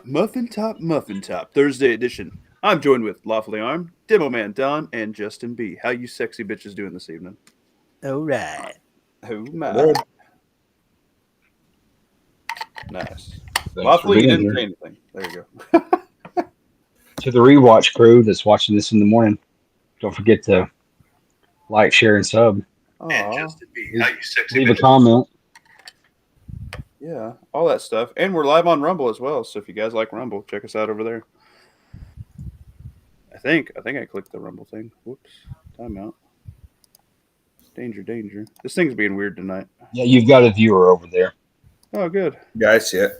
Muffin Top, Thursday edition. I'm joined with Lawfully Armed, Demo Man Don, and Justin B. How you sexy bitches doing this evening? All right. Oh my. Good. Nice. Thanks for Lawfully, you being didn't here. say anything. There you go. To the rewatch crew that's watching this in the morning, don't forget to like, share, and sub. And Justin B. How Leave, you sexy leave a bitches? comment. Yeah, all that stuff. And we're live on Rumble as well, so if you guys like Rumble, check us out over there. I think I clicked the Rumble thing. Whoops. Timeout. Danger. This thing's being weird tonight. Yeah, you've got a viewer over there. Oh, good. Yeah, I see it.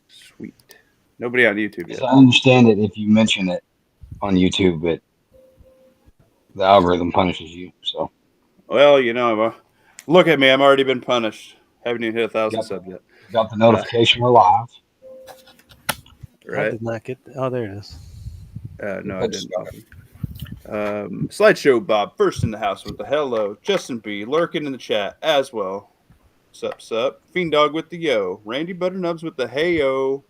Sweet. Nobody on YouTube yet. So I understand it if you mention it on YouTube, but the algorithm punishes you. So Well, look at me. I'm already been punished. Haven't even hit 1,000 Yep. subs yet. got the notification we're live. I Right? did not get. Oh, there it is. No, I didn't. Slideshow Bob, first in the house with the hello. Justin B. lurking in the chat as well. Sup. Fiend Dog with the yo. Randy Butternubs with the hey yo.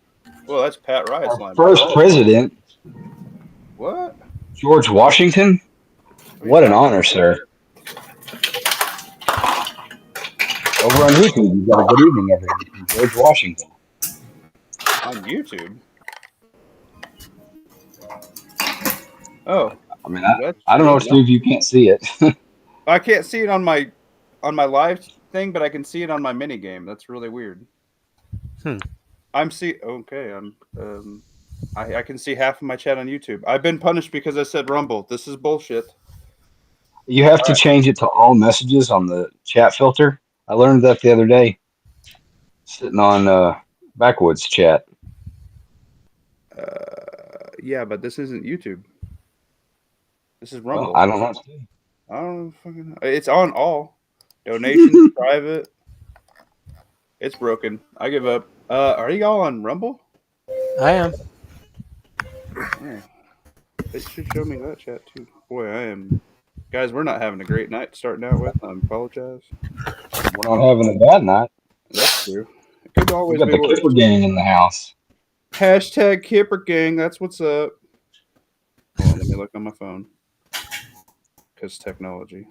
Well, that's Pat Rice Our line. first president, What? George Washington. What an honor, sir. Over on YouTube, you've got a good evening, everyone. From George Washington. On YouTube? Oh, I mean, that's I don't know what to do if you can't see it. I can't see it on my live thing, but I can see it on my mini game. That's really weird. Okay. I can see half of my chat on YouTube. I've been punished because I said Rumble. This is bullshit. You have to change it to all messages on the chat filter. I learned that the other day, sitting on Backwoods chat. Yeah, but this isn't YouTube. This is Rumble. Well, I don't know. I don't fucking know. It's on all. Donations, private. It's broken. I give up. Are you all on Rumble? I am. Yeah. It should show me that chat too. Boy, I am. Guys, we're not having a great night starting out with. I apologize. We're not having a bad night. That's true. It could We always got be the worse. Kipper gang in the house. Hashtag Kipper Gang. That's what's up. Hold on, let me look on my phone. Because technology.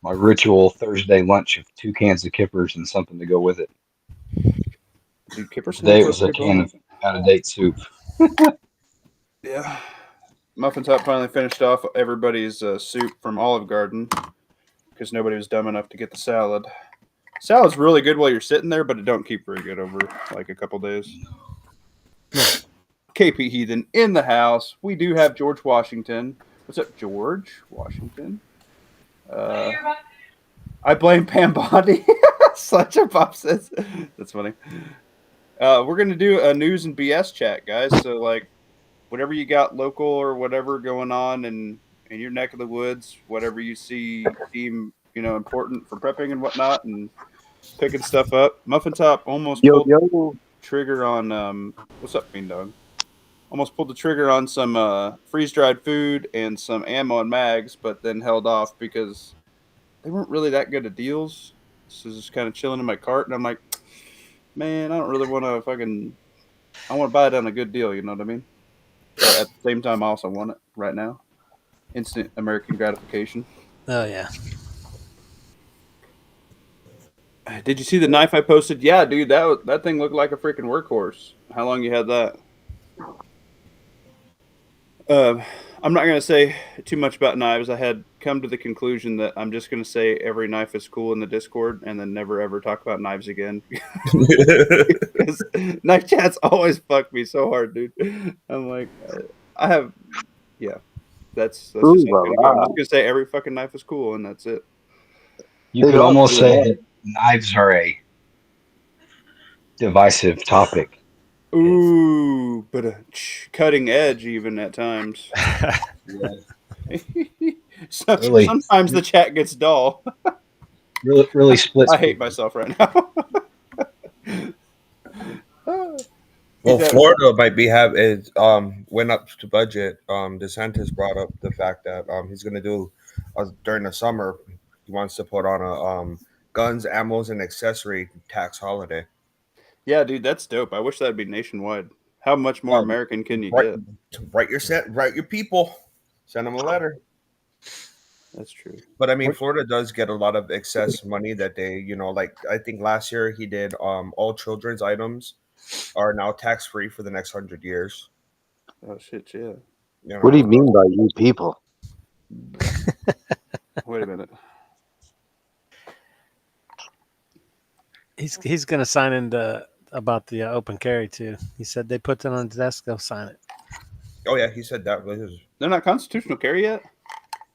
My ritual Thursday lunch of 2 cans of Kippers and something to go with it. Dude, Kipper Today snacks it was are a pretty can bomb. of out-of-date soup. Yeah. Muffin Top finally finished off everybody's soup from Olive Garden because nobody was dumb enough to get the salad. Salad's really good while you're sitting there, but it don't keep very good over like a couple days. KP Heathen in the house. We do have George Washington. What's up, George Washington? I blame Pam Bondi. Such a pop says. That's funny. We're going to do a news and BS chat, guys. So, like, whatever you got local or whatever going on in your neck of the woods, whatever you see deem, important for prepping and whatnot and picking stuff up. Muffin Top almost pulled the trigger on, what's up, Fiend Dog? Almost pulled the trigger on some freeze-dried food and some ammo and mags, but then held off because they weren't really that good at deals. So just kind of chilling in my cart, and I'm like, man, I don't really want to I want to buy it on a good deal, you know what I mean? But at the same time, I also want it right now. Instant American gratification. Oh yeah. Did you see the knife I posted? Yeah, dude, that thing looked like a freaking workhorse. How long you had that? I'm not going to say too much about knives. I had come to the conclusion that I'm just going to say every knife is cool in the Discord and then never ever talk about knives again. Because knife chats always fuck me so hard, dude. I'm like, that's just how it's gonna go. I'm just going to say every fucking knife is cool and that's it. You could almost say that knives are a divisive topic. Ooh, but cutting edge even at times. Really? Sometimes the chat gets dull. Really splits. I hate myself right now. Well, Florida might be went up to budget. DeSantis brought up the fact that he's going to do during the summer. He wants to put on a guns, ammos, and accessory tax holiday. Yeah, dude, that's dope. I wish that'd be nationwide. How much more Well, American can you write, get? write your people. Send them a letter. That's true. But I mean, Florida does get a lot of excess money that they, like I think last year he did all children's items are now tax free for the next 100 years. Oh shit, yeah. What do you mean by you people? Wait a minute. He's gonna sign into about the open carry too. He said they put it on his desk. Go sign it. Oh yeah, he said that was his. They're not constitutional carry yet?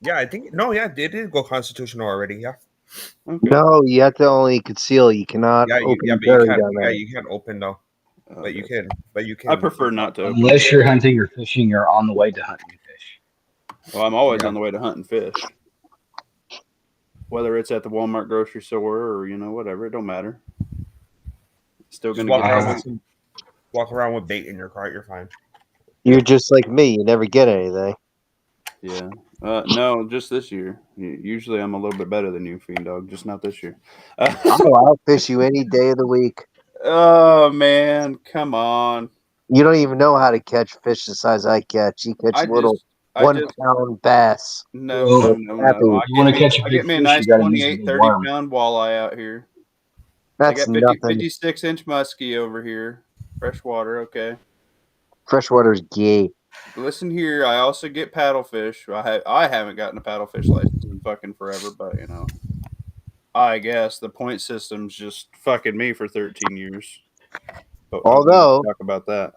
Yeah, I think they did go constitutional already. Yeah. Okay. No, you have to only conceal. You cannot open but carry you can't. down Yeah, there. you can't open though. But you can. But you can. I prefer not to open. Unless you're hunting or fishing, you're on the way to hunting and fish. Well, I'm always Yeah. on the way to hunt and fish. Whether it's at the Walmart grocery store or whatever, it don't matter. Still Just gonna walk around with bait in your cart. You're fine. You're just like me. You never get anything. Yeah. No, just this year. Usually I'm a little bit better than you, Fiend Dog, just not this year. I'll outfish you any day of the week. Oh man, come on. You don't even know how to catch fish the size I catch. You catch little I 1 just pound bass. no. Happy. I You want to catch a I big get me a fish, nice you gotta use 28, a 30 worm. pound walleye out here. That's I got 50, nothing. 56-inch muskie over here. Freshwater, okay. Freshwater's gay. Listen here, I also get paddlefish. I haven't gotten a paddlefish license in fucking forever, but I guess the point system's just fucking me for 13 years. But Although, we'll talk about that.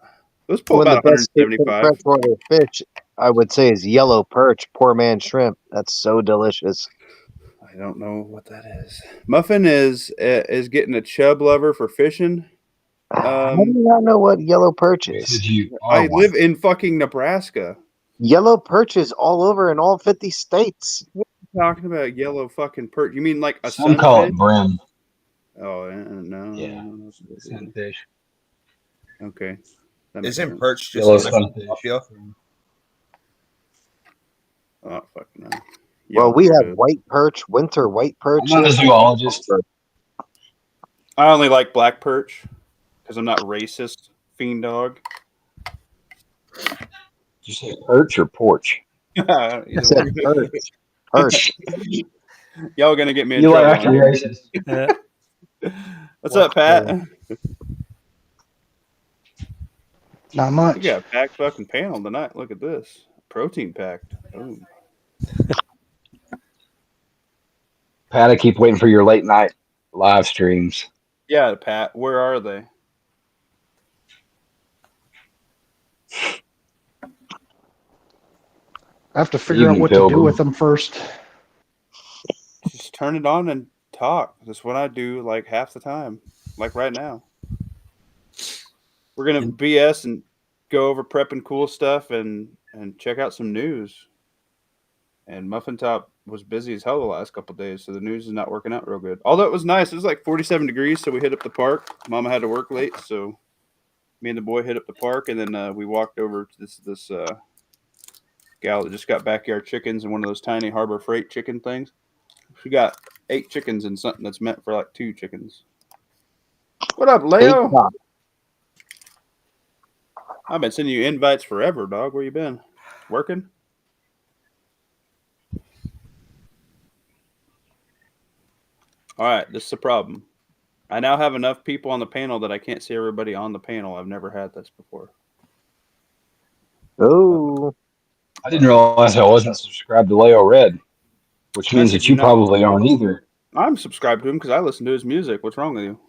Let's pull one of about the best 175. freshwater fish, I would say, is yellow perch, poor man shrimp. That's so delicious. I don't know what that is. Muffin is getting a chub lover for fishing. How do you not know what yellow perch is? Because you I are one. live in fucking Nebraska. Yellow perch is all over in all 50 states. Talking about yellow fucking perch. You mean like a Some call sunfish? it brim. Oh, no. Yeah. Sunfish. Okay. That makes Isn't sense. perch just Yellow like sunfish. tilapia? Oh, fucking no. Well, we Yellow have perch. white perch, winter white perch. I'm not a zoologist. I only like black perch because I'm not racist, Fiend Dog. Did you say perch or porch? I Either said way. perch. Perch. Y'all gonna get me in You are trouble. actually racist. What's up, Pat? Not We much. got a packed fucking panel tonight. Look at this. Protein packed. Oh. Pat, I keep waiting for your late night live streams. Yeah, Pat. Where are they? I have to figure out Evening what to do Pilgrim. with them first. Just turn it on and talk. That's what I do like half the time. Like right now. We're gonna BS and go over prepping cool stuff and check out some news. And Muffin Top was busy as hell the last couple of days, so the news is not working out real good. Although it was nice. It was like 47 degrees, so we hit up the park. Mama had to work late, so me and the boy hit up the park, and then we walked over to this gal that just got backyard chickens and one of those tiny Harbor Freight chicken things. She got 8 chickens and something that's meant for like 2 chickens. What up, Leo? Top. I've been sending you invites forever, dog. Where you been? Working? All right, this is the problem. I now have enough people on the panel that I can't see everybody on the panel. I've never had this before. Oh, I didn't realize I wasn't subscribed to Leo Red, which means that you probably aren't either. I'm subscribed to him because I listen to his music. What's wrong with you?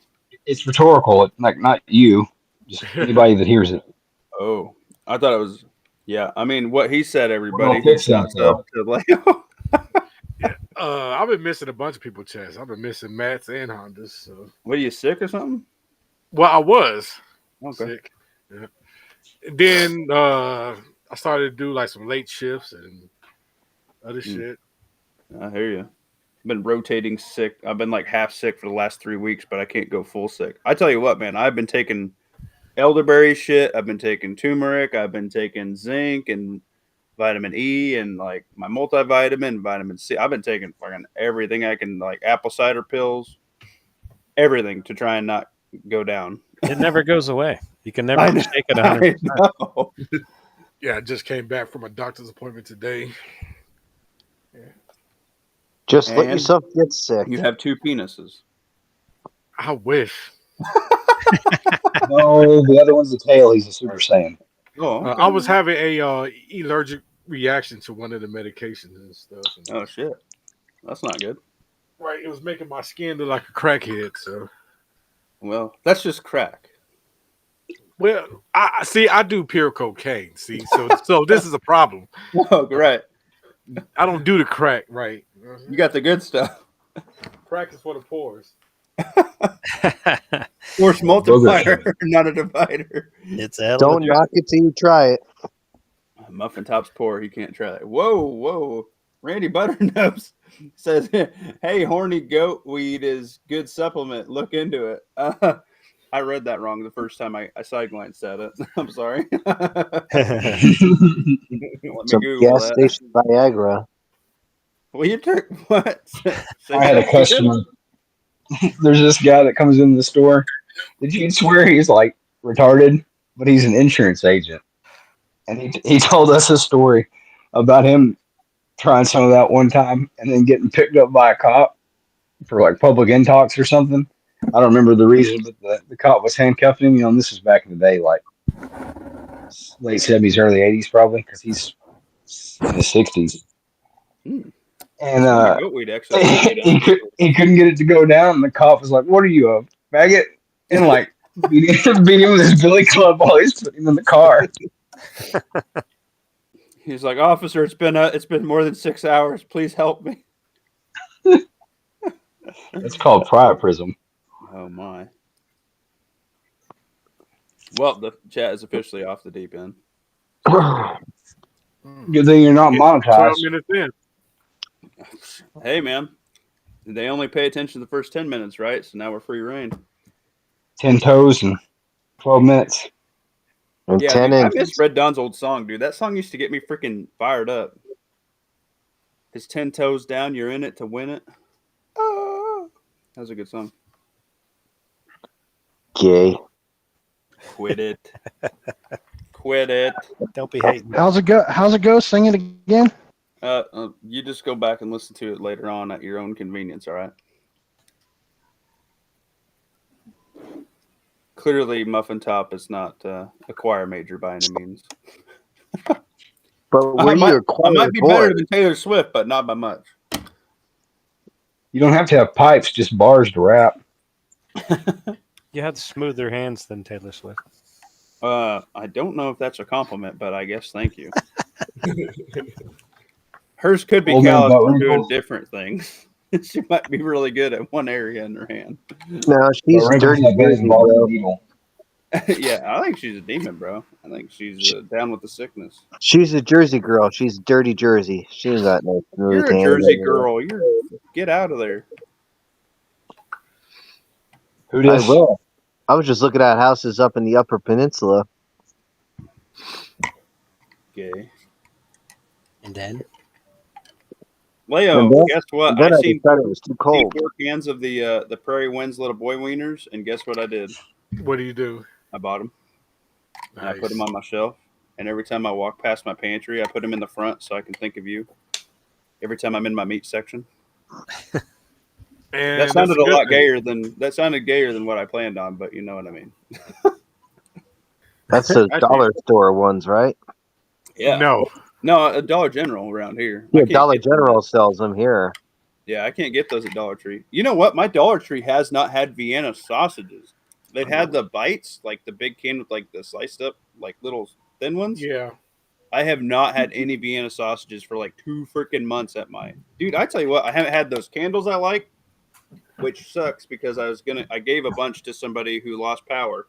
It's rhetorical. Like not you, just anybody that hears it. Oh, I thought it was. Yeah, I mean, what he said, everybody. Well, fix that, though. To Leo. I've been missing a bunch of people's chats. I've been missing Matt's and Honda's. So. What, are you sick or something? Well, I was Okay. sick. Yeah. And then I started to do like some late shifts and other shit. I hear you. I've been rotating sick. I've been like half sick for the last 3 weeks, but I can't go full sick. I tell you what, man, I've been taking elderberry shit. I've been taking turmeric. I've been taking zinc and vitamin E and like my multivitamin, vitamin C. I've been taking fucking everything I can, like apple cider pills, everything to try and not go down. It never goes away. You can never I know. shake it I 100%. know. Yeah, I just came back from a doctor's appointment today. Just let And yourself get sick. you have two penises. I wish. No, the other one's the tail. He's a Super Saiyan. Oh, okay. I was having a allergic reaction to one of the medications and stuff. And, Oh shit, that's not good. right, it was making my skin look like a crackhead. So, Well, that's just crack. well, I see. I do pure cocaine. See, so this is a problem. Oh, right. I don't do the crack. Right, You got the good stuff. crack is for the pores. Force multiplier, not a divider. It's a Don't knock it till you try it. Muffin Top's poor. He can't try that. Whoa. Randy Butternose says, "Hey, horny goat weed is good supplement. Look into it." I read that wrong the first time I side glanced at it. I'm sorry. Let me Some Google gas that. station Viagra. Well, you took what? I had a customer. There's this guy that comes into the store. Did you swear he's like retarded? But he's an insurance agent. And he told us a story about him trying some of that one time and then getting picked up by a cop for like public intox or something. I don't remember the reason, but the cop was handcuffing him. You know, and this was back in the day, like late 70s, early 80s, probably, because he's in his 60s. Hmm. And Goat weed actually. he couldn't get it to go down. And the cop was like, "What are you, a faggot?" And like beat him with his billy club while he's putting him in the car. He's like, "Officer, it's been more than 6 hours. Please help me." It's called priapism. Oh my. Well, the chat is officially off the deep end. Good thing you're not 12 monetized. minutes in. Hey, man. They only pay attention to the first 10 minutes, right? So now we're free reign. 10 toes and 12 minutes. And Yeah, 10 dude, I inches. miss Red Dawn's old song, dude. That song used to get me freaking fired up. His 10 toes down, you're in it to win it. Oh, that was a good song. Gay. Quit it. Quit it. Don't be hating. How's it go? How's it go? Sing it again. You just go back and listen to it later on at your own convenience, all right? Clearly, Muffin Top is not a choir major by any means. But were you I might be better than Taylor Swift, but not by much. You don't have to have pipes, just bars to rap. You have smoother hands than Taylor Swift. I don't know if that's a compliment, but I guess thank you. Hers could be Old man callous got for doing wrinkles. different things. She might be really good at one area in her hand. No, she's But dirty. wrinkles have been Jersey, involved in bro. the needle. Yeah, I think she's a demon, bro. I think she's down with the sickness. She's a Jersey girl. She's dirty Jersey. She ain't got no smooth You're a hands Jersey anymore. girl. Get out of there. Who I does? will. I was just looking at houses up in the Upper Peninsula. Gay. And then Leo, And then- guess what? And then I I seen decided it was too cold. 4 cans of the Prairie Winds Little Boy Wieners, and guess what I did? What do you do? I bought them. And I put Nice. them on my shelf. And every time I walk past my pantry, I put them in the front so I can think of you. Every time I'm in my meat section. And That sounded that's a good lot thing. gayer than what I planned on, but you know what I mean. That's those I see. dollar store ones, right? Yeah. No. A Dollar General around here. I Yeah, can't Dollar get them. General sells them here. Yeah, I can't get those at Dollar Tree. You know what? My Dollar Tree has not had Vienna sausages. They've had the bites, like the big can with like the sliced up, like little thin ones. Yeah. I have not had any Vienna sausages for like 2 freaking months at my dude. I tell you what, I haven't had those candles I like, which sucks because I gave a bunch to somebody who lost power,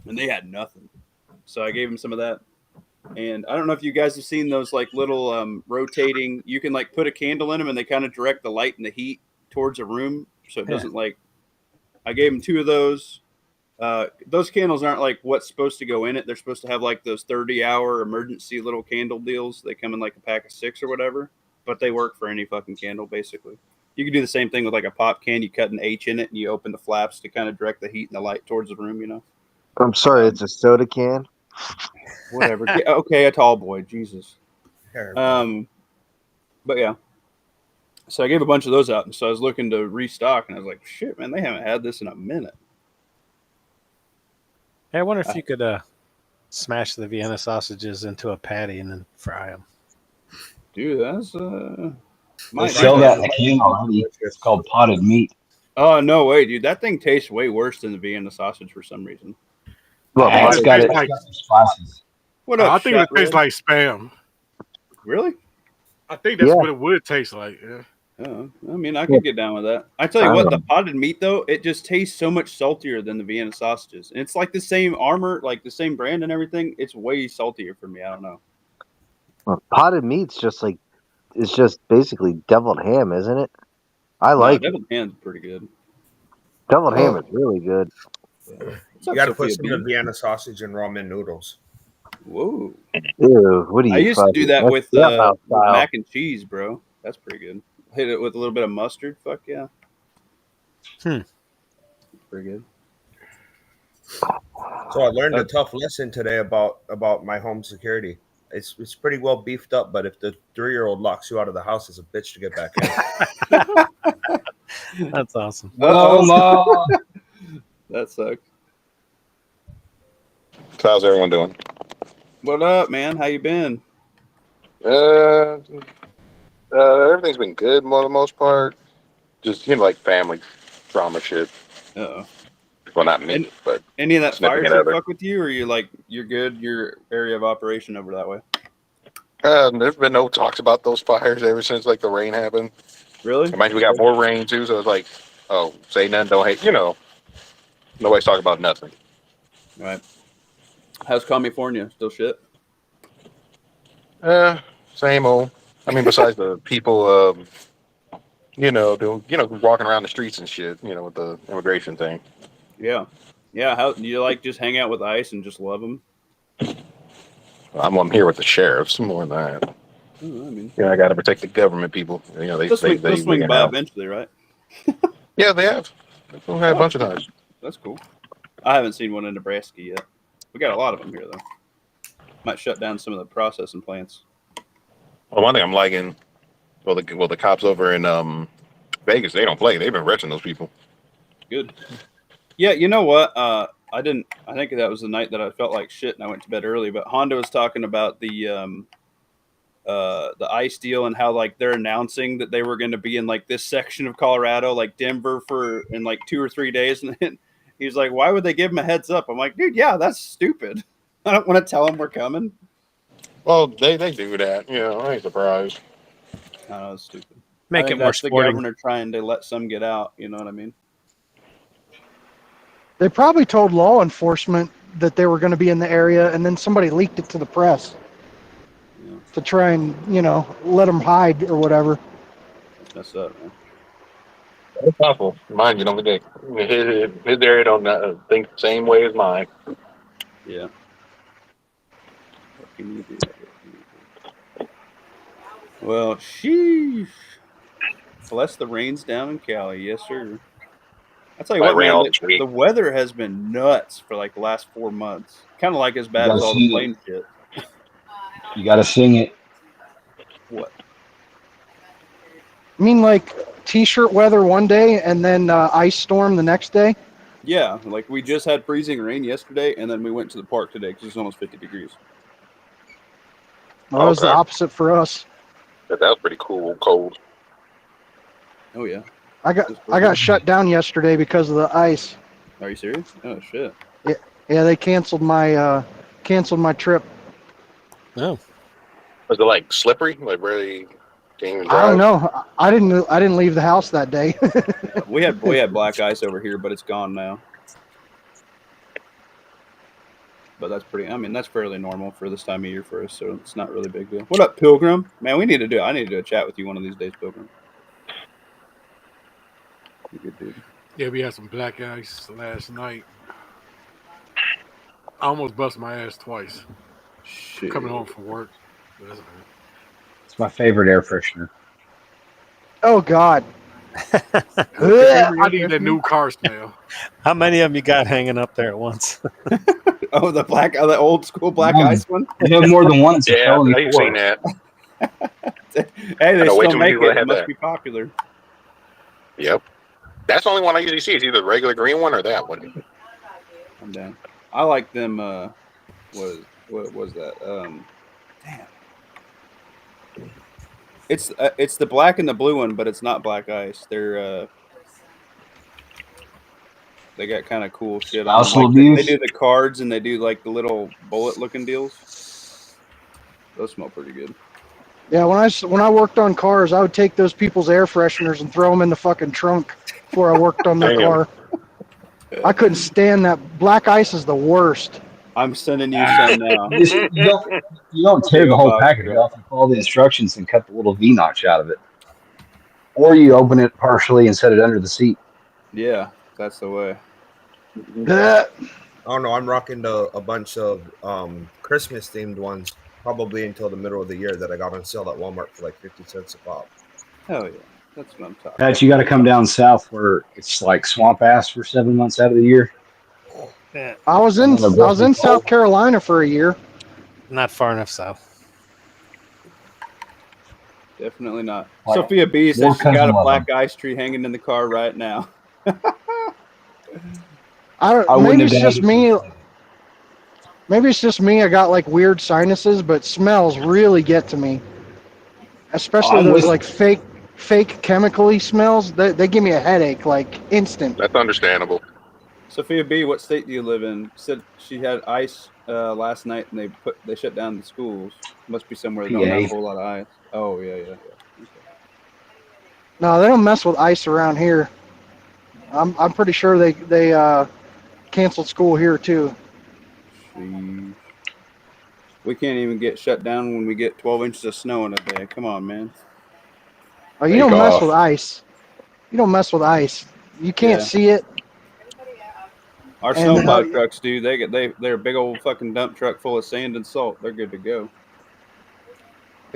and they had nothing. So I gave them some of that. And I don't know if you guys have seen those like little rotating. You can like put a candle in them, and they kind of direct the light and the heat towards a room, so it doesn't like. I gave them 2 of those. Those candles aren't like what's supposed to go in it. They're supposed to have like those 30-hour emergency little candle deals. They come in like a pack of 6 or whatever, but they work for any fucking candle basically. You can do the same thing with like a pop can. You cut an H in it and you open the flaps to kind of direct the heat and the light towards the room, you know. I'm sorry, it's a soda can. Whatever. Yeah, okay, a tall boy. Jesus. Terrible. But yeah. So I gave a bunch of those out, and so I was looking to restock, and I was like, "Shit, man, they haven't had this in a minute." Hey, I wonder if you could smash the Vienna sausages into a patty and then fry them. Dude, that's They might sell be- that in the can already. It's called potted meat. Oh no way, dude! That thing tastes way worse than the Vienna sausage for some reason. Well, I It's think got it it. tastes It's got some spices. What I up? think it Shot tastes Red? like spam. Really? I think that's Yeah. what it would taste like. Yeah. I mean, I could get down with that. I tell you what, the Um, potted meat though, it just tastes so much saltier than the Vienna sausages. And it's like the same armor, like the same brand and everything. It's way saltier for me. I don't know. Well, potted meat's it's just basically deviled ham, isn't it? I No, like it. deviled ham's pretty good. Deviled ham is really good. What's You up, got to put Sophia some B? of the Vienna sausage and ramen noodles. Whoa! Ew, what do you? I used to do that with style. mac and cheese, bro. That's pretty good. Hit it with a little bit of mustard. Fuck yeah. Pretty good. So I learned a tough lesson today about my home security. It's pretty well beefed up, but if the 3-year-old locks you out of the house, it's a bitch to get back in. That's awesome. Hello, Mom. That sucks. So how's everyone doing? What up, man? How you been? Everything's been good for the most part. Just like family drama shit. Uh-oh. Well, not me, And- but Any of that fire Significant shit other. fuck with you, or you're good? Your area of operation over that way? there's been no talks about those fires ever since like the rain happened. Really? Mind you, we got more rain too, so it's like, oh, say none, don't hate. Nobody's talking about nothing. Right. How's California? Still shit? Same old. I mean, besides the people, walking around the streets and shit, with the immigration thing. Yeah. Yeah. How do you just hang out with ICE and just love them? I'm here with the sheriffs more than that. I mean, I got to protect the government people. They they'll swing can by help. eventually, right? Yeah, they have. They've had a bunch of times. That's cool. I haven't seen one in Nebraska yet. We got a lot of them here, though. Might shut down some of the processing plants. Well, one thing I'm liking, the cops over in Vegas, they don't play. They've been arresting those people. Good. Yeah, you know what? I think that was the night that I felt like shit and I went to bed early. But Honda was talking about the ICE deal and how they're announcing that they were going to be in this section of Colorado, like Denver, in 2 or 3 days. And then he's like, "Why would they give them a heads up?" I'm like, "Dude, yeah, that's stupid. I don't want to tell them we're coming." Well, they do that. I ain't surprised. I know, it's stupid. Make I it think more that's the sporting. governor trying to let some get out. You know what I mean? They probably told law enforcement that they were going to be in the area, and then somebody leaked it to the press Yeah. to try and, let them hide or whatever. That's up, man. It's possible. Mind you, don't think his area don't think the same way as mine. Yeah. What can you do? Well, sheesh. Bless the rains down in Cali. Yes, sir. I tell you Might what, rain man, all this week. the weather has been nuts for the last 4 months. Kind of as bad as all the plane shit. You got to sing it. What? I mean, t-shirt weather one day and then ice storm the next day. Yeah, we just had freezing rain yesterday, and then we went to the park today because it's almost 50 degrees. Well, that was the Okay. opposite for us. That was pretty cold. Oh, yeah. I got shut down yesterday because of the ice. Are you serious? Oh, shit. Yeah, they canceled my trip. No. Was it slippery? Really? Can't even I don't drive? know. I didn't leave the house that day. We had black ice over here, but it's gone now. But that's that's fairly normal for this time of year for us, so it's not really a big deal. What up, Pilgrim? Man, I need to do a chat with you one of these days, Pilgrim. You good dude. Yeah, we had some black ice last night. I almost busted my ass twice Shit. coming home from work. But that's all right. It's my favorite air freshener. Oh God, I need that new car smell. How many of them you got hanging up there at once? Oh, the old school black None. ice one. You have more than one. It's a Yeah, felony I've for seen it. that. Hey, they know way still too many make people it. that It have must that. be popular. Yep. That's the only one I usually see. It's either the regular green one or that one. I'm down. I like them. What was that? Damn. It's the black and the blue one, but it's not black ice. They got kind of cool shit on them. Spousal Like they abuse. do the cards and they do like the little bullet looking deals. Those smell pretty good. Yeah, when I worked on cars, I would take those people's air fresheners and throw them in the fucking trunk before I worked on their Damn. car. I couldn't stand that. Black ice is the worst. I'm sending you some now. You don't tear the whole package off. You follow the instructions and cut the little V notch out of it, or you open it partially and set it under the seat. Yeah, that's the way. Ugh. I don't know. I'm rocking a bunch of Christmas themed ones, probably until the middle of the year, that I got on sale at Walmart for like 50 cents a pop. Hell yeah, that's what I'm talking. Pat, you got to come down south where it's like swamp ass for 7 months out of the year. Yeah, I was in South Carolina for a year. not far enough south. Definitely not. Like, Sophia B says more she's got a cousin love black ice tree hanging in the car right now. I Maybe wouldn't it's have just done me. it. Maybe it's just me. I got like weird sinuses, but smells really get to me. Especially I'm those with- like fake chemically smells. They give me a headache like instant. That's understandable. Sophia B, what state do you live in? Said she had ice last night and they shut down the schools. Must be somewhere that don't have a PA. whole lot of ice. Oh yeah. Okay. No, they don't mess with ice around here. I'm pretty sure they canceled school here too. Jeez. We can't even get shut down when we get 12 inches of snow in a day. Come on, man. Oh, you Take don't mess off. with ice. You don't mess with ice. You can't Yeah. see it. Our And, snowplow trucks do. They're a big old fucking dump truck full of sand and salt. They're good to go.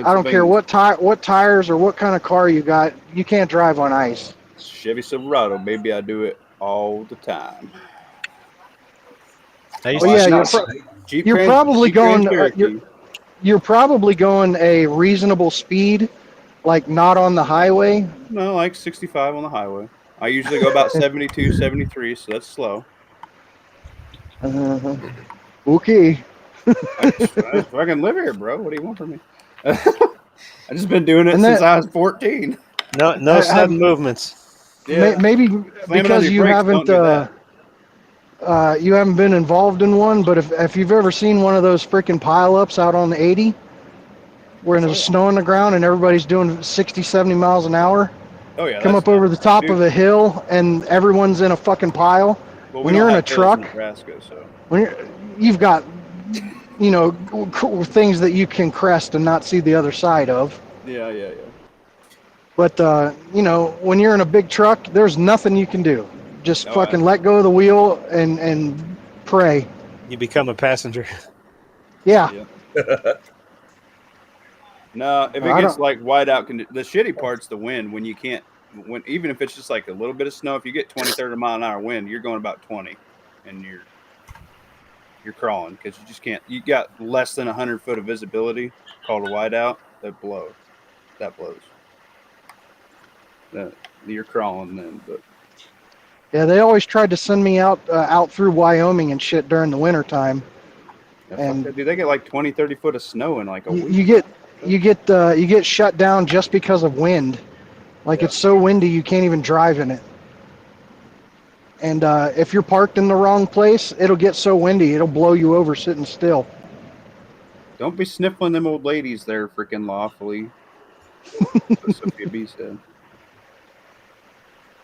I don't care what tires or what kind of car you got. You can't drive on ice. Chevy Silverado, baby. I do it all the time. I used Oh to yeah, It's you're not safe. Jeep You're Grand- probably Jeep Grand going, Cherokee. you're probably going a reasonable speed, like not on the highway. No, like 65 on the highway. I usually go about 72, 73, so that's slow. Okay. I fucking live here, bro. What do you want from me? I just been doing it And since that- I was 14. no sudden movements. Maybe Slamming on because your you brakes, haven't don't do you haven't been involved in one. But if you've ever seen one of those freaking pileups out on the 80, where there's snow on the ground and everybody's doing 60, 70 miles an hour, Oh yeah. come that's up over not- the top dude, of a hill and everyone's in a fucking pile. well, we when don't you're in have a hills truck- Nebraska, so When you've got, things that you can crest and not see the other side of. yeah. But when you're in a big truck, there's nothing you can do. Just No, fucking let go of the wheel and pray. You become a passenger. Yeah. No, if it I gets don't- like whiteout, the shitty part's the wind. When you can't, even if it's just like a little bit of snow, if you get 20, 30 mile an hour wind, you're going about 20, and you're crawling because you just can't. You got less than 100 foot of visibility, called a whiteout. That blows. You're crawling then, but Yeah, they always tried to send me out through Wyoming and shit during the winter time. yeah, And- fuck that, dude, they get like 20, 30 foot of snow in like a week. You get shut down just because of wind. Like it's so windy you can't even drive in it. And if you're parked in the wrong place, it'll get so windy it'll blow you over sitting still. Don't be sniffling them old ladies there, freaking lawfully. That's what Sophia B said.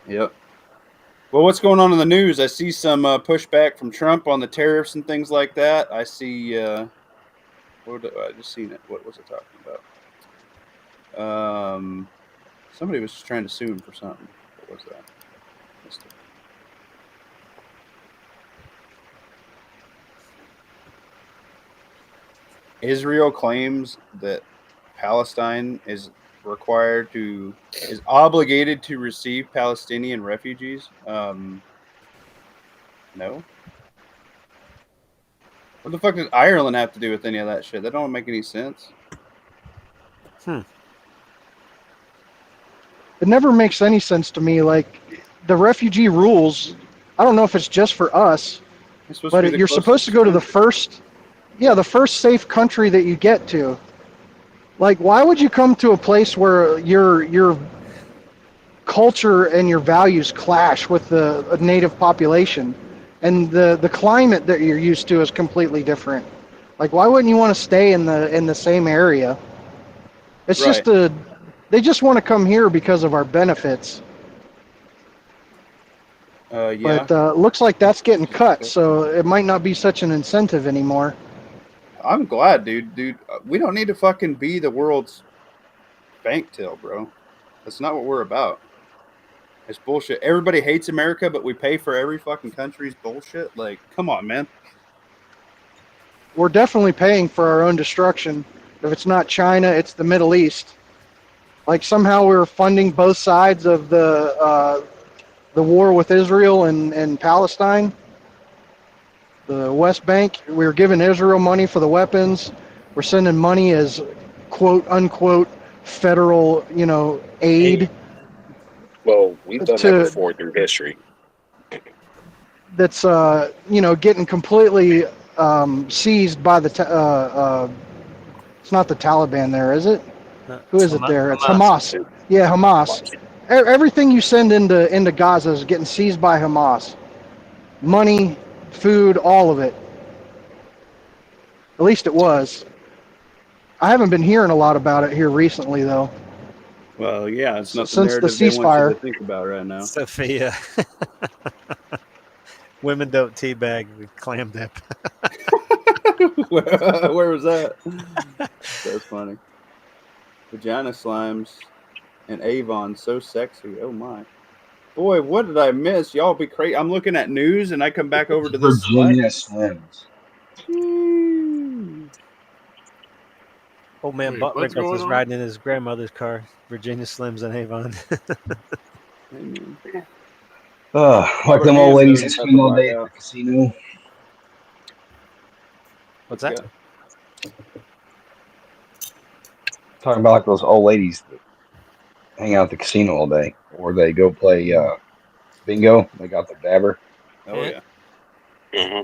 Yep. Well, what's going on in the news? I see some pushback from Trump on the tariffs and things like that. I see. I just seen it. What was it talking about? Somebody was trying to sue him for something. What was that? Missed it. Israel claims that Palestine is is obligated to receive Palestinian refugees? No. What the fuck does Ireland have to do with any of that shit? That don't make any sense. It never makes any sense to me. Like, the refugee rules, I don't know if it's just for us, but you're supposed to go to the first safe country that you get to. Like, why would you come to a place where your culture and your values clash with the native population? And the climate that you're used to is completely different. Like, why wouldn't you want to stay in the same area? It's Right. they just want to come here because of our benefits. Yeah. But looks like that's getting cut, so it might not be such an incentive anymore. I'm glad, dude. We don't need to fucking be the world's bank till, bro. That's not what we're about. It's bullshit. Everybody hates America, but we pay for every fucking country's bullshit. Like, come on, man. We're definitely paying for our own destruction. If it's not China, it's the Middle East. Like, somehow we're funding both sides of the war with Israel and Palestine. The West Bank, we were giving Israel money for the weapons. We're sending money as quote unquote federal, aid. Well, we've done that before through history. That's getting completely seized by the. It's not the Taliban there, is it? Who is it there? It's Hamas. Yeah, Hamas. Everything you send into Gaza is getting seized by Hamas. Money, food, all of it. At least it was. I haven't been hearing a lot about it here recently, though. Well, yeah, it's not Since the narrative they want ceasefire. you to think about right now. Sophia. Women don't teabag with clam dip. Where was that? That's funny. Vagina slimes and Avon, so sexy. Oh my. Boy, what did I miss? Y'all be crazy. I'm looking at news and I come back over to this. Virginia Slims. Old man Wait, Butt what's Rickles going is on? riding in his grandmother's car, Virginia Slims and Avon. Like them old ladies that spend all day at the casino. What's that? Talking about like those old ladies that hang out at the casino all day, or they go play bingo. They got their dabber. Oh yeah. Mm-hmm.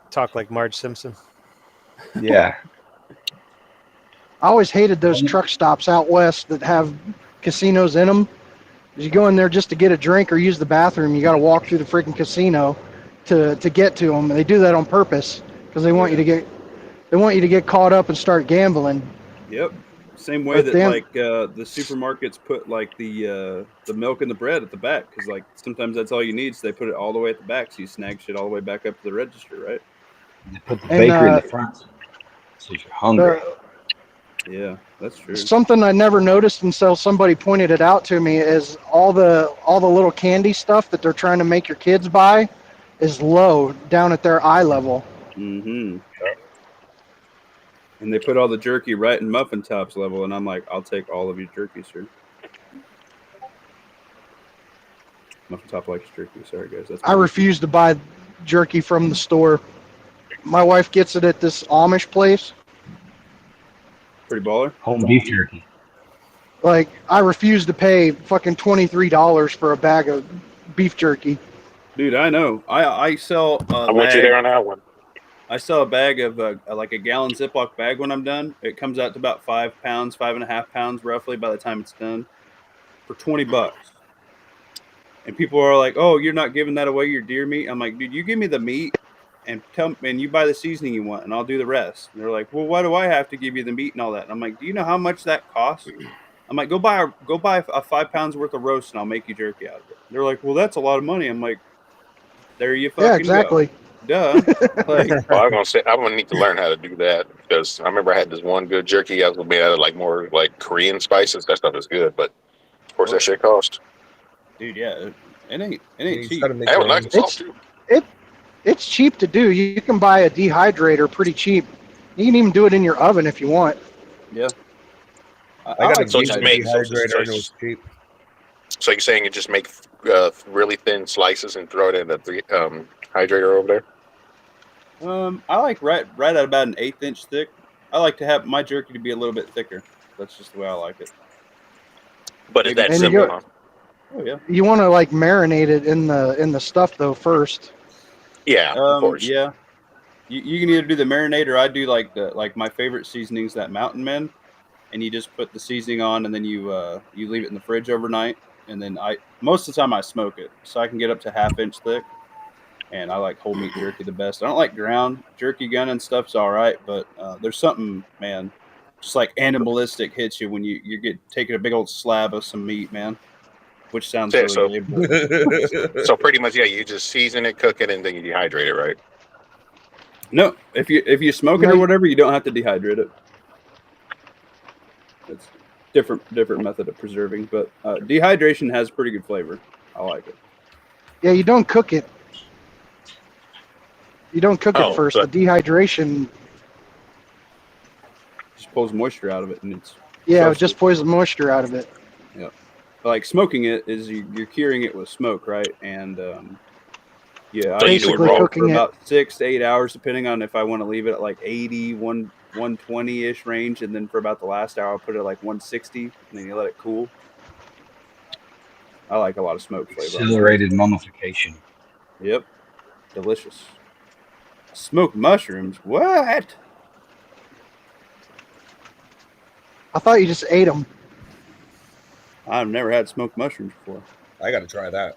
Talk like Marge Simpson. Yeah. I always hated those truck stops out west that have casinos in them. You go in there just to get a drink or use the bathroom, you got to walk through the freaking casino to get to them. And they do that on purpose because they want you to get caught up and start gambling. Yep. Same way But that then- like the supermarkets put like the milk and the bread at the back because like sometimes that's all you need, so they put it all the way at the back, so you snag shit all the way back up to the register, right? They put the And, bakery in the front, so if you're hungry. Yeah, that's true. Something I never noticed until somebody pointed it out to me is all the little candy stuff that they're trying to make your kids buy is low down at their eye level. Mm-hmm. And they put all the jerky right in Muffin Top's level, and I'm like, I'll take all of your jerky, sir. Muffin Top likes jerky. Sorry, guys. That's I refuse to buy jerky from the store. My wife gets it at this Amish place. pretty baller. Home beef jerky. Like, I refuse to pay fucking $23 for a bag of beef jerky. Dude, I know. I sell a I'm with you bag. there on that one. I sell a bag of like a gallon Ziploc bag when I'm done. It comes out to about 5 pounds, 5.5 pounds roughly by the time it's done for $20. And people are like, "Oh, you're not giving that away, your deer meat." I'm like, "Dude, you give me the meat and you buy the seasoning you want, and I'll do the rest." And they're like, "Well, why do I have to give you the meat and all that?" And I'm like, "Do you know how much that costs?" I'm like, go buy a 5 pounds worth of roast, and I'll make you jerky out of it. They're like, "Well, that's a lot of money." I'm like, "There you fucking Yeah, exactly. go. Duh." Like, Well, I'm gonna need to learn how to do that because I remember I had this one good jerky. I was made out of like more like Korean spices. That stuff is good, but of course that shit cost. dude, yeah, it ain't You cheap. gotta make Hey, your well, nice own. and soft too. It's cheap to do. You can buy a dehydrator pretty cheap. You can even do it in your oven if you want. Yeah. I got a like So it just dehydrated. makes- dehydrator and it was cheap. So you're saying you just make really thin slices and throw it in the hydrator over there? I like right at about an 1/8 inch thick. I like to have my jerky to be a little bit thicker. That's just the way I like it. But is that And you simple? go- Huh? Oh yeah. You want to like marinate it in the stuff though first. Yeah, of course. Yeah. You can either do the marinade or I do like my favorite seasonings, that Mountain Men, and you just put the seasoning on and then you leave it in the fridge overnight, and then most of the time I smoke it so I can get up to 1/2 inch thick. And I like whole meat jerky the best. I don't like ground jerky. Gun and stuff's all right, but there's something, man, just like animalistic hits you when you get taking a big old slab of some meat, man. Which sounds Yeah, really gay, but So pretty much, yeah, you just season it, cook it, and then you dehydrate it, right? no, if you smoke it or whatever, you don't have to dehydrate it. It's different method of preserving, but dehydration has pretty good flavor. I like it. Yeah, you don't cook it. You don't cook Oh, it first. so- The dehydration, Just pulls moisture out of it, and it's yeah, So- it just poisons moisture out of it. like smoking it is you're curing it with smoke, right? And yeah, So I you usually do it roll raw? for about 6 to 8 hours, depending on if I want to leave it at like 80, 120-ish range, and then for about the last hour, I'll put it at like 160, and then you let it cool. I like a lot of smoke flavor. Accelerated mummification. Yep, delicious. Smoked mushrooms? What? I thought you just ate them. I've never had smoked mushrooms before. I got to try that.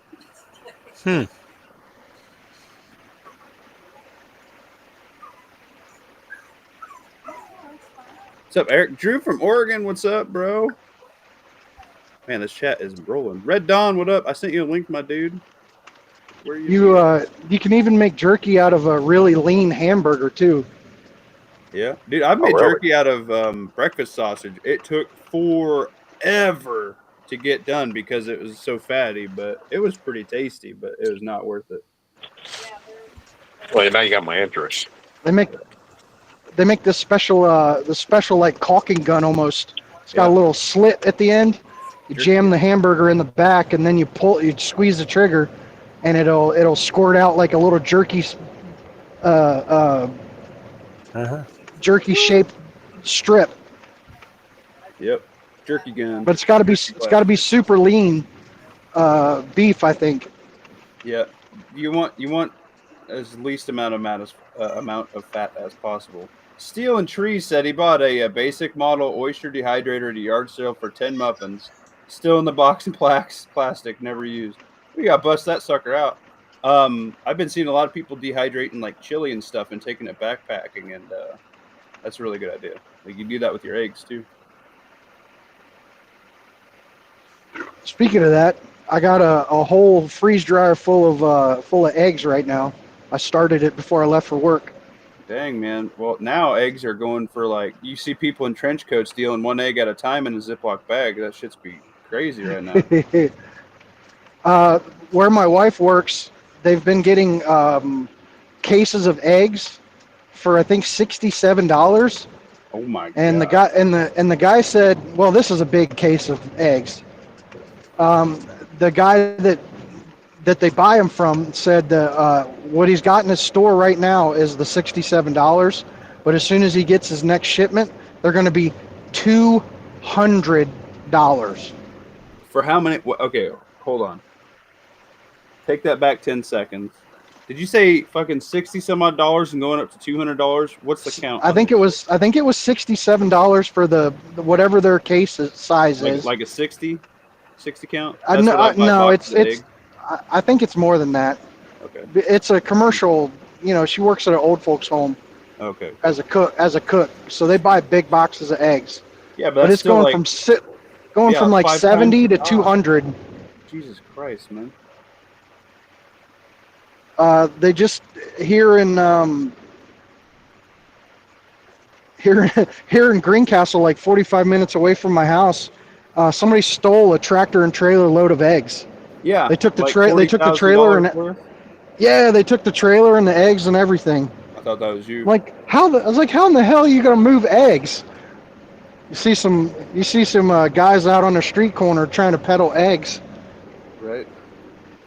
What's up, Eric? Drew from Oregon. What's up, bro? Man, this chat is rolling. Red Dawn, what up? I sent you a link, my dude. Where are you? You can even make jerky out of a really lean hamburger too. Yeah, dude, I've made really? jerky out of breakfast sausage. It took forever to get done because it was so fatty, but it was pretty tasty. But it was not worth it. Well, now you got my interest. They make this special like caulking gun almost. It's got a Yeah. little slit at the end. You Jerky. jam the hamburger in the back, and then you squeeze the trigger, and it'll squirt out like a little jerky jerky shaped strip. Yep, jerky gun. But it's got to be super lean beef, I think. Yeah, you want as least amount of fat as possible. Steel and Tree said he bought a basic model oyster dehydrator at a yard sale for 10 muffins, still in the box and plastic, never used. We got to bust that sucker out. I've been seeing a lot of people dehydrating like chili and stuff and taking it backpacking, and that's a really good idea. Like you do that with your eggs too. Speaking of that, I got a whole freeze dryer full of eggs right now. I started it before I left for work. Dang, man. Well, now eggs are going for like, you see people in trench coats stealing one egg at a time in a Ziploc bag. That shit's be crazy right now. Where my wife works, they've been getting cases of eggs for I think $67. Oh my god. And the guy said, well, this is a big case of eggs. The guy that they buy them from said what he's got in his store right now is the $67, but as soon as he gets his next shipment, they're going to be $200. For how many? Okay, hold on. Take that back 10 seconds. Did you say fucking 60 some odd dollars and going up to $200? What's the count? I think it was $67 for the whatever their case size is. like a 60 count. I That's know, what I no, bought it's for the egg. I think it's more than that. Okay. It's a commercial. She works at an old folks home Okay. as a cook. So they buy big boxes of eggs. Yeah, but But that's it's still going like, from like 5 70 to times- 200. Jesus Christ, man. They just here in Greencastle, like 45 minutes away from my house, somebody stole a tractor and trailer load of eggs. Yeah. They took the like they took the trailer and $40,000 worth? yeah, they took the trailer and the eggs and everything. I thought that was you. I was like, how in the hell are you gonna move eggs? You see some guys out on the street corner trying to peddle eggs. Right.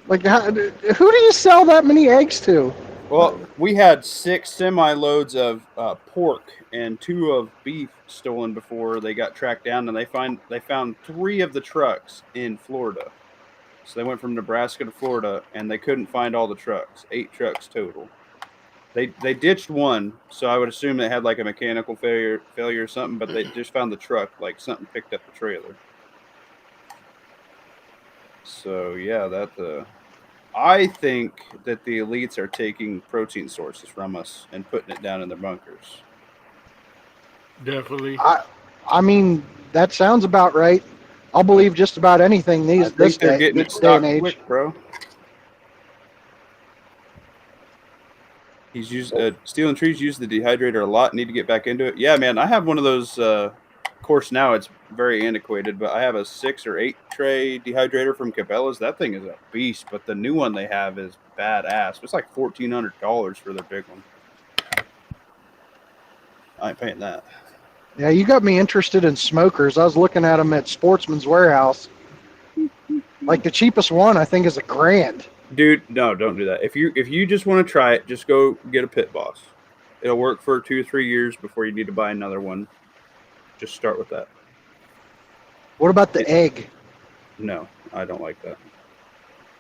Like, who do you sell that many eggs to? Well, we had 6 semi-loads of pork and 2 of beef stolen before they got tracked down, and they found 3 of the trucks in Florida. So they went from Nebraska to Florida, and they couldn't find all the trucks. 8 trucks total. They ditched one, so I would assume they had like a mechanical failure or something, but they just found the truck, like something picked up the trailer. So yeah, that I think that the elites are taking protein sources from us and putting it down in their bunkers. Definitely. I mean, that sounds about right. I'll believe just about anything this They're day, getting it this day stocked and age. quick, bro. He's Stealing Trees used the dehydrator a lot. Need to get back into it. Yeah, man, I have one of those. Of course, now it's very antiquated, but I have a 6 or 8 tray dehydrator from Cabela's. That thing is a beast, but the new one they have is badass. It's like $1,400 for their big one. I ain't paying that. Yeah, you got me interested in smokers. I was looking at them at Sportsman's Warehouse. Like the cheapest one, I think, is $1,000. Dude, no, don't do that. If you just want to try it, just go get a Pit Boss. It'll work for 2 or 3 years before you need to buy another one. Just start with that. What about the egg? No, I don't like that.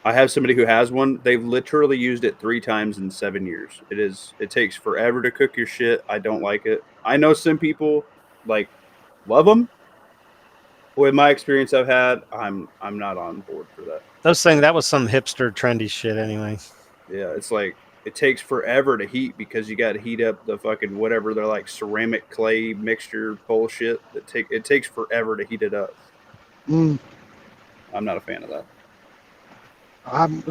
I have somebody who has one. They've literally used it 3 times in 7 years. It takes forever to cook your shit. I don't like it. I know some people like love them. With my experience I've had, I'm not on board for that. Those things, that was some hipster trendy shit anyway. Yeah, it's like it takes forever to heat because you got to heat up the fucking whatever they're like ceramic clay mixture bullshit. It takes forever to heat it up. Mm, I'm not a fan of that.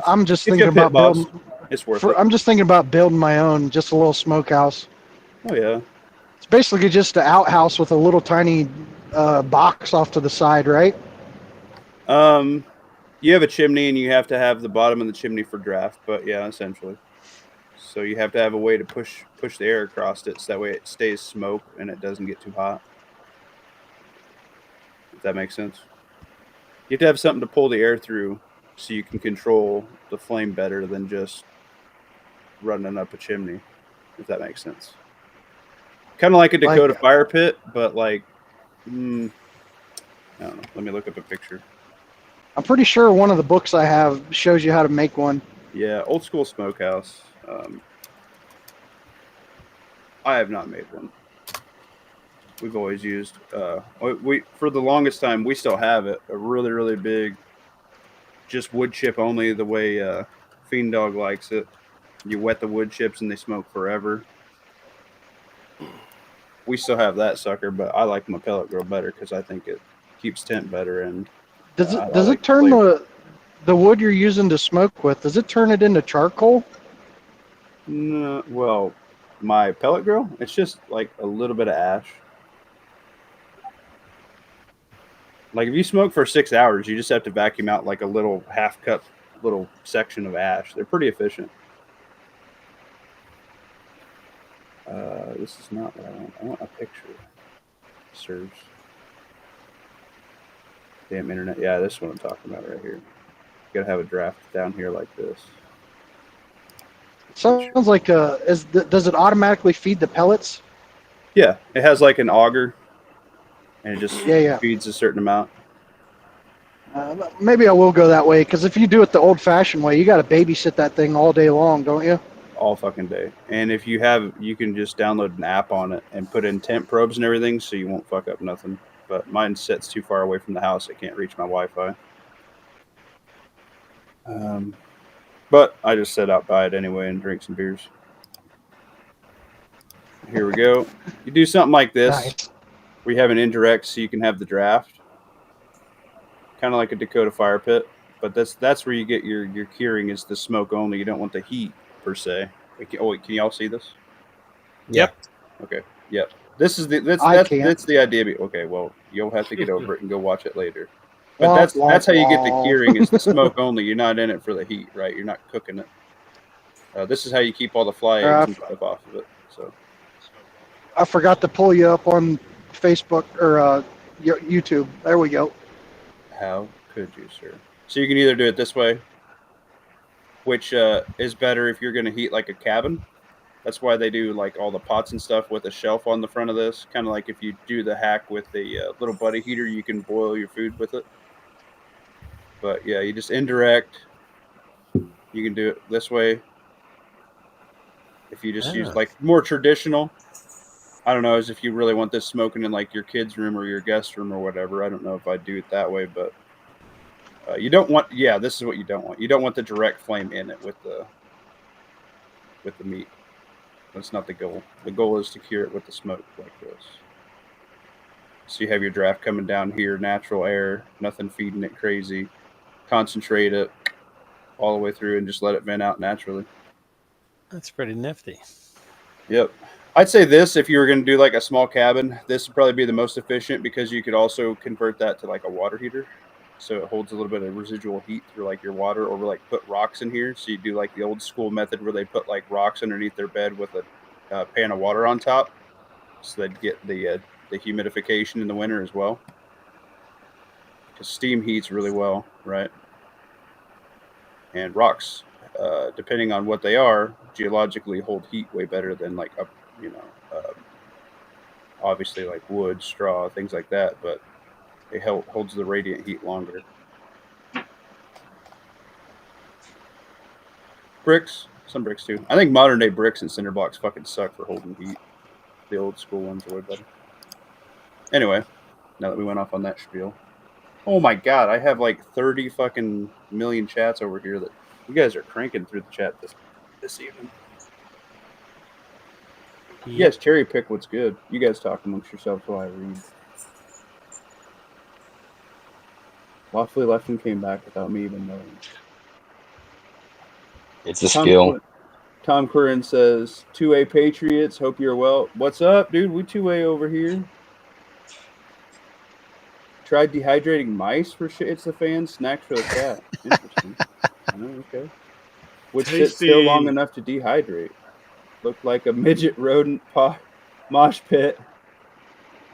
I'm just Get thinking you a Pit about Boss. building. It's worth it. I'm just thinking about building my own, just a little smokehouse. Oh yeah. It's basically just an outhouse with a little tiny box off to the side, right? You have a chimney and you have to have the bottom of the chimney for draft, but yeah, essentially. So you have to have a way to push the air across it so that way it stays smoke and it doesn't get too hot. If that makes sense. You have to have something to pull the air through so you can control the flame better than just running up a chimney, if that makes sense. Kind of like a Dakota fire pit, but like, I don't know. Let me look up a picture. I'm pretty sure one of the books I have shows you how to make one. Yeah, old school smokehouse. I have not made one. We've always used we for the longest time. We still have it. A really, really big, just wood chip only. The way Fiend Dog likes it. You wet the wood chips and they smoke forever. We still have that sucker, but I like my pellet grill better because I think it keeps temp better. And does it turn the wood you're using to smoke with? Does it turn it into charcoal? No, well, my pellet grill, it's just like a little bit of ash. Like if you smoke for 6 hours, you just have to vacuum out like a little half cup little section of ash. They're pretty efficient. This is not what I want. I want a picture. Serves. Damn internet. Yeah, this is what I'm talking about right here. You gotta have a draft down here like this. Sounds like does it automatically feed the pellets? Yeah, it has like an auger, and it just feeds a certain amount. Maybe I will go that way, because if you do it the old-fashioned way, you got to babysit that thing all day long, don't you? All fucking day. And if you can just download an app on it and put in temp probes and everything, so you won't fuck up nothing. But mine sits too far away from the house; it can't reach my Wi-Fi. But I just sit out by it anyway and drink some beers. Here we go. You do something like this. Nice. We have an indirect, so you can have the draft, kind of like a Dakota fire pit. But that's where you get your curing is the smoke only. You don't want the heat per se. Wait, can y'all see this? Yep. Okay. Yep. That's the idea. Okay. Well, you'll have to get over it and go watch it later. But that's how you get the curing is the smoke only. You're not in it for the heat, right? You're not cooking it. This is how you keep all the fly eggs and stuff off of it. So I forgot to pull you up on Facebook or YouTube. There we go. How could you, sir? So you can either do it this way, which is better if you're going to heat like a cabin. That's why they do like all the pots and stuff with a shelf on the front of this. Kind of like if you do the hack with the little buddy heater, you can boil your food with it. But yeah, you just indirect. You can do it this way. If you just use like more traditional, I don't know, as if you really want this smoking in like your kid's room or your guest room or whatever. I don't know if I'd do it that way, but you don't want. Yeah, this is what you don't want. You don't want the direct flame in it with the meat. That's not the goal. The goal is to cure it with the smoke like this. So you have your draft coming down here, natural air, nothing feeding it crazy. Concentrate it all the way through and just let it vent out naturally. That's pretty nifty. Yep. I'd say this, if you were going to do like a small cabin, this would probably be the most efficient because you could also convert that to like a water heater. So it holds a little bit of residual heat through like your water, or like put rocks in here. So you do like the old school method where they put like rocks underneath their bed with a pan of water on top. So they'd get the humidification in the winter as well. Because steam heats really well, right? And rocks, depending on what they are, geologically hold heat way better than like obviously like wood, straw, things like that. But it holds the radiant heat longer. Bricks, some bricks too. I think modern day bricks and cinder blocks fucking suck for holding heat. The old school ones are way better. Anyway, now that we went off on that spiel. Oh my god, I have like 30 fucking million chats over here that you guys are cranking through the chat this evening. You guys cherry pick what's good. You guys talk amongst yourselves while I read. Lawfully left and came back without me even knowing. It's a skill. Tom Curran says, 2A Patriots, hope you're well. What's up, dude? We 2A over here. Tried dehydrating mice for shit. It's the fan. Snacks for the cat. Interesting. Okay. Would sit still long enough to dehydrate. Looked like a midget rodent mosh pit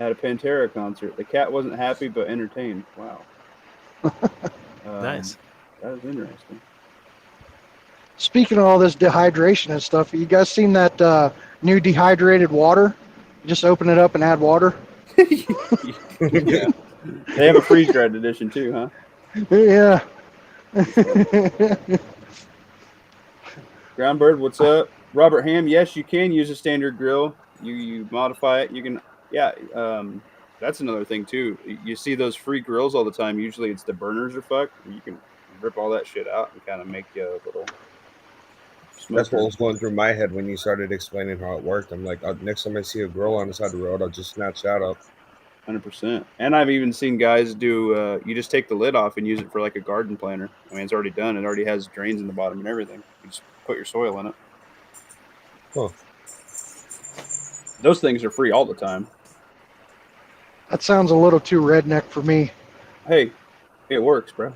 at a Pantera concert. The cat wasn't happy but entertained. Wow. Nice. That is interesting. Speaking of all this dehydration and stuff, you guys seen that new dehydrated water? You just open it up and add water. Yeah. They have a freeze-dried edition too, huh? Yeah. Groundbird, what's up? Robert Ham, yes, you can use a standard grill. You modify it. You can, yeah. That's another thing too. You see those free grills all the time. Usually, it's the burners are fucked. You can rip all that shit out and kind of make a little. That's what was going through my head when you started explaining how it worked. I'm like, next time I see a grill on the side of the road, I'll just snatch that up. 100%. And I've even seen guys do. You just take the lid off and use it for like a garden planter. I mean, it's already done. It already has drains in the bottom and everything. You just put your soil in it. Huh. Those things are free all the time. That sounds a little too redneck for me. Hey, it works, bro.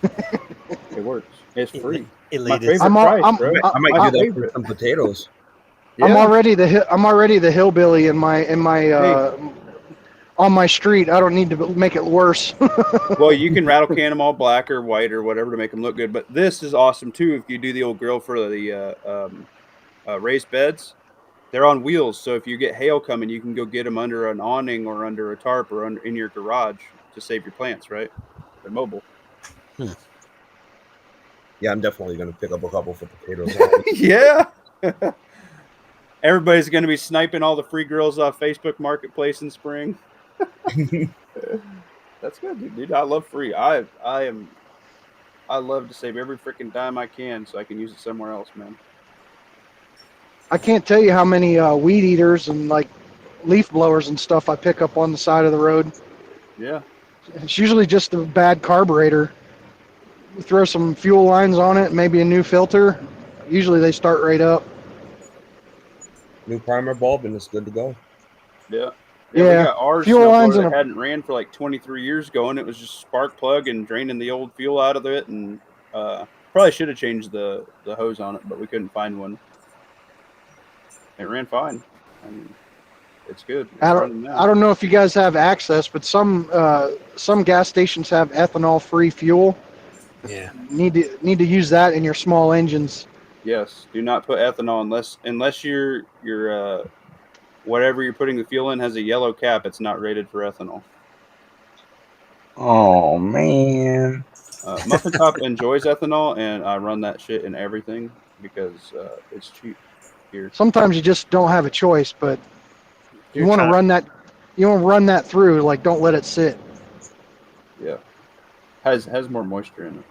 It works. It's free. My favorite Elitist. price, bro. I might My do that favorite. for some potatoes. Yeah. I'm already the hillbilly in my on my street. I don't need to make it worse. Well, you can rattle can them all black or white or whatever to make them look good. But this is awesome too. If you do the old grill for the raised beds, they're on wheels. So if you get hail coming, you can go get them under an awning or under a tarp or in your garage to save your plants. Right? They're mobile. Yeah, I'm definitely going to pick up a couple for potatoes. Yeah. Everybody's going to be sniping all the free grills off Facebook Marketplace in spring. That's good, dude. I love free. I love to save every freaking dime I can so I can use it somewhere else, man. I can't tell you how many weed eaters and like leaf blowers and stuff I pick up on the side of the road. Yeah. It's usually just a bad carburetor. You throw some fuel lines on it, maybe a new filter. Usually they start right up. New primer bulb, and it's good to go. Yeah. Yeah, We got ours fuel lines that and hadn't ran for like 23 years going. It was just spark plug and draining the old fuel out of it, and probably should have changed the hose on it, but we couldn't find one. It ran fine. I mean, It's good. It's I running now. don't know if you guys have access, but some gas stations have ethanol-free fuel. Yeah. Need to use that in your small engines. Yes, do not put ethanol unless your whatever you're putting the fuel in has a yellow cap. It's not rated for ethanol. Oh man. Muffin Top enjoys ethanol, and I run that shit in everything because it's cheap here. Sometimes you just don't have a choice, but you Dude, want to China- run that. You want to run that through. Like, don't let it sit. Yeah, has more moisture in it.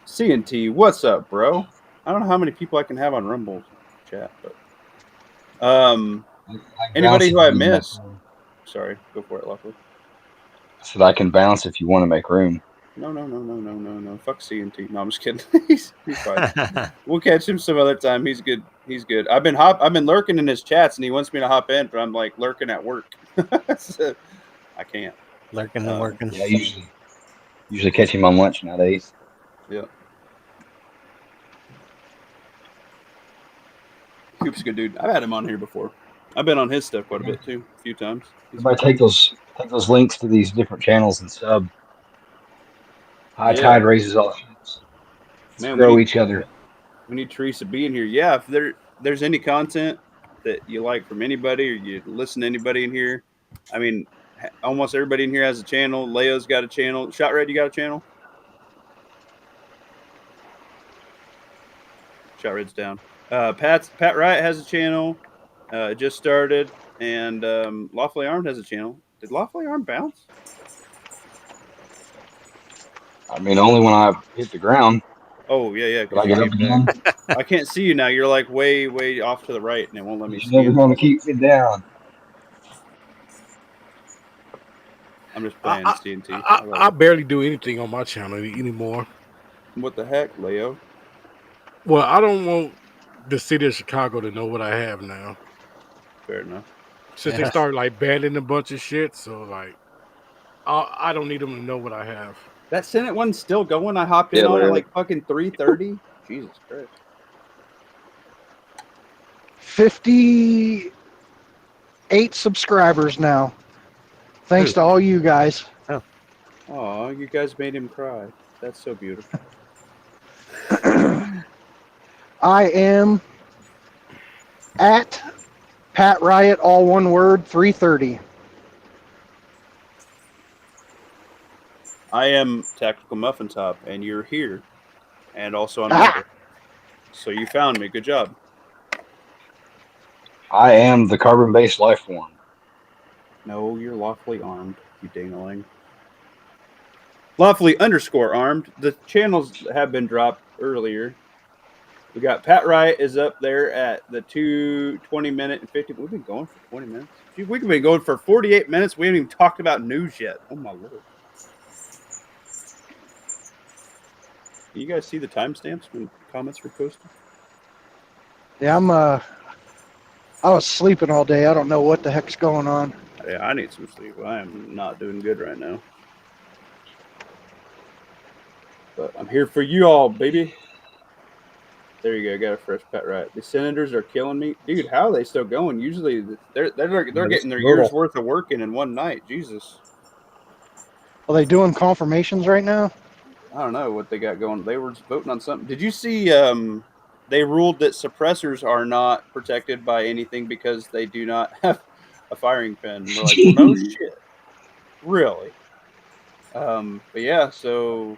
CNT, what's up, bro? I don't know how many people I can have on Rumble chat, but anybody who I missed. Sorry, go for it, Luckily. So that I can bounce if you want to make room. No. Fuck CNT. No, I'm just kidding. he's fine. We'll catch him some other time. He's good. I've been lurking in his chats, and he wants me to hop in, but I'm like lurking at work. So, I can't. Lurking and working. Yeah, usually catch him on lunch nowadays. Yeah. Coop's a good dude. I've had him on here before. I've been on his stuff quite a bit too, a few times. Everybody take those links to these different channels and sub. High Yeah. tide raises all ships. Man, Grow each other. We need Teresa being here. Yeah, if there's any content that you like from anybody or you listen to anybody in here, I mean, almost everybody in here has a channel. Leo's got a channel. Shot Red, you got a channel? Shot Red's down. Pat Riot has a channel. Just started, and Lawfully Armed has a channel. Did Lawfully Armed bounce? I mean, only when I hit the ground. Oh yeah. But I get up again. I can't see you now. You're like way off to the right, and it won't let me He's see never you. going to keep me down. I'm just playing TNT. I barely do anything on my channel anymore. What the heck, Leo? Well, I don't want the city of Chicago to know what I have now. Fair enough. Since they started like banning a bunch of shit, so like I don't need them to know what I have. That Senate one's still going. I hopped in Yeah, on it literally. like fucking 3:30. Jesus Christ. 58 subscribers now. Thanks to all you guys. Oh, you guys made him cry. That's so beautiful. I am at Pat Riot, all one word, 330. I am Tactical Muffin Top, and you're here, and also on Ah! Rumble. So you found me. Good job. I am the carbon-based life form. No, you're lawfully armed, you ding-a-ling. Lawfully _armed. The channels have been dropped earlier. We got Pat Riot is up there at the 20-minute and 50. We've been going for 20 minutes. Dude, we've been going for 48 minutes. We haven't even talked about news yet. Oh my lord. Can you guys see the timestamps when comments were posted? Yeah, I was sleeping all day. I don't know what the heck's going on. Yeah, I need some sleep. I am not doing good right now. But I'm here for you all, baby. There you go. Got a fresh pet right. The Senators are killing me, dude. How are they still going? Usually, they're getting their year's worth of work in one night. Jesus. Are they doing confirmations right now? I don't know what they got going. They were voting on something. Did you see? They ruled that suppressors are not protected by anything because they do not have a firing pin. We're like, no shit. Really? But yeah, so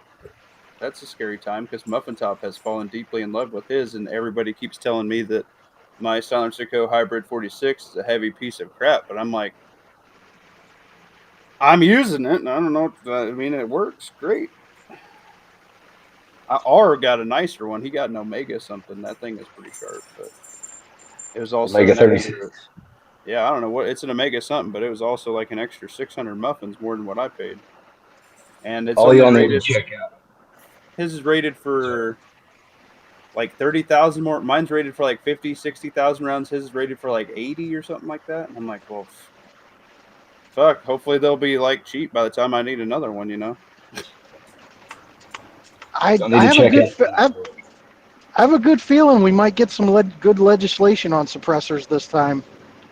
that's a scary time because Muffin Top has fallen deeply in love with his, and everybody keeps telling me that my Silencer Co. Hybrid 46 is a heavy piece of crap. But I'm like, I'm using it, and I don't know. I mean, it works great. R got a nicer one. He got an Omega something. That thing is pretty sharp, but it was also Omega 36. Yeah, I don't know what it's an Omega something, but it was also like an extra 600 muffins more than what I paid. And it's All only y'all need to rated. check out. His is rated for like 30,000 more. Mine's rated for like 50, 60,000 rounds. His is rated for like 80 or something like that. And I'm like, well, fuck. Hopefully they'll be like cheap by the time I need another one, you know? I Y'all need to have a check good. out. I have a good feeling we might get some good legislation on suppressors this time.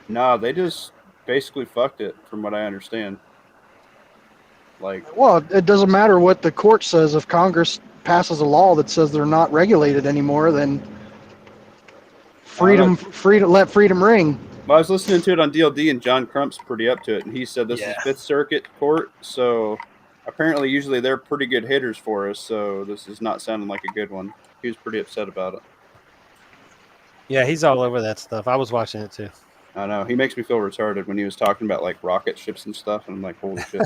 Nah, they just basically fucked it, from what I understand. Like, Well, it doesn't matter what the court says. If Congress passes a law that says they're not regulated anymore, then freedom let freedom ring. well, I was listening to it on DLD, and John Crump's pretty up to it, and he said this Yeah. is Fifth Circuit Court, so apparently usually they're pretty good hitters for us, so this is not sounding like a good one. He was pretty upset about it. Yeah, he's all over that stuff. I was watching it too. I know. He makes me feel retarded when he was talking about like rocket ships and stuff, and I'm like, holy shit.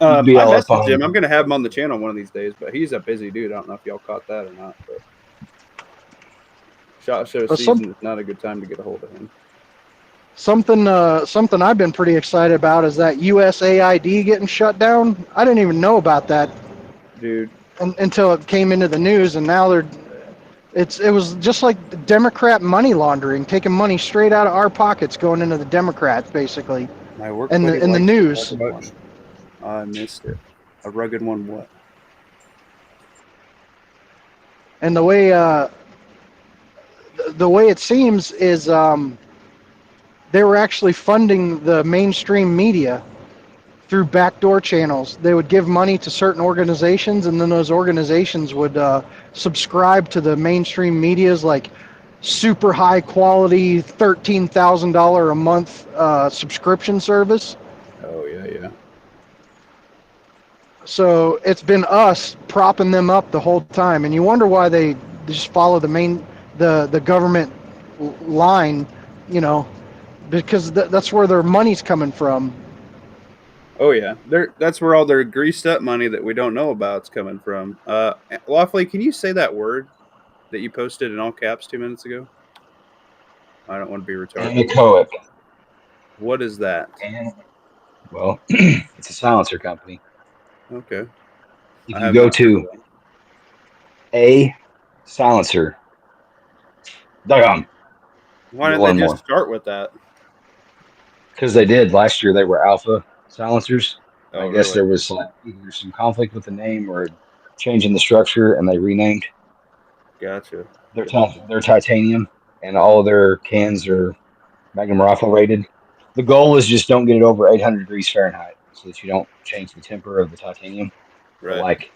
I Be all up messaged on him. him. I'm gonna have him on the channel one of these days, but he's a busy dude. I don't know if y'all caught that or not. But SHOT Show But season is not a good time to get a hold of him. Something I've been pretty excited about is that USAID getting shut down. I didn't even know about that Dude, until it came into the news, and now it was just like Democrat money laundering, taking money straight out of our pockets, going into the Democrats, basically. my work And buddy in the liked news. that one. I missed it. A rugged one. What? And the way it seems is they were actually funding the mainstream media through backdoor channels. They would give money to certain organizations, and then those organizations would subscribe to the mainstream media's like super high quality $13,000 a month subscription service. Oh yeah. So it's been us propping them up the whole time, and you wonder why they just follow the government line, because that's where their money's coming from. Oh yeah. That's where all their greased up money that we don't know about is coming from. Lawfully, can you say that word that you posted in all caps 2 minutes ago? I don't want to be retarded. Anechoic. What is that? Well, it's a silencer company. Okay. If I you have go not to heard of that. a silencer.com, Why You'll didn't learn they just more. start with that? because they did last year. They were alpha silencers. Oh, I guess really? there was like either some conflict with the name or change in the structure, and they renamed. Gotcha. They're titanium, and all of their cans are Magnum rifle rated. The goal is just don't get it over 800 degrees Fahrenheit, so that you don't change the temper of the titanium. But Right. like,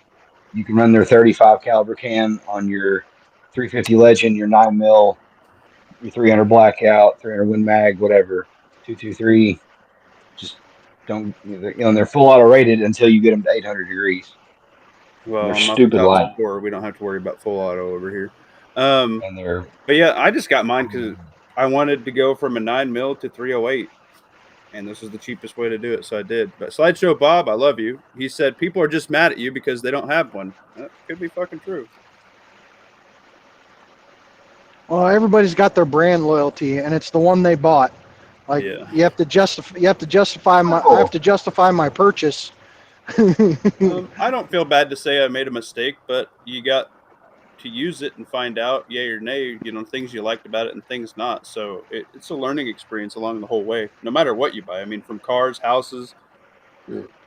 you can run their 35 caliber can on your 350 Legend, your 9mm, your 300 Blackout, 300 Win Mag, whatever, 223. Just don't, and they're full auto rated until you get them to 800 degrees. Well, They're I'm off stupid the top light. score. We don't have to worry about full auto over here. And they're But yeah, I just got mine because I wanted to go from a 9mm to 308, and this is the cheapest way to do it, so I did. But Slideshow Bob, I love you. He said people are just mad at you because they don't have one. That could be fucking true. Well, everybody's got their brand loyalty, and it's the one they bought. Like Yeah. you have to justify my I have to justify my purchase. I don't feel bad to say I made a mistake, but you got to use it and find out, yay or nay, things you liked about it and things not. So it's a learning experience along the whole way, no matter what you buy. I mean, from cars, houses,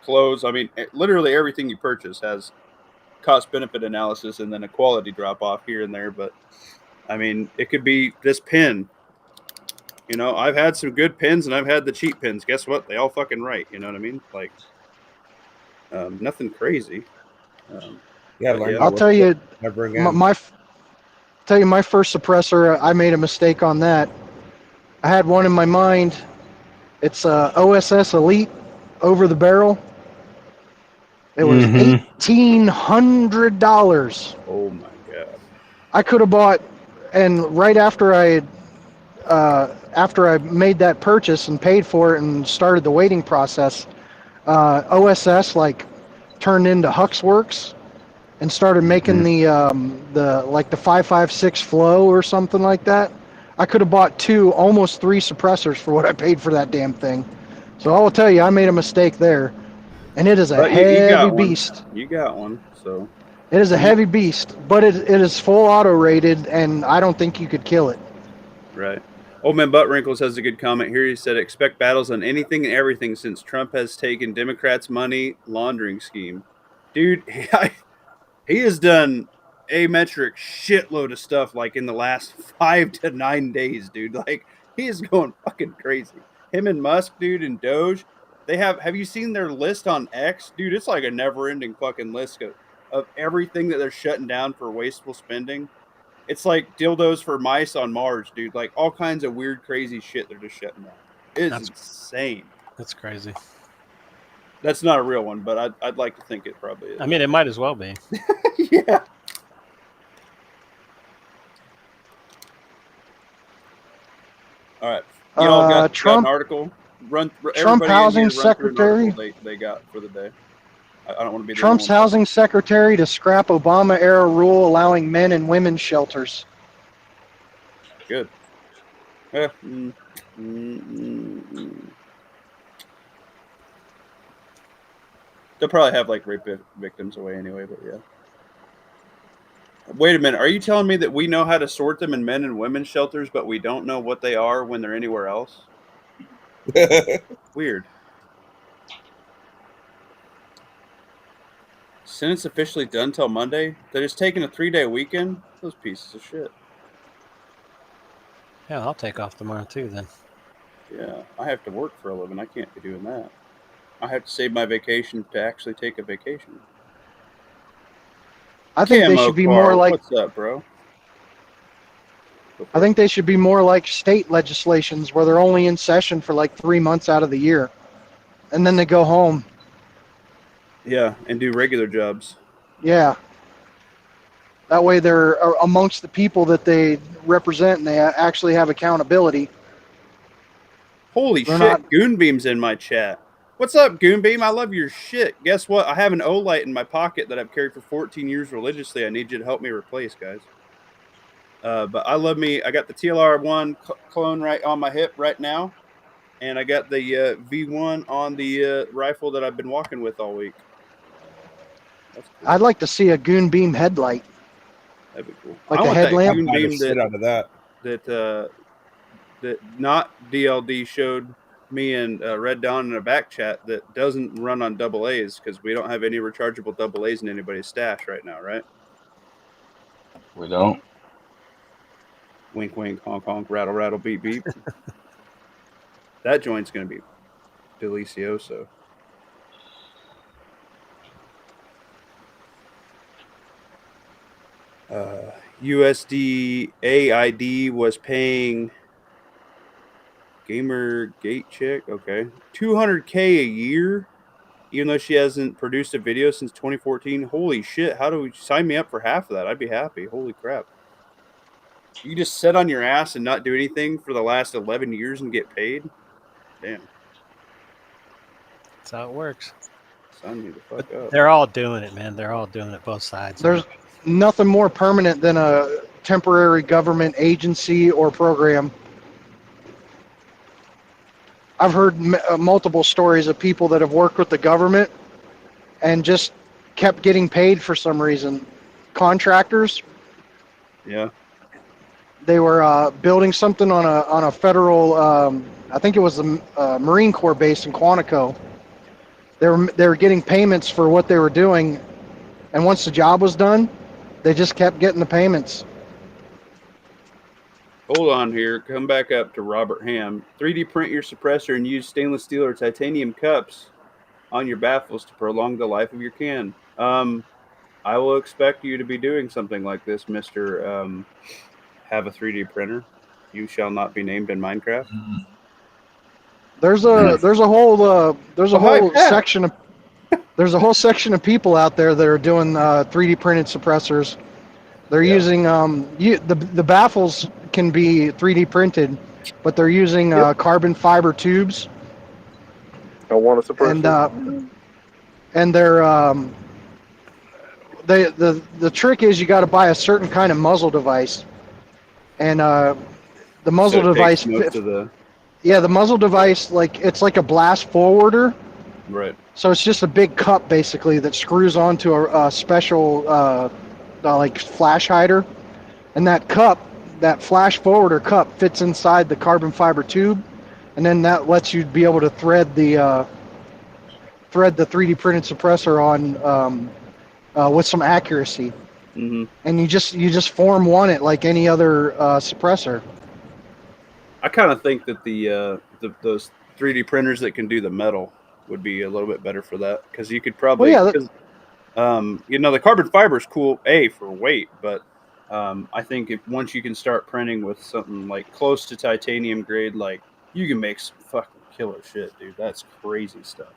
clothes. I mean, literally everything you purchase has cost-benefit analysis and then a quality drop-off here and there. But, I mean, it could be this pen. I've had some good pens and I've had the cheap pens. Guess what? They all fucking right. You know what I mean? Like, nothing crazy. Yeah, But learn yeah. to I'll work tell you, never again. my first suppressor, I made a mistake on that. I had one in my mind. It's OSS Elite over the barrel. It was Mhm. $1,800. Oh my god. I could have bought, and right after I made that purchase and paid for it and started the waiting process, OSS turned into Huxworks and started making the 5.56 flow or something like that. I could have bought almost three suppressors for what I paid for that damn thing. So I will tell you, I made a mistake there, and it is a But you got heavy one. beast. You got one, so It is a heavy beast, but it is full auto rated, and I don't think you could kill it. right. Old Man Butt Wrinkles has a good comment here. He said, expect battles on anything and everything since Trump has taken Democrats' money laundering scheme. Dude, he has done Metric shitload of stuff like in the last 5 to 9 days, dude. Like he is going fucking crazy. Him and Musk, dude, and Doge. They have you seen their list on X? Dude, it's like a never-ending fucking list of everything that they're shutting down for wasteful spending. It's like dildos for mice on Mars, dude. Like all kinds of weird, crazy shit they're just shutting down. It's insane. That's crazy. That's not a real one, but I'd like to think it probably is. I mean, it might as well be. Yeah. All right. Y'all got Trump- an article. Trump everybody in housing here run through an secretary- article they got for the day. I don't want to be the Trump's only one. housing secretary to scrap Obama-era rule allowing men and women's shelters. Good. Yeah. They'll probably have like rape victims away anyway, but yeah. Wait a minute. Are you telling me that we know how to sort them in men and women's shelters, but we don't know what they are when they're anywhere else? Weird. Sentence officially done till Monday? They're just taking a 3-day weekend? Those pieces of shit. Yeah, I'll take off tomorrow too then. Yeah, I have to work for a living. I can't be doing that. I have to save my vacation to actually take a vacation. I think they Camo should be Car, more like what's up, bro? I think they should be more like state legislations where they're only in session for like 3 months out of the year. And then they go home. Yeah, and do regular jobs. Yeah. That way they're amongst the people that they represent and they actually have accountability. Holy They're shit, not- Goonbeam's in my chat. What's up, Goonbeam? I love your shit. Guess what? I have an Olight in my pocket that I've carried for 14 years religiously. I need you to help me replace, guys. But I love me. I got the TLR1 clone right on my hip right now. And I got the V1 on the rifle that I've been walking with all week. That's cool. I'd like to see a goon beam headlight. That'd be cool. Like I a want that headlamp? Goonbeam Shit out of that. that not DLD showed me and Red Dawn in a back chat that doesn't run on double A's because we don't have any rechargeable double A's in anybody's stash right now, right? We don't. Wink, wink, honk, honk, rattle, rattle, beep, beep. That joint's going to be delicioso. USD AID was paying Gamer Gate Check, okay, $200K a year, even though she hasn't produced a video since 2014. Holy shit! How do we sign me up for half of that? I'd be happy. Holy crap! You just sit on your ass and not do anything for the last 11 years and get paid? Damn. That's how it works. Sign me the fuck up. They're all doing it, man. They're all doing it, both sides. There's nothing more permanent than a temporary government agency or program. I've heard multiple stories of people that have worked with the government and just kept getting paid for some reason. Contractors, Yeah. they were building something on a federal, I think it was the Marine Corps base in Quantico. They were getting payments for what they were doing, and once the job was done, they just kept getting the payments. Hold on here. Come back up to Robert Ham. 3D print your suppressor and use stainless steel or titanium cups on your baffles to prolong the life of your can. I will expect you to be doing something like this, Mr. Have a 3D printer. You shall not be named in Minecraft. There's a whole Pat. section of there's a whole section of people out there that are doing 3D printed suppressors. They're using the baffles can be 3D printed, but they're using carbon fiber tubes. I want a suppressor. And they're the trick is you got to buy a certain kind of muzzle device, and the muzzle So it takes device. most of the Yeah, the muzzle device, it's like a blast forwarder. right. So it's just a big cup basically that screws onto a special like flash hider, and that cup, that flash forwarder cup, fits inside the carbon fiber tube, and then that lets you be able to thread the 3D printed suppressor on with some accuracy. Hmm. and you just form one it like any other suppressor. I kind of think that those 3D printers that can do the metal would be a little bit better for that, because you could Well, probably, yeah, because the carbon fiber is cool for weight, but I think if once you can start printing with something like close to titanium grade, like you can make some fucking killer shit, dude. That's crazy stuff.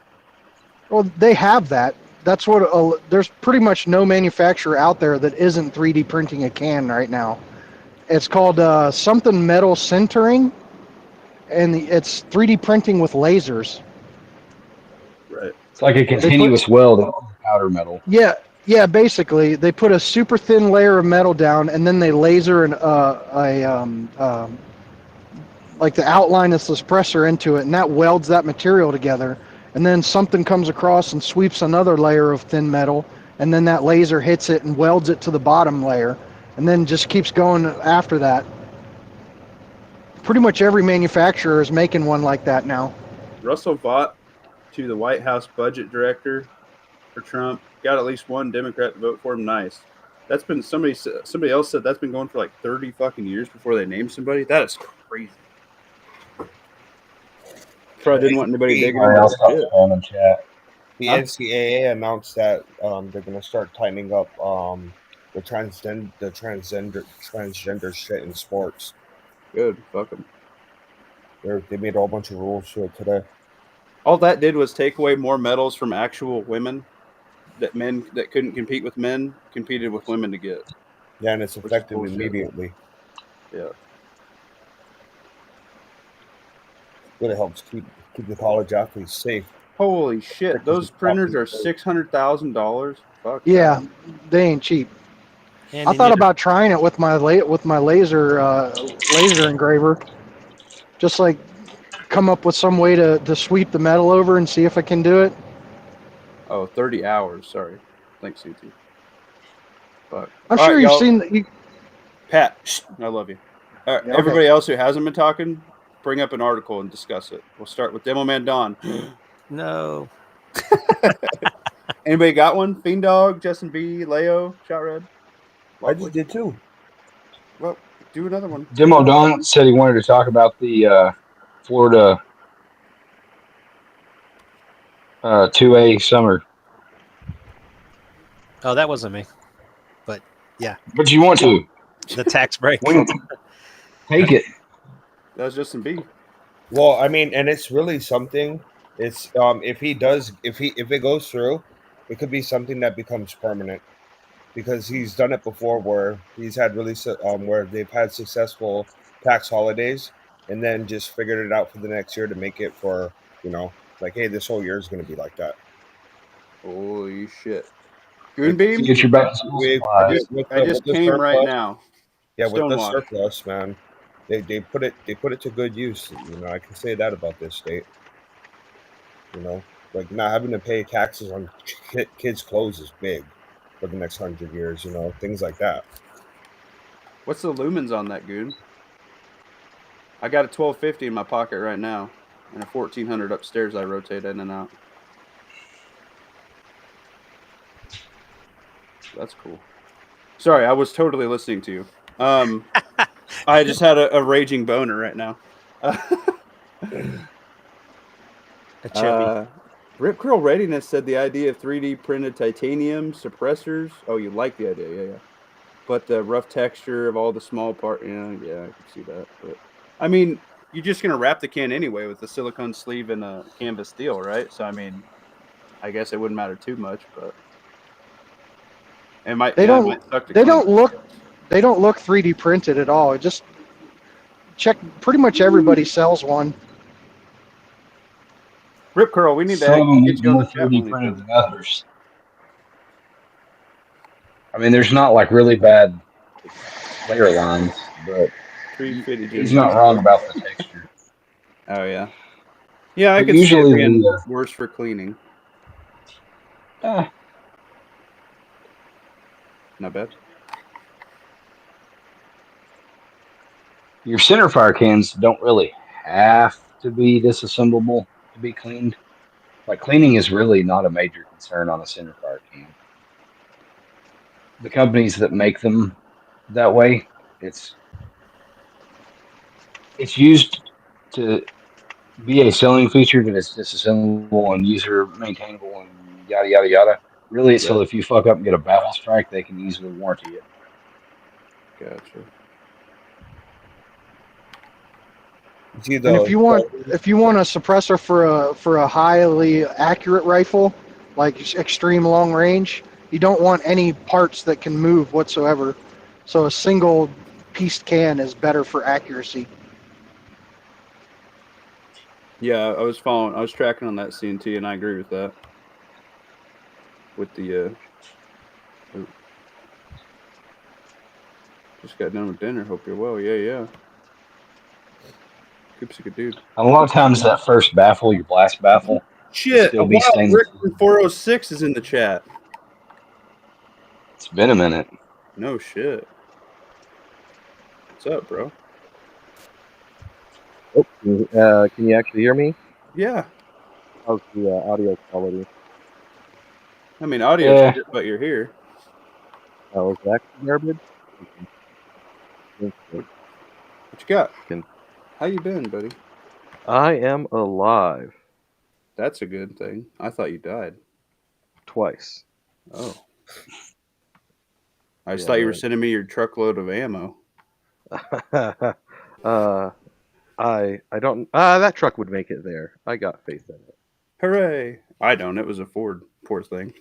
well, they have that. That's what there's pretty much no manufacturer out there that isn't 3D printing a can right now. It's called something metal sintering, and it's 3D printing with lasers. Right. It's like a continuous weld of powder metal. Yeah, basically they put a super thin layer of metal down, and then they laser like the outline of the suppressor into it, and that welds that material together. And then something comes across and sweeps another layer of thin metal, and then that laser hits it and welds it to the bottom layer, and then just keeps going after that. Pretty much every manufacturer is making one like that now. Russell Vought to the White House budget director for Trump. Got at least one Democrat to vote for him. Nice. That's been somebody else said that's been going for like 30 fucking years before they name somebody. That is crazy. Probably didn't want anybody digging All right, I'll into stop it. spamming chat. The Huh? NCAA announced that they're going to start tightening up the transgender shit in sports. Good. Fuck them. They made a whole bunch of rules to it today. All that did was take away more medals from actual women that men that couldn't compete with men competed with women to get. Yeah, and it's Which is effective bullshit. immediately. Yeah. Really helps keep the college athletes safe. Holy shit! Those printers are $600,000. Fuck. Yeah, they ain't cheap. And I you thought need about trying it with my laser engraver, just like come up with some way to sweep the metal over and see if I can do it. Oh, 30 hours. Sorry. Thanks, CT. Fuck. I'm All sure right, you've y'all. seen. Pat, I love you. All right, Yeah, okay. everybody else who hasn't been talking, bring up an article and discuss it. We'll start with Demo Man Don. no. Anybody got one? Fiend Dog, Justin B, Leo, Shot Red. I just did too. Well, do another one. Demo Don said he wanted to talk about the Florida 2A summer. Oh, that wasn't me. But you want to. The tax break. Take it. That was Justin B. Well, I mean, and it's really something. It's if it goes through, it could be something that becomes permanent, because he's done it before where he's had where they've had successful tax holidays and then just figured it out for the next year to make it for, like, hey, this whole year is going to be like that. Holy shit. Goonbeam? Get your back to school supplies. I just came right now. Yeah, with the Stonewash. surplus, man, they put it to good use. I can say that about this state. Like not having to pay taxes on kids' clothes is big for the next 100 years. Things like that. What's the lumens on that, Goon? I got a 1250 in my pocket right now, and a 1400 upstairs I rotate in and out. That's cool. Sorry, I was totally listening to you. I just had a raging boner right now. A chippy. Rip Curl Readiness said the idea of 3D printed titanium suppressors. Oh, you like the idea, yeah. But the rough texture of all the small part, yeah, I can see that. But I mean, you're just gonna wrap the can anyway with the silicone sleeve and a canvas steel, right? So I mean, I guess it wouldn't matter too much, but it might. They don't. It might suck to They clean. don't look. They don't look 3D printed at all. It just check. Pretty much everybody sells one. Rip Curl, we need to Some of them get look you on more the chat 3D when printed we than others. I mean, there's not like really bad layer lines, but 350. he's not wrong about the texture. Oh yeah, yeah. I But could see usually it being the, worse for cleaning. eh, Not bad. your center fire cans don't really have to be disassemblable to be cleaned. Like cleaning is really not a major concern on a center fire can. the companies that make them that way, it's used to be a selling feature that is disassemblable and user maintainable and yada yada yada. Really, it's so Yeah. if you fuck up and get a baffle strike, they can easily warranty it. Gotcha. See, And if you want a suppressor for a highly accurate rifle, like extreme long range, you don't want any parts that can move whatsoever. So a single pieced can is better for accuracy. Yeah, I was tracking on that CNT, and I agree with that. With the just got done with dinner. Hope you're well. Yeah. Coop's a good dude. And a lot of times, that first baffle, your blast baffle, Shit, still a be wild stainless. Rick from 406 is in the chat. It's been a minute. No shit. What's up, bro? Oh, can you actually hear me? Yeah. How's the audio quality? I mean, audio, Yeah. shit, but you're here. Oh, is that garbage? What you got? Can- How you been, buddy? I am alive That's a good thing. I thought you died. twice. Oh. I just Yeah, thought you were right. sending me your truckload of ammo. I don't. That truck would make it there. I got faith in it. Hooray! I don't. It was a Ford. Poor thing.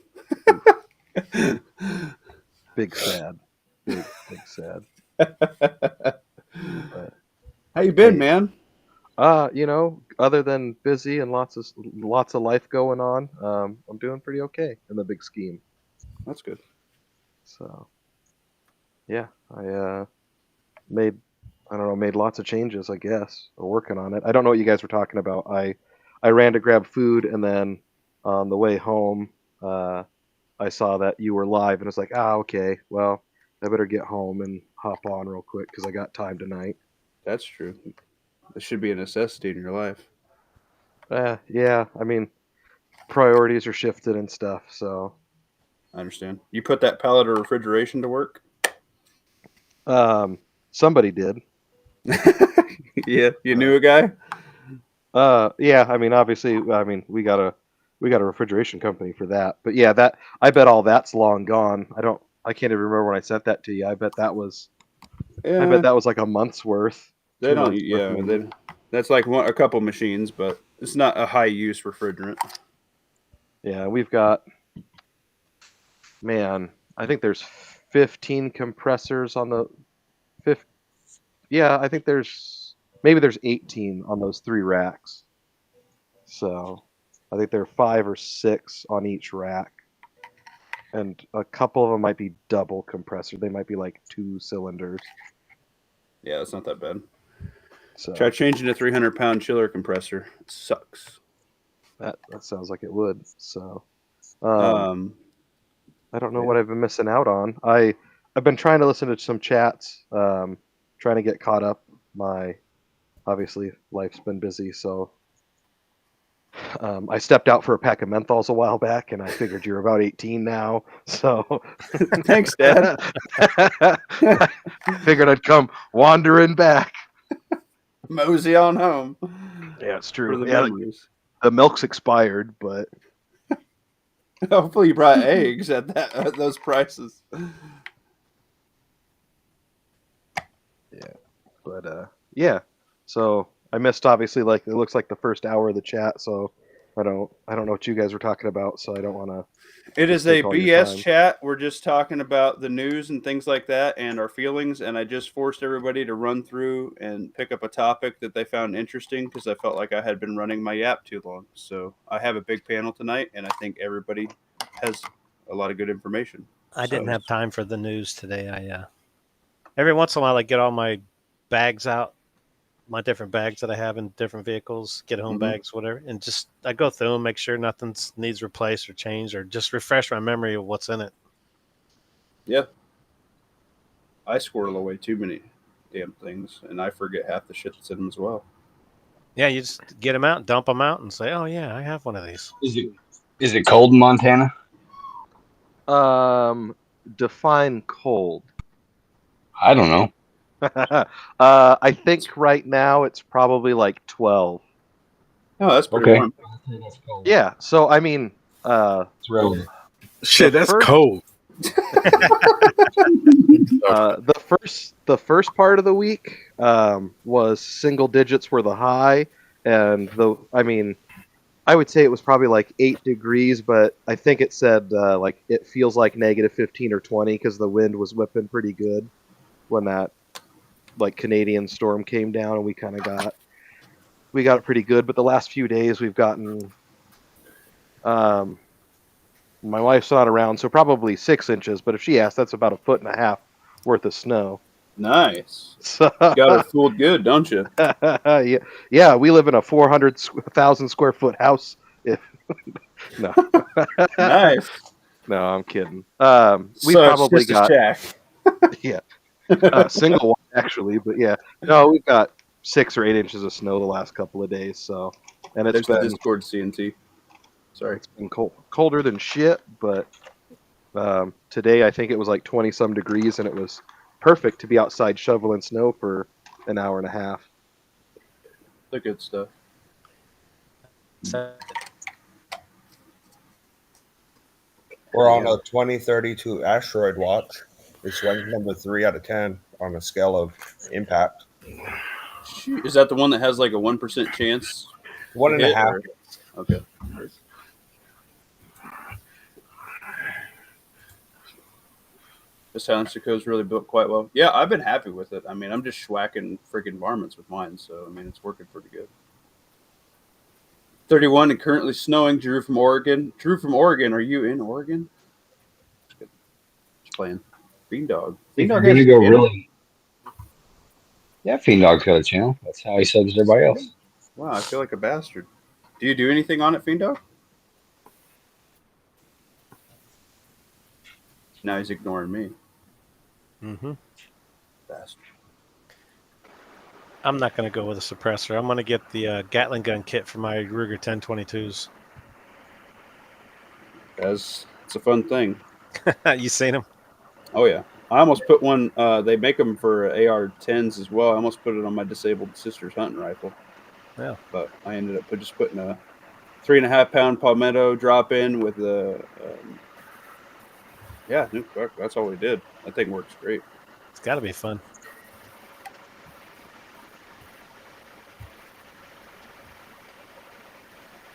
Big sad. Big sad. How you been, man? Other than busy and lots of life going on, I'm doing pretty okay in the big scheme. That's good. So, yeah, I made lots of changes, I guess, or working on it. I don't know what you guys were talking about. I ran to grab food, and then on the way home, I saw that you were live, and I was like, okay, well, I better get home and hop on real quick because I got time tonight. That's true. This should be a necessity in your life. Yeah, I mean, priorities are shifted and stuff, so. I understand. You put that pallet of refrigeration to work? Somebody did. Yeah, you knew a guy? Yeah, I mean, obviously, we got a refrigeration company for that. But yeah, I bet all that's long gone. I can't even remember when I sent that to you. I bet that was like a month's worth. They don't. Yeah, that's like a couple machines, but it's not a high use refrigerant. Yeah, we've got. Man, I think there's 15 compressors on the fifth. Yeah, I think there's 18 on those 3 racks. So I think there are 5 or 6 on each rack. And a couple of them might be double compressor. They might be like 2 cylinders. Yeah, it's not that bad. So Try changing a 300-pound chiller compressor. It sucks. that sounds like it would. So I don't know Yeah. what I've been missing out on. I've been trying to listen to some chats, trying to get caught up. Obviously life's been busy, so I stepped out for a pack of menthols a while back, and I figured you're about 18 now, so Thanks, Dad. figured I'd come wandering back. Mosey on home. Yeah, it's For true. the Yeah, memories. the milk's expired, but Hopefully, you brought eggs at those prices. yeah. So I missed obviously like it looks like the first hour of the chat, so I don't know what you guys were talking about, so I don't want to. It is a Take all your BS time. chat. We're just talking about the news and things like that and our feelings. And I just forced everybody to run through and pick up a topic that they found interesting because I felt like I had been running my yap too long. So I have a big panel tonight, and I think everybody has a lot of good information. I didn't So- have time for the news today. I every once in a while I get all my bags out, my different bags that I have in different vehicles, get home Mhm. bags, whatever, and just I go through them, make sure nothing needs replaced or changed, or just refresh my memory of what's in it. Yeah. I squirrel away too many damn things, and I forget half the shit that's in them as well. Yeah, you just get them out, dump them out, and say, "Oh yeah, I have one of these." Is it cold in Montana? define cold. I don't know. I think right now it's probably like 12. Oh, that's pretty Okay. warm. Yeah. So I mean, It's relevant. Shit, The that's first- cold. the first part of the week was single digits were the high, and I would say it was probably like 8 degrees, but I think it said like it feels like negative 15 or 20 because the wind was whipping pretty good when that like Canadian storm came down, and we got it pretty good. But the last few days we've gotten my wife's not around, so probably 6 inches. But if she asked, that's about 1.5 feet worth of snow. Nice. So You got her fooled good, don't you? yeah, we live in a 400,000 square foot house. No, Nice. no, I'm kidding. We So it's probably just a got shack. single one actually, but yeah, no, we've got 6 or 8 inches of snow the last couple of days. So, and There's the Discord CNT. Sorry. it's been colder than shit, but today I think it was like 20 some degrees, and it was perfect to be outside shoveling snow for an hour and a half. The good stuff. We're on a 2032 asteroid watch. It's ranked number 3 out of 10 on a scale of impact. Shoot, is that the one that has like a 1% chance? 1.5. Or- Okay. The silencer code's really built quite well. Yeah, I've been happy with it. I mean, I'm just schwacking freaking varmints with mine, so I mean, it's working pretty good. 31 and currently snowing. Drew from Oregon. Drew from Oregon, are you in Oregon? Just playing. Fiend Dog. If Fiend you're Dog gonna has go a channel? really, yeah, Fiend Dog's got a channel. That's how he subs everybody else. Wow, I feel like a bastard. Do you do anything on it, Fiend Dog? Now he's ignoring me. Mm-hmm. Bastard. I'm not going to go with a suppressor. I'm going to get the Gatling gun kit for my Ruger 1022s. Guys, it's a fun thing. You seen them? Oh yeah, I almost put one. They make them for AR-10s as well. I almost put it on my disabled sister's hunting rifle. Yeah, but I ended up just putting a 3.5-pound Palmetto drop in with a. Yeah, that's all we did. That thing works great. it's got to be fun.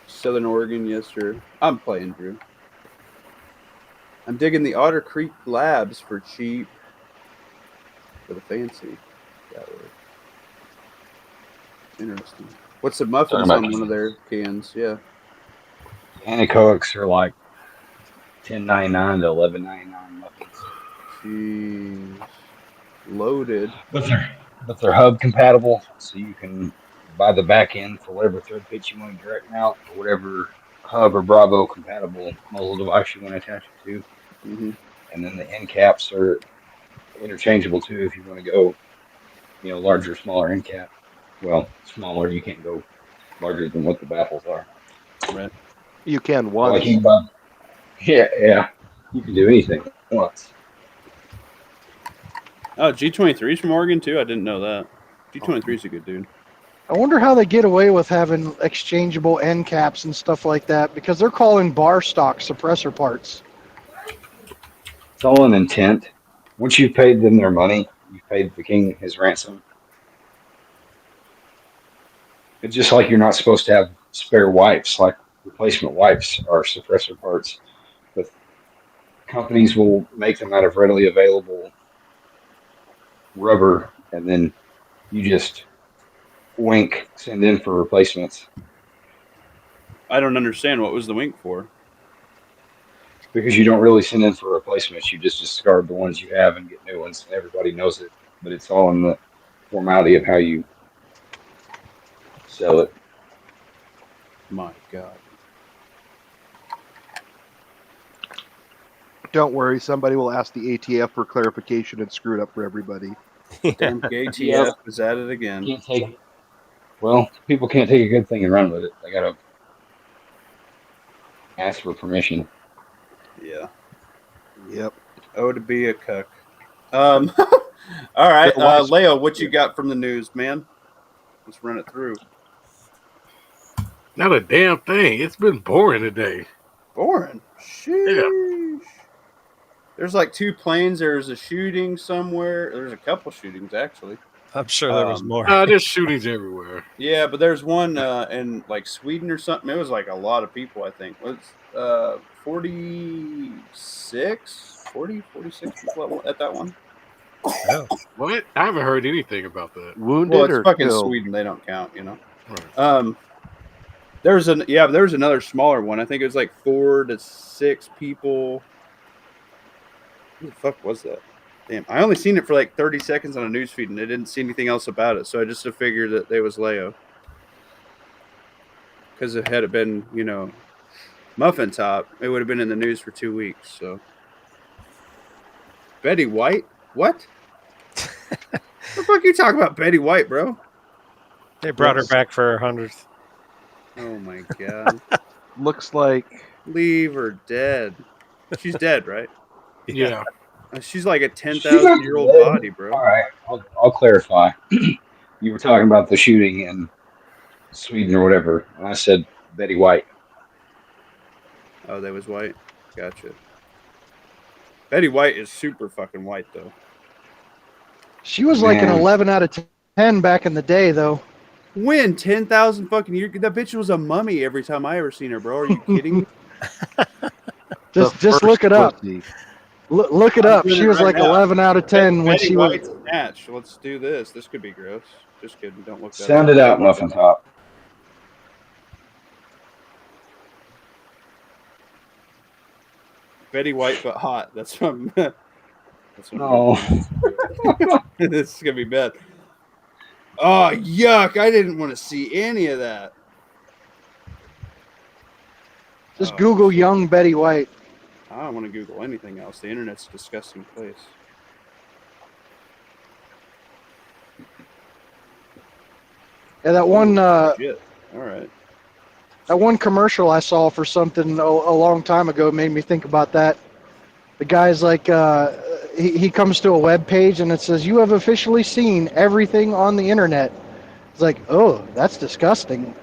Southern Oregon, yes, sir. I'm playing, Drew. I'm digging the Otter Creek Labs for cheap. For the fancy. Interesting. What's the muffins Sorry, on Mike. one of their cans? Yeah. Anecoics are like $10.99 to $11.99 muffins. Jeez. Loaded. But they're hub compatible, so you can buy the back end for whatever thread pitch you want to direct mount, or whatever hub or Bravo compatible muzzle device you want to attach it to. Mm-hmm. And then the end caps are interchangeable too if you want to go, larger, smaller end cap. Well, smaller, you can't go larger than what the baffles are. Right. You can once. Like you can buy, yeah, you can do anything once. Oh, G23's from Oregon too? I didn't know that. G23's a good dude. I wonder how they get away with having exchangeable end caps and stuff like that, because they're calling bar stock suppressor parts. It's all an intent. Once you've paid them their money, you've paid the king his ransom. It's just like you're not supposed to have spare wipes, like replacement wipes are suppressor parts. But companies will make them out of readily available rubber, and then you just send in for replacements. I don't understand. What was the wink for? Because you don't really send in for replacements, you just discard the ones you have and get new ones. Everybody knows it, but it's all in the formality of how you sell it. My God. Don't worry, somebody will ask the ATF for clarification and screw it up for everybody. Damn ATF is at it again. People can't take a good thing and run with it. They gotta ask for permission. Yeah. Yep. Oh, to be a cook. All right, Your wife's- Leo, what you got from the news, man? Let's run it through. Not a damn thing. It's been boring today. Boring. Sheesh. There's like 2 planes. There's a shooting somewhere. There's a couple shootings actually. I'm sure there was more. There's shootings everywhere. Yeah, but there's one in like Sweden or something. It was like a lot of people, I think. It was 46 people at that one. Oh. What? I haven't heard anything about that. Wounded Well, it's or fucking killed? Sweden. They don't count, you know. Right. There's another smaller one. I think it was like 4 to 6 people. Who the fuck was that? Damn, I only seen it for like 30 seconds on a news feed, and I didn't see anything else about it. So I just figured that they was Leo. Because it had been, Muffin Top, it would have been in the news for 2 weeks. So Betty White? What? The fuck you talking about, Betty White, bro? They brought her back for her 100th. Oh my god. Looks like Leave her dead. She's dead, right? Yeah. She's like a She's 10,000-year-old not dead. body, bro. All right, I'll clarify. You were talking about the shooting in Sweden or whatever, and I said Betty White. Oh, that was white? Gotcha. Betty White is super fucking white, though. She was like an Man. 11 out of 10 back in the day, though. When? 10,000 fucking years? That bitch was a mummy every time I ever seen her, bro. Are you kidding me? Just look it up. Look it I'm up. doing she it was right like now. 11 out of 10 when Betty she was. White's snatch. Let's do this. This could be gross. Just kidding. Don't look that Sound up. it out, Muffin Top. Betty White, but hot. That's what I'm. That's what No. This is gonna be bad. Oh yuck! I didn't want to see any of that. Just Google young Betty White. I don't want to Google anything else. The internet's a disgusting place. Yeah, that one. Shit. All right. That one commercial I saw for something a long time ago made me think about that. The guy's like, he comes to a web page and it says, "You have officially seen everything on the internet." It's like, oh, that's disgusting.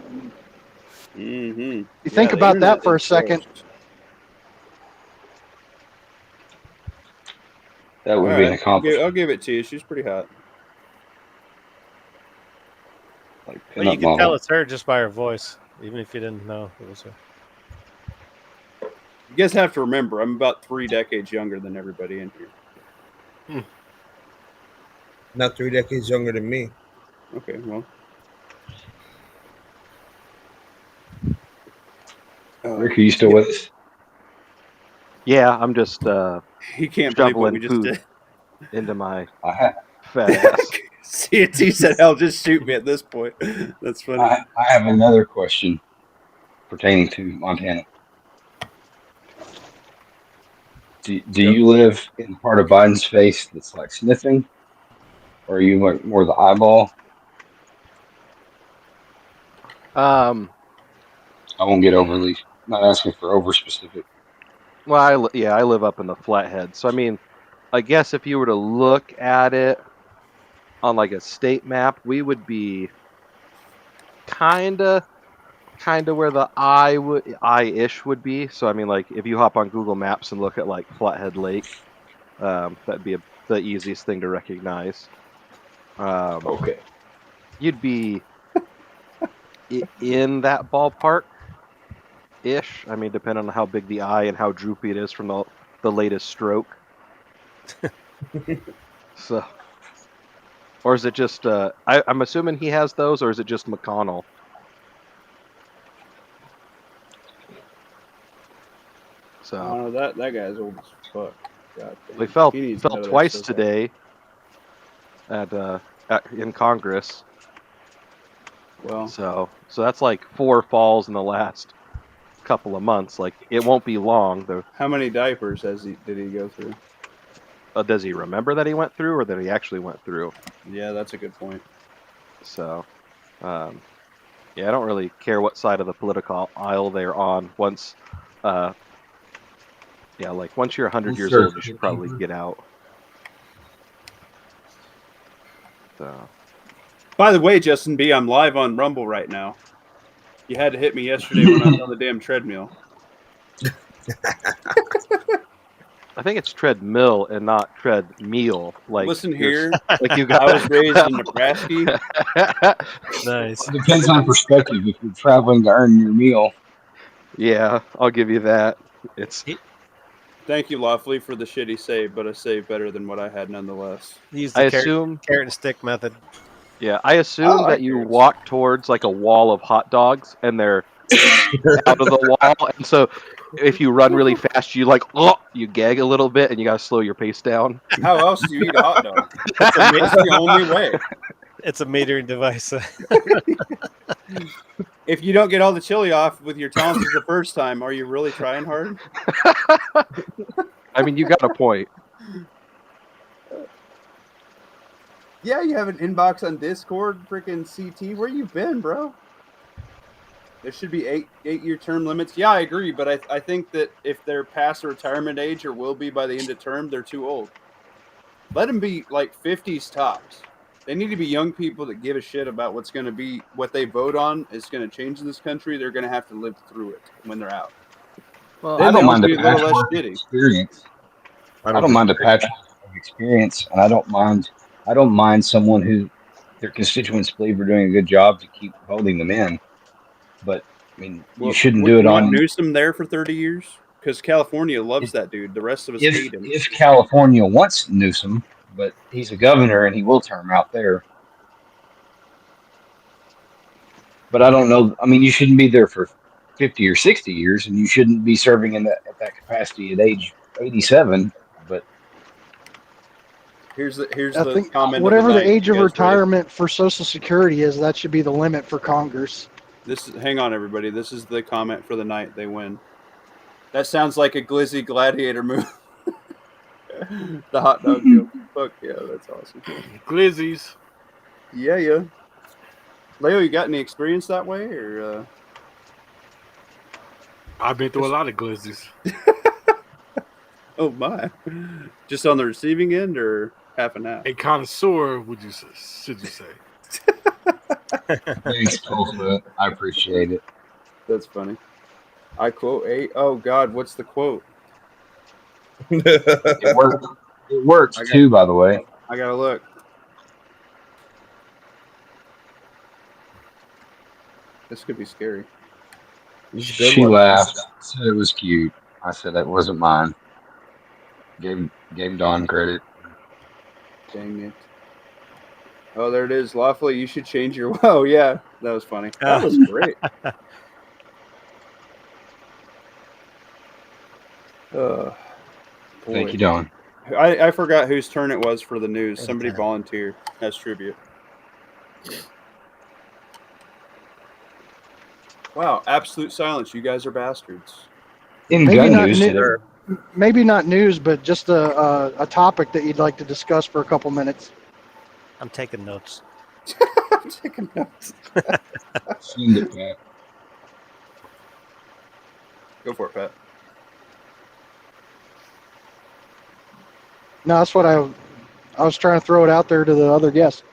Mm-hmm. You think about that for a second. That would be an accomplishment. I'll give it to you. She's pretty hot. Like Well, you pinup can tell model. it's her just by her voice, even if you didn't know it was her. You guys have to remember, I'm about 3 decades younger than everybody in here. Not 3 decades younger than me. Okay, well. Rick, are you still with us? Yeah, I'm just He can't believe what we shoveling just food did. into my I have, fat ass. CNT said, "Hell, just shoot me at this point." That's funny. I have another question pertaining to Montana. Do you live in part of Biden's face that's like sniffing? Or are you like more the eyeball? I won't get overly, not asking for over specific. Well, I live up in the Flathead, so I mean, I guess if you were to look at it on like a state map, we would be kinda where the eye-ish would be. So I mean, like if you hop on Google Maps and look at like Flathead Lake, that'd be the easiest thing to recognize. Okay. You'd be in that ballpark ish. I mean, depending on how big the eye and how droopy it is from the latest stroke. So, or is it just? I'm assuming he has those, or is it just McConnell? So that guy's old as fuck. God damn. we fell He needs to know that twice so bad. today in Congress. Well, So that's like 4 falls in the last couple of months. Like it won't be long. how many diapers did he go through? Does he remember that he went through, or that he actually went through? Yeah, that's a good point. So, yeah, I don't really care what side of the political aisle they're on. Once Yeah, like once you're 100 years Sure. old, you should probably get out. So, By the way, Justin B, I'm live on Rumble right now. You had to hit me yesterday when I was on the damn treadmill. I think it's treadmill and not treadmeal. Like, Listen you're- here, like you got. I was raised in Nebraska. Nice. It depends on perspective. If you're traveling to earn your meal, Yeah, I'll give you that. It's Thank you, Lawfully, for the shitty save, but a save better than what I had nonetheless. Use I the carrot, assume carrot and stick method. Yeah, I assume Oh, I that you see. walk towards like a wall of hot dogs and they're out of the wall. And so if you run really fast, you you gag a little bit and you got to slow your pace down. How else do you eat a hot dog? That's the only way. It's a metering device. If you don't get all the chili off with your tonsils the first time, are you really trying hard? I mean, you got a point. Yeah, you have an inbox on Discord, freaking CT. Where you been, bro? There should be eight-year term limits. Yeah, I agree, but I think that if they're past the retirement age or will be by the end of term, they're too old. Let them be like 50s tops. They need to be young people that give a shit about what's going to be, what they vote on is going to change in this country. They're going to have to live through it when they're out. Well, Then I don't they'll mind be a a little less patchwork shitty. experience. I don't mind a patchwork of experience, and I don't mind someone who their constituents believe are doing a good job to keep holding them in. But I mean, you shouldn't do it want on. Newsom there for 30 years because California loves that dude. The rest of us hate him. If California wants Newsom, but he's a governor and he will term out there. But I don't know. I mean, you shouldn't be there for 50 or 60 years, and you shouldn't be serving at that capacity at age 87. But Here's I the think comment. whatever of the the night. age You of guys ready? retirement for Social Security is, that should be the limit for Congress. Hang on, everybody. This is the comment for the night. They win. That sounds like a Glizzy Gladiator move. The hot dog deal. Fuck yeah, that's awesome. Glizzies. Yeah. Leo, you got any experience that way, or? I've been through a lot of glizzies. Oh my! Just on the receiving end, or half and half? A connoisseur, should you say? thanks, Colfoot. I appreciate it. That's funny. I quote eight. Oh God, what's the quote? It worked. It works too, by the way. I gotta look. This could be scary. She laughed. Said it was cute. I said that wasn't mine. Gave Don credit. Dang it. Oh, there it is. Lawfully, you should change your. Oh, yeah. That was funny. That was great. Thank you, Don. I forgot whose turn it was for the news. Somebody volunteered as tribute. Wow, absolute silence. You guys are bastards. In Maybe gun not news new- today. Maybe not news, but just a topic that you'd like to discuss for a couple minutes. I'm taking notes. I'm taking notes. Send it, Pat. Go for it, Pat. No, that's what I was trying to throw it out there to the other guests.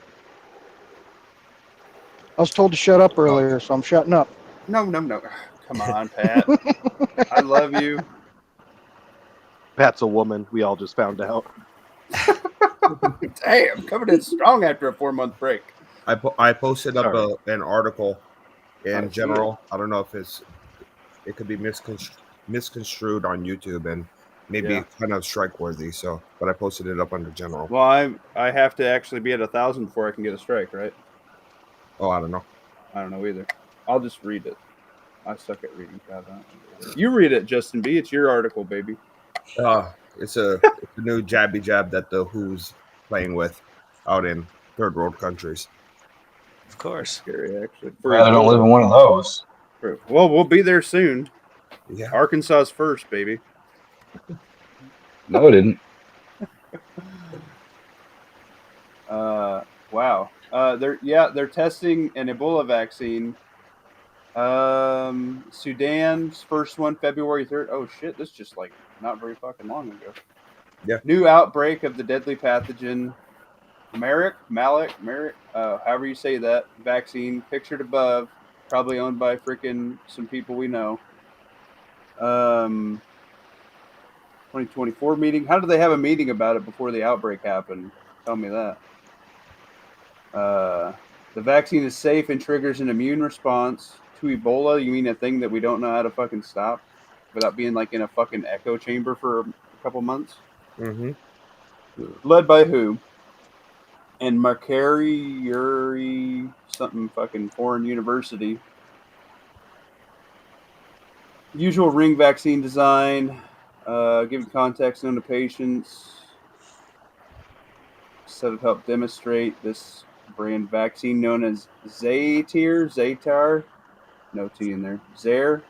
I was told to shut up earlier, so I'm shutting up. No. Come on, Pat. I love you. Pat's a woman. We all just found out. Damn, coming in strong after a 4-month break. I posted up Sorry. an article I in see general. I don't know if it could be misconstrued on YouTube and maybe Yeah. kind of strike worthy. So, but I posted it up under general. Well, I have to actually be at 1,000 before I can get a strike, right? Oh, I don't know. I don't know either. I'll just read it. I suck at reading. God, I don't read it. You read it, Justin B. It's your article, baby. It's a new jabby jab that the WHO's playing with out in third world countries. Of course. Scary, actually. I don't live in one of those. Well, we'll be there soon. Yeah. Arkansas's first, baby. No, it didn't. Wow. They're testing an Ebola vaccine Sudan's first one, February 3rd. Oh shit, this just like not very fucking long ago. Yeah. New outbreak of the deadly pathogen Malik, however you say that, vaccine pictured above, probably owned by freaking some people we know. 2024 meeting. How did they have a meeting about it before the outbreak happened? Tell me that. The vaccine is safe and triggers an immune response to Ebola. You mean a thing that we don't know how to fucking stop without being like in a fucking echo chamber for a couple months? Mm-hmm. Led by who? And Macquarie something fucking foreign university. Usual ring vaccine design. Giving context known to patients. Set to help demonstrate this brand vaccine known as Zatar, no T in there, Zaire,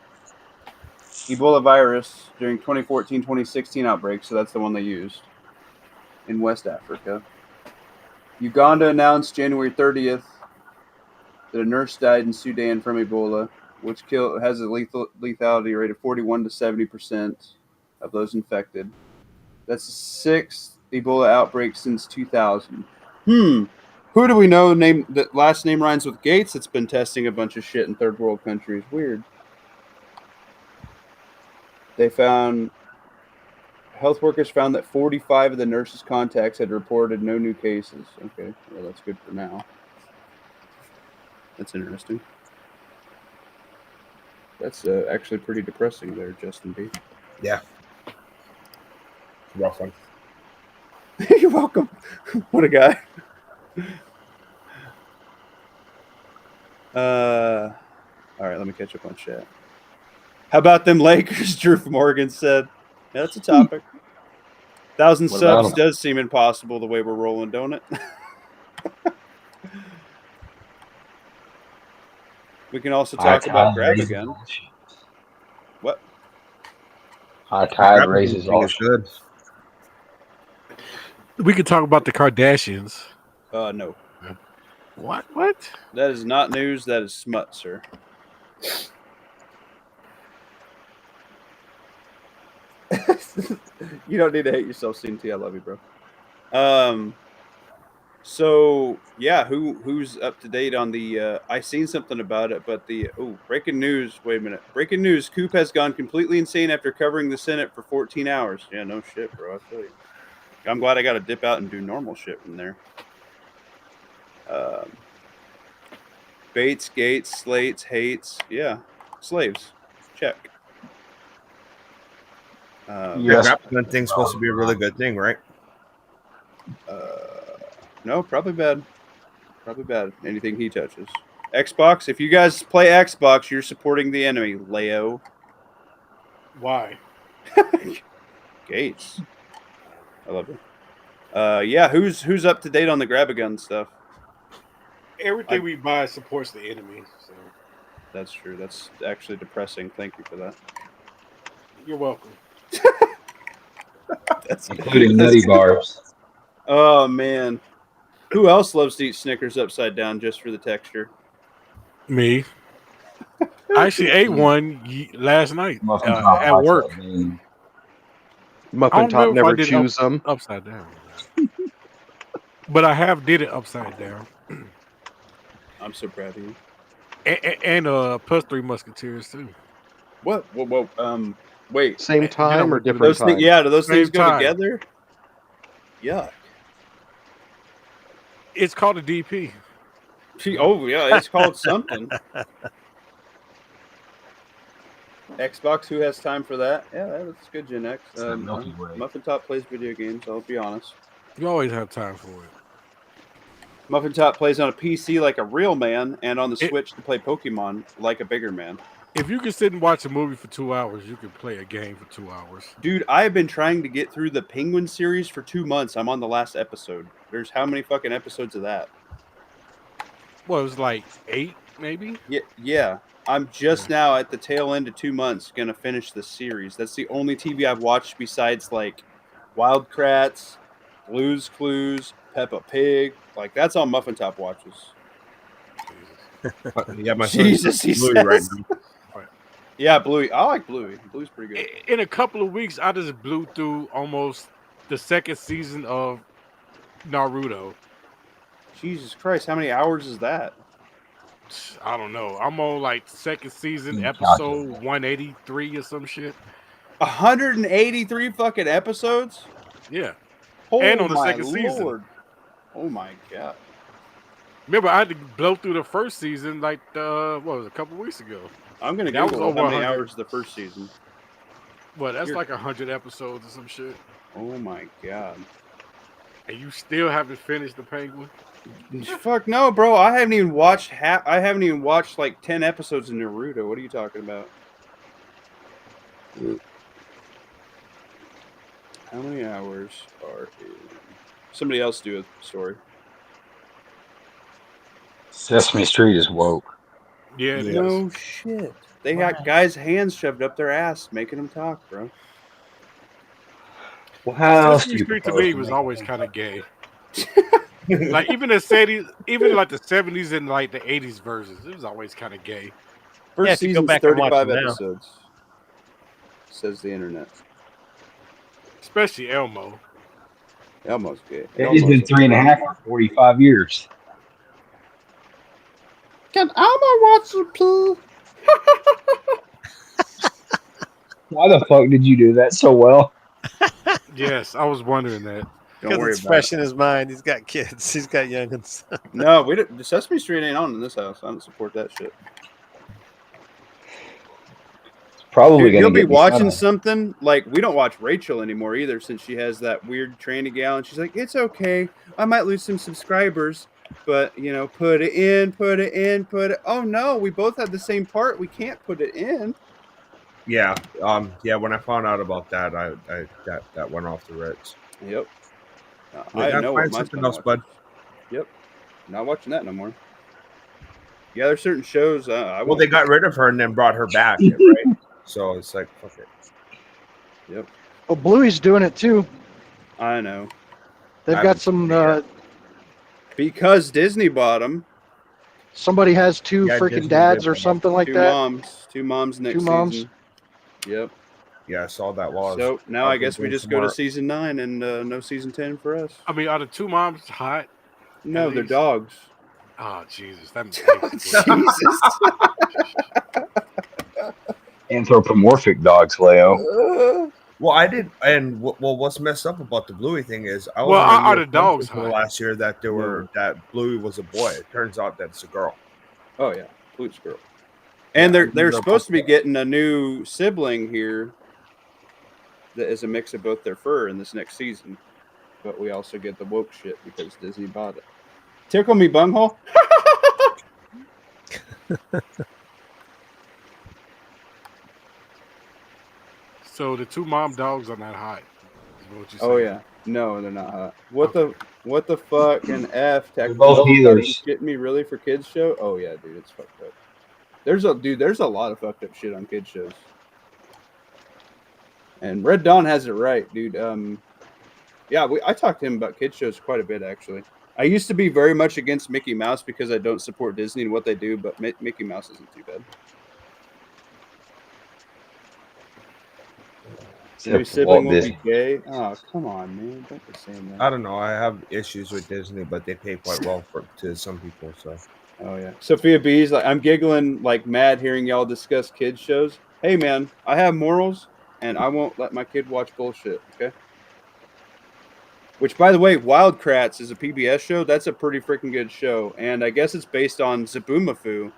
Ebola virus during 2014-2016 outbreak, so that's the one they used in West Africa. Uganda announced January 30th that a nurse died in Sudan from Ebola, which has a lethality rate of 41 to 70% of those infected. That's the sixth Ebola outbreak since 2000. Who do we know that last name rhymes with Gates that's been testing a bunch of shit in third world countries? Weird. Health workers found that 45 of the nurses' contacts had reported no new cases. Okay, well, that's good for now. That's interesting. That's actually pretty depressing there, Justin B. Yeah. Rough one. You're welcome. What a guy. All right, let me catch up on chat. How about them Lakers? Drew from Oregon said. Yeah, that's a topic. 1,000 What about subs them? does seem impossible the way we're rolling, don't it? We can also talk about Grab again. What? High tide raises all. Good. We could talk about the Kardashians. No. What? That is not news. That is smut, sir. You don't need to hate yourself, CNT. I love you, bro. So yeah, who's up to date on the? I seen something about it, but breaking news. Wait a minute. Breaking news. Coop has gone completely insane after covering the Senate for 14 hours. Yeah, no shit, bro. I feel you. I'm glad I got to dip out and do normal shit from there. Bates, Gates, Slates, hates. Yeah, slaves. Check. Yes. That thing's supposed to be a really good thing, right? No, probably bad. Probably bad. Anything he touches. Xbox. If you guys play Xbox, you're supporting the enemy, Leo. Why? Gates. I love it. Yeah, who's up to date on the Grab-A-Gun stuff? Everything we buy supports the enemy. So That's true. That's actually depressing. Thank you for that. you're welcome. Including nutty bars. Oh man, who else loves to eat Snickers upside down just for the texture? Me. I actually ate one last night Muffin top at likes work. that bean. Muffin I don't Top know if I never did chews them. upside down. But I have did it upside down. I'm so proud of you. And plus 3 Musketeers too. What? Whoa. Wait. Same time or different time? Do those things Same go time. together? Yuck. It's called a DP. Yeah, it's called something. Xbox, who has time for that? Yeah, that's good, Gen X. It's the Milky Way. Muffin Top plays video games, I'll be honest. You always have time for it. Muffin Top plays on a PC like a real man, and on the Switch to play Pokemon like a bigger man. If you can sit and watch a movie for 2 hours, you can play a game for 2 hours. Dude, I have been trying to get through the Penguin series for 2 months. I'm on the last episode. There's how many fucking episodes of that? Well, it was like 8, maybe? Yeah. I'm just now at the tail end of 2 months going to finish the series. That's the only TV I've watched besides like Wild Kratts, Blue's Clues, Peppa Pig. Like that's all Muffin Top watches. Yeah, my Jesus, he Bluey right says. now. Yeah, Bluey. I like Bluey. Bluey's pretty good. In a couple of weeks, I just blew through almost the second season of Naruto. Jesus Christ, how many hours is that? I don't know. I'm on like second season, Gotcha. episode 183 or some shit. 183 fucking episodes? Yeah. Oh And on the my second season. Lord. Oh my god. Remember, I had to blow through the first season like what was it, a couple weeks ago. I'm gonna That was Google over how many 100. hours the first season. Well, that's You're- like 100 episodes or some shit. Oh my god. And you still haven't finished the Penguin? Fuck no, bro. I haven't even watched like 10 episodes of Naruto. What are you talking about? How many hours are in... Somebody else do a story. Sesame Street is woke. Yeah, it is. No shit. They got guys' hands shoved up their ass making them talk, bro. Well, how else do Sesame you Street to propose me to was make always them kind of talk? gay. Like even the 70s, even like the 70s and like the 80s versions, it was always kind of gay. First Yeah, if you go season's back and watch 35 them now. episodes. Says the internet. Especially Elmo. Elmo's gay. Yeah, he's been 3.5 or 45 years. Can Elmo watch the poo? Why the fuck did you do that so well? Yes, I was wondering that. Don't Because worry it's about fresh it. in his mind. He's got kids. He's got youngins. No, we don't. The Sesame Street ain't on in this house. I don't support that shit. It's probably Dude, going you'll to be get me watching shut up. something like we don't watch Rachel anymore either since she has that weird tranny gal and she's like, it's okay. I might lose some subscribers, but you know, put it in, put it in, put it. Oh no, we both had the same part. We can't put it in. Yeah, yeah. When I found out about that, I that went off the Ritz. Yep. Like, I know what find mine's something been else, bud. watching. Yep. Not watching that no more. Yeah, there's certain shows. I Well, won't. they got rid of her and then brought her back, right? So it's like, fuck it. Yep. Well, Bluey's doing it too. I know. They've I got haven't some. seen it Because Disney bought them. Somebody has two Yeah, freaking Disney dads did or that. something like Two that. moms next Two moms. season. Yep. Yeah, I saw that. While I was So now I out guess we doing just some go to work. season 9 and no season 10 for us. I mean, are the two moms hot? No, they're least. dogs. Oh, Jesus. That makes Jesus. Anthropomorphic dogs, Leo. Well, I did, and well, what's messed up about the Bluey thing is, I was Well, under are the the dogs assumption hot? last year that that Bluey was a boy. It turns out that it's a girl. Oh yeah, Blue's girl. And they're they're supposed to be both- getting a new sibling here that is a mix of both their fur in this next season. But we also get the woke shit because Disney bought it. Tickle me bunghole. So the two mom dogs are not hot. Is what you're Oh saying. yeah. No, they're not hot. What the fuck and F They're both healers. Getting me really for kids show? Oh yeah, dude, it's fucked up. There's a lot of fucked up shit on kids shows. And Red Dawn has it right, dude. Yeah, I talked to him about kids shows quite a bit actually. I used to be very much against Mickey Mouse because I don't support Disney and what they do, but Mickey Mouse isn't too bad. New Except for sibling Walt will be Disney. gay. Oh, come on, man! Don't be saying that. I don't know. I have issues with Disney, but they pay quite well to some people. So Oh yeah, Sophia B's like I'm giggling like mad hearing y'all discuss kids shows. Hey man, I have morals, and I won't let my kid watch bullshit. Okay. Which, by the way, Wild Kratts is a PBS show. That's a pretty freaking good show, and I guess it's based on Zaboomafoo,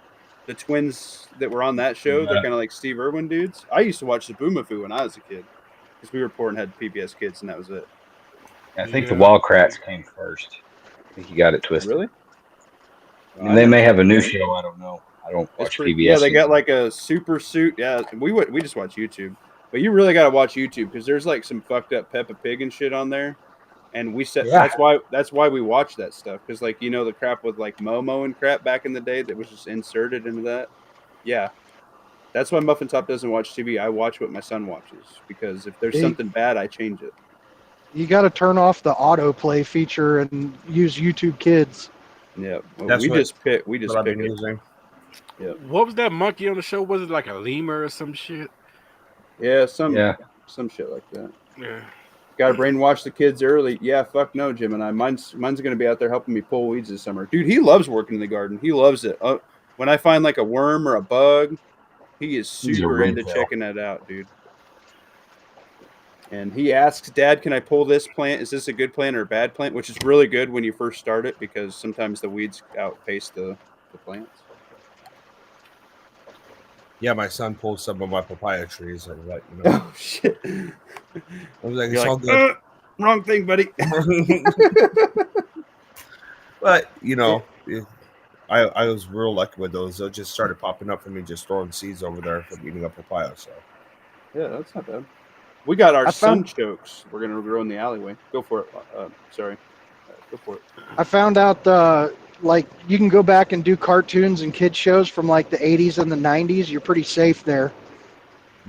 the twins that were on that show. They're Yeah. kind of like Steve Irwin dudes. I used to watch Zaboomafoo when I was a kid because we were poor and had PBS Kids, and that was it. I think Yeah. the Wild Kratts came first. I think you got it twisted. Really? And they may have a new show. I don't know. I don't It's watch pretty, PBS. yeah, they got anymore. like a super suit. Yeah, we just watch YouTube, but you really got to watch YouTube because there's like some fucked up Peppa Pig and shit on there, and we said Yeah. that's why we watch that stuff because like you know the crap with like Momo and crap back in the day that was just inserted into that. Yeah, that's why Muffin Top doesn't watch TV. I watch what my son watches because if there's Hey. something bad, I change it. You got to turn off the autoplay feature and use YouTube Kids. Yeah, well, That's we what- just pick. We just what I've pick been it. using. What was that monkey on the show? Was it like a lemur or some shit? Yeah, some shit like that. Yeah. Got to brainwash the kids early. Yeah, fuck no, Gemini. Mine's going to be out there helping me pull weeds this summer. Dude, he loves working in the garden. He loves it. When I find like a worm or a bug, he is super into checking that out, dude. And he asks, Dad, can I pull this plant? Is this a good plant or a bad plant? Which is really good when you first start it because sometimes the weeds outpace the plants. Yeah, my son pulled some of my papaya trees and let you know. Oh, shit. I was like, You're it's all like, good. wrong thing, buddy. But, you know, I was real lucky with those. They just started popping up for me, just throwing seeds over there from eating up papaya. So, yeah, that's not bad. We got our sunchokes. We're going to grow in the alleyway. Go for it. Sorry. Go for it. I found out like you can go back and do cartoons and kid shows from like the 80s and the 90s. You're pretty safe there.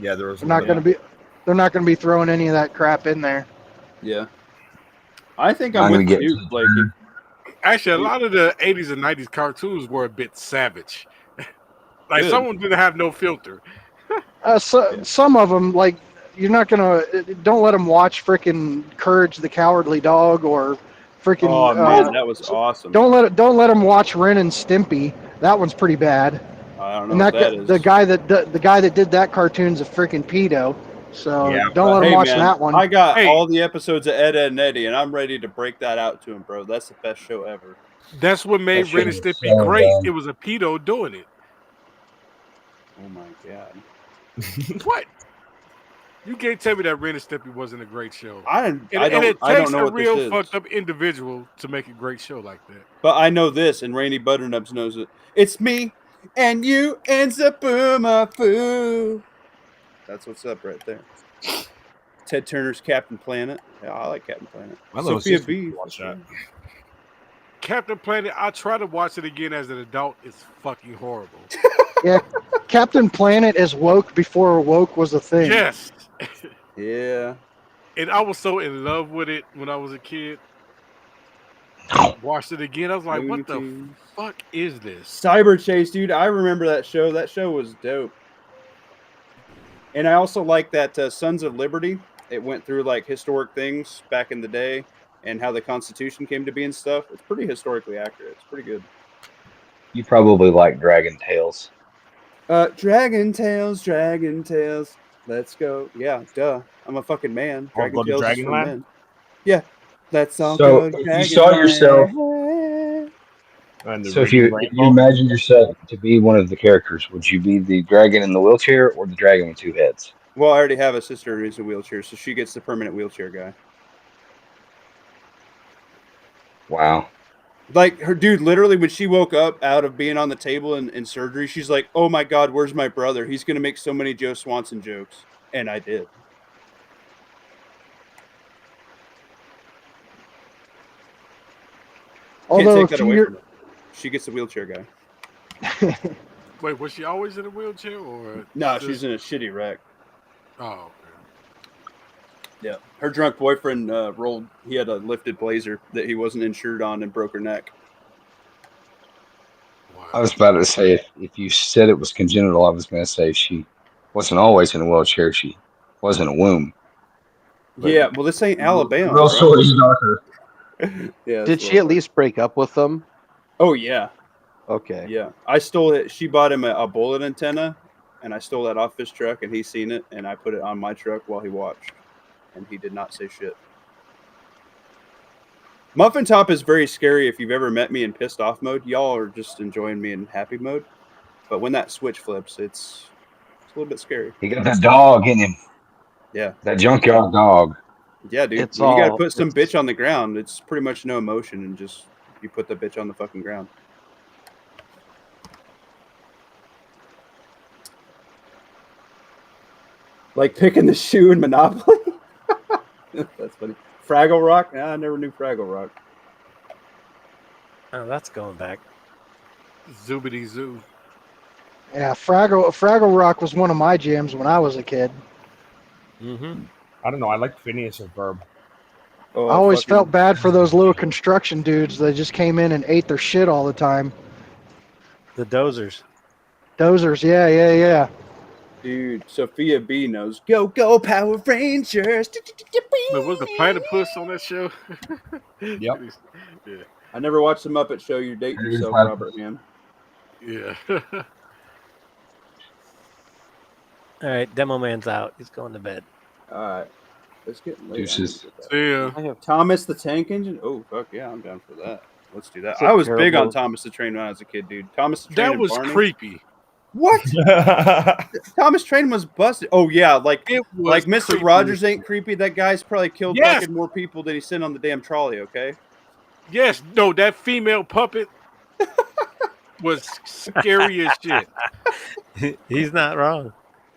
yeah, there was They're not going to be throwing any of that crap in there. Yeah. I think I'm with you, Blakey. Actually, a lot of the 80s and 90s cartoons were a bit savage. Like Good. someone didn't have no filter. Some of them, like, you're not going to, don't let them watch freaking Courage the Cowardly Dog or freaking. Oh, man, that was awesome. Don't let them watch Ren and Stimpy. That one's pretty bad. I don't know And what that is. the guy that did that cartoon's a freaking pedo. So don't let him watch that one. I got all the episodes of Ed, Ed, and Eddie, and I'm ready to break that out to him, bro. That's the best show ever. That's what made Ren and Stimpy great. It was a pedo doing it. Oh my god! What? You can't tell me that Ren and Stimpy wasn't a great show. And it takes know a what real this is. fucked up individual to make a great show like that. But I know this, and Rainy Butternuts knows it. It's me and you and Zapuma-Foo. That's what's up right there. Ted Turner's Captain Planet. Yeah, I like Captain Planet. Sophia B. Watch that. Captain Planet, I try to watch it again as an adult. It's fucking horrible. Yeah, Captain Planet is woke before woke was a thing. Yes. Yeah. And I was so in love with it when I was a kid. Watched it again. I was like, what the fuck is this? Cyber Chase, dude. I remember that show. That show was dope. And I also like that Sons of Liberty. It went through like historic things back in the day and how the Constitution came to be and stuff. It's pretty historically accurate. It's pretty good. You probably like Dragon Tales. Dragon Tales. Let's go. Yeah, duh. I'm a fucking man. Go to Tales is for Dragonland? men. Yeah. Let's all So go if you saw yourself, so if you imagined yourself to be one of the characters, would you be the dragon in the wheelchair or the dragon with two heads? Well, I already have a sister who's in a wheelchair, so she gets the permanent wheelchair guy. Wow. Like, her dude, literally, when she woke up out of being on the table in surgery, she's like, oh my God, where's my brother? He's going to make so many Joe Swanson jokes. And I did. Although Can't take that away from her. She gets the wheelchair guy. Wait, was she always in a wheelchair or? No, she's in a shitty wreck. Oh, okay. Yeah. Her drunk boyfriend he had a lifted Blazer that he wasn't insured on and broke her neck. Wow. I was about to say, if you said it was congenital, I was going to say she wasn't always in a wheelchair. She was in a womb. But yeah, well, this ain't Alabama. real story's darker. Yeah. Did she at least break up with them? Oh, yeah. Okay. Yeah. I stole it. She bought him a bullet antenna, and I stole that off his truck, and he seen it, and I put it on my truck while he watched. And he did not say shit. Muffin Top is very scary if you've ever met me in pissed off mode. Y'all are just enjoying me in happy mode. But when that switch flips, it's a little bit scary. He got that dog in him. Yeah. That junkyard dog. Yeah, dude. It's When you gotta all- put some it's- bitch on the ground. It's pretty much no emotion, and just you put the bitch on the fucking ground. Like picking the shoe in Monopoly. That's funny. Fraggle Rock? Nah, I never knew Fraggle Rock. Oh, that's going back. Zoobity Zoo. Yeah, Fraggle Rock was one of my jams when I was a kid. Mm-hmm. I don't know. I like Phineas and Ferb. Oh, I always fucking- felt bad for those little construction dudes that just came in and ate their shit all the time. The dozers. Dozers, yeah. Dude, Sophia B knows. Go, Power Rangers. But was the platypus on that show? Yep. Yeah. I never watched the Muppet Show. You're dating It is yourself, platypus. Robert Ham. Yeah. All right, Demo Man's out. He's going to bed. All right. Let's get late. Deuces. See ya. I have Thomas the Tank Engine. Oh, fuck yeah, I'm down for that. Let's do that. It's a I was big on terrible- Thomas the Train when I was a kid, dude. Thomas the Train That and was Barney. creepy. What? Thomas Train was busted. Oh yeah, like It was like Mr. creepy. Rogers ain't creepy. That guy's probably killed Yes. fucking more people than he sent on the damn trolley. Okay. Yes, no, that female puppet was scary as shit. He's not wrong.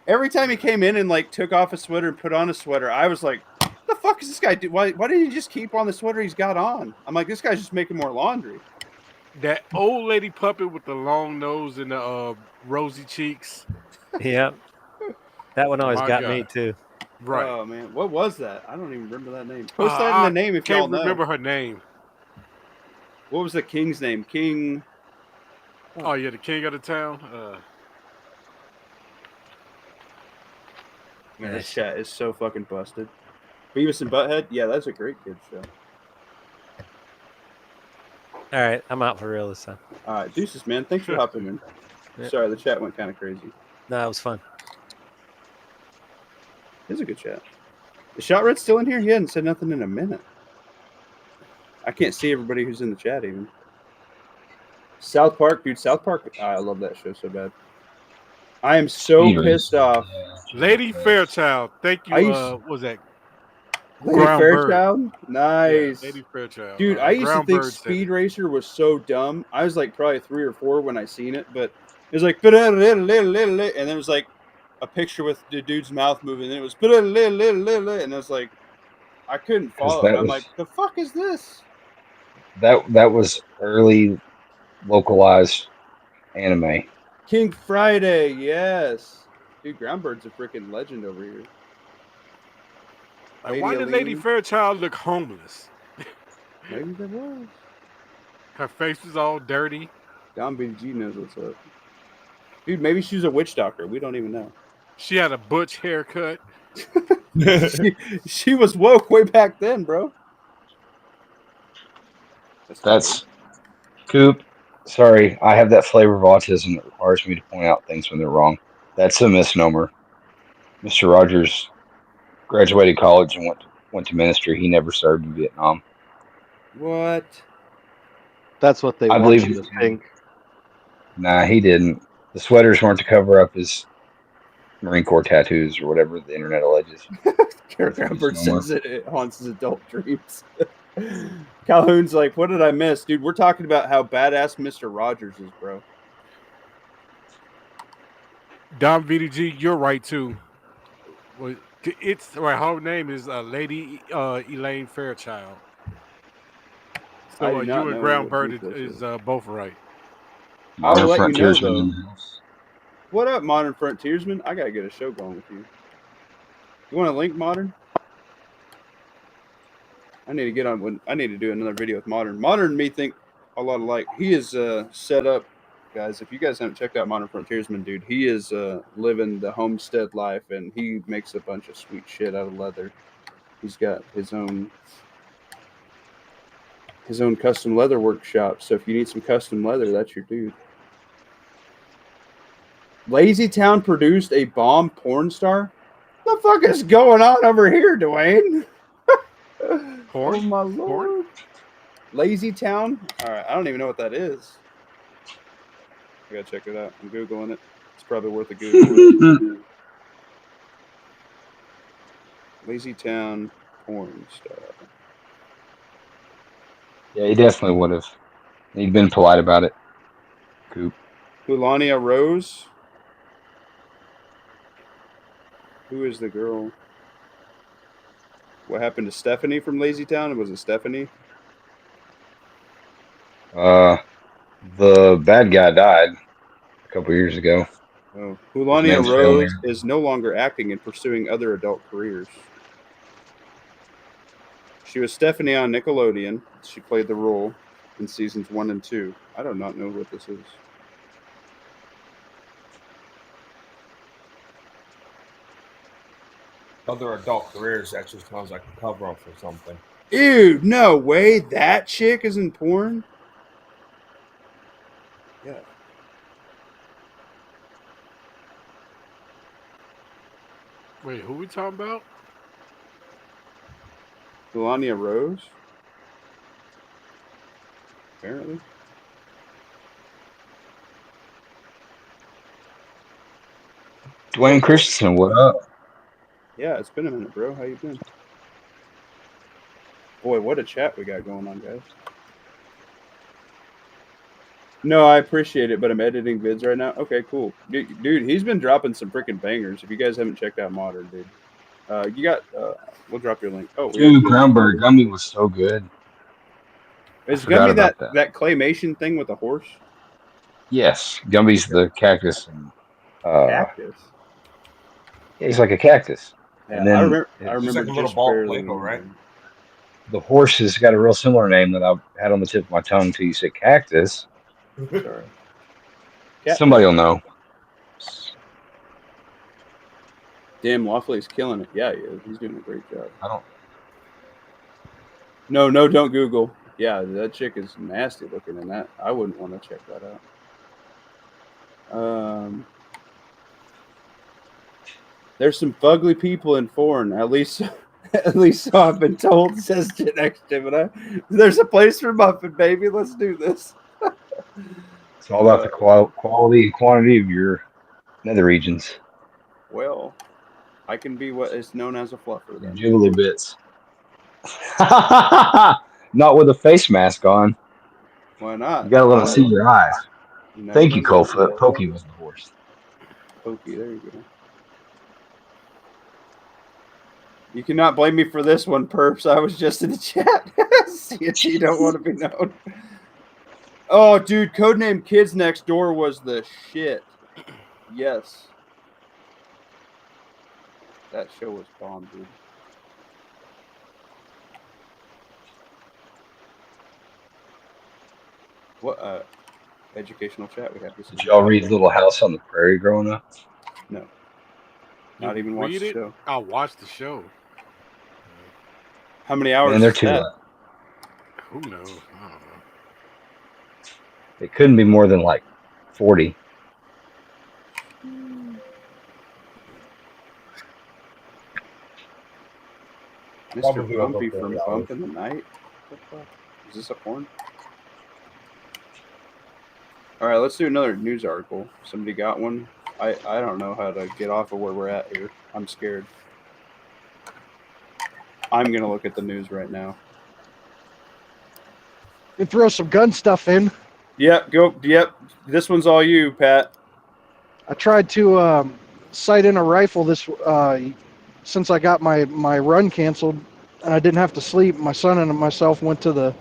Every time he came in and like took off his sweater and put on a sweater, I was like, "What the fuck is this guy do? Why didn't he just keep on the sweater he's got on?" I'm like, "This guy's just making more laundry." That old lady puppet with the long nose and the rosy cheeks. Yep. That one always My got God. me too. Right. Oh man, what was that? I don't even remember that name. Post that in the name if y'all Can't know. remember her name. What was the king's name? King. Oh yeah, the king of the town. Man, this chat is so fucking busted. Beavis and Butthead. Yeah, that's a great kid show. All right, I'm out for real this time. All right, deuces, man. Thanks for hopping in. Yeah. Sorry, the chat went kind of crazy. No, it was fun. It's a good chat. Is Shot Red still in here? He hadn't said nothing in a minute. I can't see everybody who's in the chat even. South Park, dude. South Park. I love that show so bad. I am so Speed pissed off. Lady Fairchild. Thank you. I used- What was that? Lady Brown Bird. Fairchild? Nice. Yeah, Lady Fairchild. Dude, I used to Brown think Bird said Speed it. Racer was so dumb. I was like probably 3 or 4 when I seen it, but it was like, and then it was like a picture with the dude's mouth moving, and it was, and I was like, I couldn't follow that it. I'm was- like, the fuck is this? That was early localized anime. King Friday, yes. Dude, Groundbird's a freaking legend over here. Like, why did Lady Aline. Fairchild look homeless? Maybe there was. Her face was all dirty. Don BG knows what's up. Dude, maybe she was a witch doctor. We don't even know. She had a butch haircut. She was woke way back then, bro. That's Coop. Sorry, I have that flavor of autism that requires me to point out things when they're wrong. That's a misnomer. Mr. Rogers graduated college and went to ministry. He never served in Vietnam. What? That's what they I want believe- in this pink. Nah, he didn't. The sweaters weren't to cover up his Marine Corps tattoos or whatever the internet alleges. Garrett Groundbird says it haunts his adult dreams. Calhoun's like, what did I miss? Dude, we're talking about how badass Mr. Rogers is, bro. Dom VDG, you're right too. Well, it's right. Her name is Lady Elaine Fairchild. I So do you not and know Groundbird what is both right. I will let you know, Frontiersman though. in the house. What up, Modern Frontiersman? I gotta get a show going with you. You want a link, Modern? I need to get on. I need to do another video with Modern. Modern and me think a lot alike. He is set up, guys. If you guys haven't checked out Modern Frontiersman, dude, he is living the homestead life, and he makes a bunch of sweet shit out of leather. He's got his own custom leather workshop. So if you need some custom leather, that's your dude. Lazy Town produced a bomb porn star? The fuck is going on over here, Dwayne? Porn? Oh my lord. Lazy Town? Alright, I don't even know what that is. I gotta check it out. I'm Googling it. It's probably worth a Google. Lazy Town porn star. Yeah, he definitely would have. He'd been polite about it. Coop. Hulania Rose? Who is the girl? What happened to Stephanie from Lazy Town? Was it Stephanie? The bad guy died a couple years ago. Oh, Hulania Men's Rose film is no longer acting and pursuing other adult careers. She was Stephanie on Nickelodeon. She played the role in seasons 1 and 2. I do not know what this is. other adult careers actually sounds like a cover up for something. Dude, no way. That chick is in porn? Yeah. Wait, who we talking about? Melania Rose? Apparently. Dwayne Christensen, what up? Yeah, it's been a minute, bro. How you been? Boy, what a chat we got going on, guys. No, I appreciate it, but I'm editing vids right now. Okay, cool. Dude, he's been dropping some freaking bangers. If you guys haven't checked out Modern, dude. You got, we'll drop your link. Oh, Dude, Groundbird Gummy was so good. Is forgot Gumby about that claymation thing with the horse? Yes, Gumby's the cactus. And, Cactus. yeah, he's like a cactus. Yeah, And then I remember It's like a little just ball barely Lego, right? remembering. the horse has got a real similar name that I had on the tip of my tongue until you said cactus. Sorry. Somebody will know. Damn, Waffley's killing it. Yeah, he is. He's doing a great job. I don't. No, don't Google. Yeah, that chick is nasty looking in that. I wouldn't want to check that out. There's some fugly people in foreign. At least so I've been told, says Gen X Gemini. There's a place for Muffin, baby. Let's do this. It's all about the quality and quantity of your nether regions. Well, I can be what is known as a fluffer then. Jubilee bits. Not with a face mask on. Why not? You gotta let them see your eyes. know, Thank you, Coldfoot. Pokey was the horse. Pokey, there you go. You cannot blame me for this one, Perps. I was just in the chat. CNC don't want to be known. Oh, dude, Codename Kids Next Door was the shit. Yes. That show was bomb, dude. What educational chat we have this. Did y'all read Little House on the Prairie growing up? No. Not even watch the show. I watched the show. How many hours? And they're is too that? long. Who knows? I don't know. It couldn't be more than like 40. Mr. Probably Bumpy over from 30 Bump hours. in the Night? What the fuck? Is this a porn? Alright, let's do another news article. Somebody got one? I don't know how to get off of where we're at here. I'm scared. I'm going to look at the news right now. You throw some gun stuff in. Yep, go. Yep, this one's all you, Pat. I tried to sight in a rifle this since I got my run canceled and I didn't have to sleep. My son and myself went to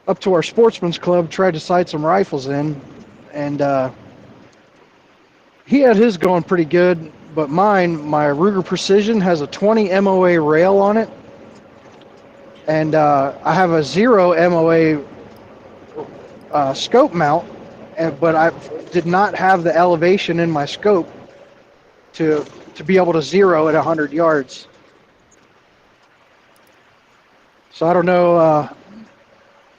up to our sportsman's club, tried to sight some rifles in, and he had his going pretty good, but my Ruger Precision has a 20 MOA rail on it, and I have a 0 MOA scope mount, but I did not have the elevation in my scope to be able to zero at 100 yards. So I don't know,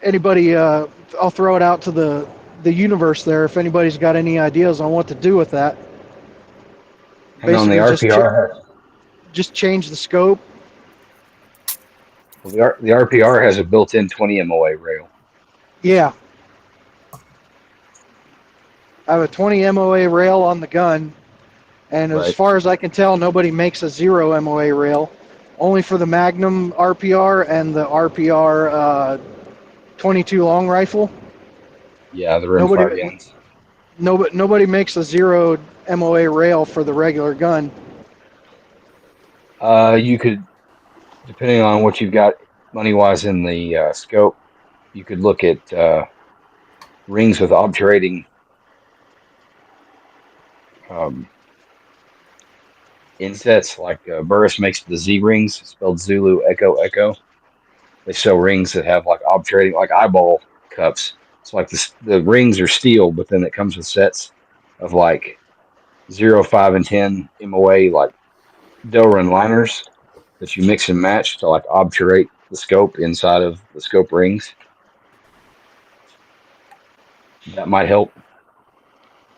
anybody, I'll throw it out to the universe there if anybody's got any ideas on what to do with that. And on the RPR, just change the scope. well, the RPR has a built-in 20 MOA rail. Yeah. I have a 20 MOA rail on the gun, and as Right. far as I can tell, nobody makes a 0 MOA rail, only for the Magnum RPR and the RPR 22 long rifle. Yeah, the rimfire Nobody- guns. Nobody makes a 0 MOA rail for the regular gun. You could, depending on what you've got money-wise in the scope, you could look at rings with obturating insets, like Burris makes the Z rings, spelled Zulu Echo Echo. They sell rings that have like obturating, like eyeball cups. It's like the rings are steel, but then it comes with sets of like 0, 5, and 10 MOA, like Delrin liners. that you mix and match to like obturate the scope inside of the scope rings. That might help.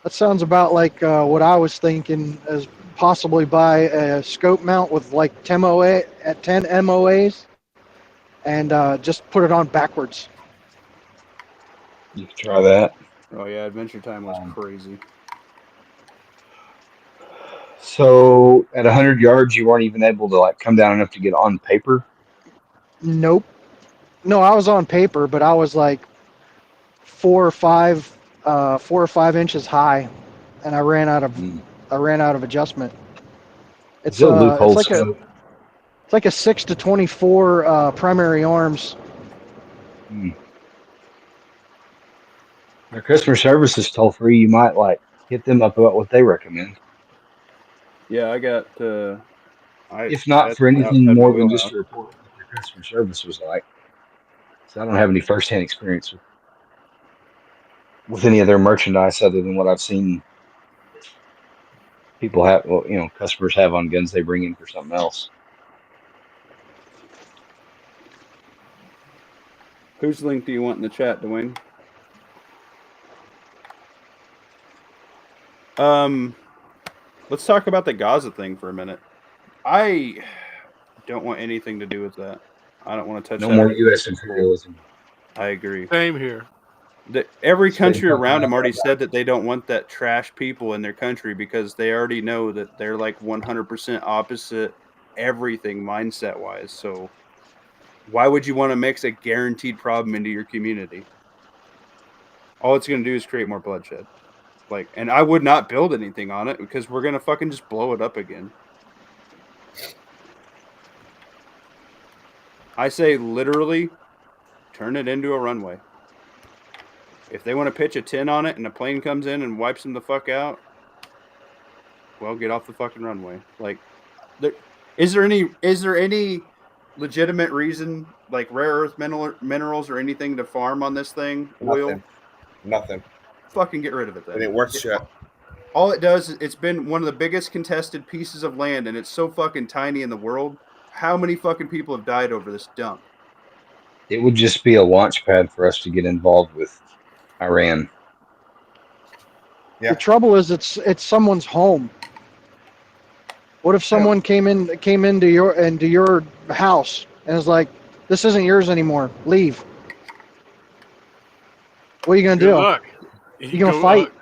That sounds about like what I was thinking, as possibly buy a scope mount with like 10 MOAs and just put it on backwards. You can try that. Oh yeah, Adventure Time was crazy. So at 100 yards, you weren't even able to like come down enough to get on paper. Nope. No, I was on paper, but I was like 4 or 5 inches high, and I ran out of adjustment. It's a loophole it's like a 6 to 24 primary arms. Their customer service is toll free. You might like hit them up about what they recommend. Yeah, I got. If not for anything more than just to report what their customer service was like. So I don't have any firsthand experience with any of their merchandise other than what I've seen people have, well, you know, customers have on guns they bring in for something else. Whose link do you want in the chat, Dwayne? Let's talk about the Gaza thing for a minute. I don't want anything to do with that. I don't want to touch that. No more U.S. imperialism. I agree. Same here. Every country around them already said that they don't want that trash people in their country because they already know that they're like 100% opposite everything mindset-wise. So why would you want to mix a guaranteed problem into your community? All it's going to do is create more bloodshed. Like, and I would not build anything on it because we're going to fucking just blow it up again. I say literally turn it into a runway. If they want to pitch a 10 on it and a plane comes in and wipes them the fuck out, well, get off the fucking runway. Like, is there any legitimate reason, like rare earth minerals or anything to farm on this thing? Oil? Nothing. Fucking get rid of it then. It ain't worth shit. All it does is it's been one of the biggest contested pieces of land, and it's so fucking tiny in the world. How many fucking people have died over this dump? It would just be a launch pad for us to get involved with Iran. Yeah. The trouble is, it's someone's home. What if someone came into your house and was like, "This isn't yours anymore. Leave." What are you gonna Good do? luck. You gonna fight? luck.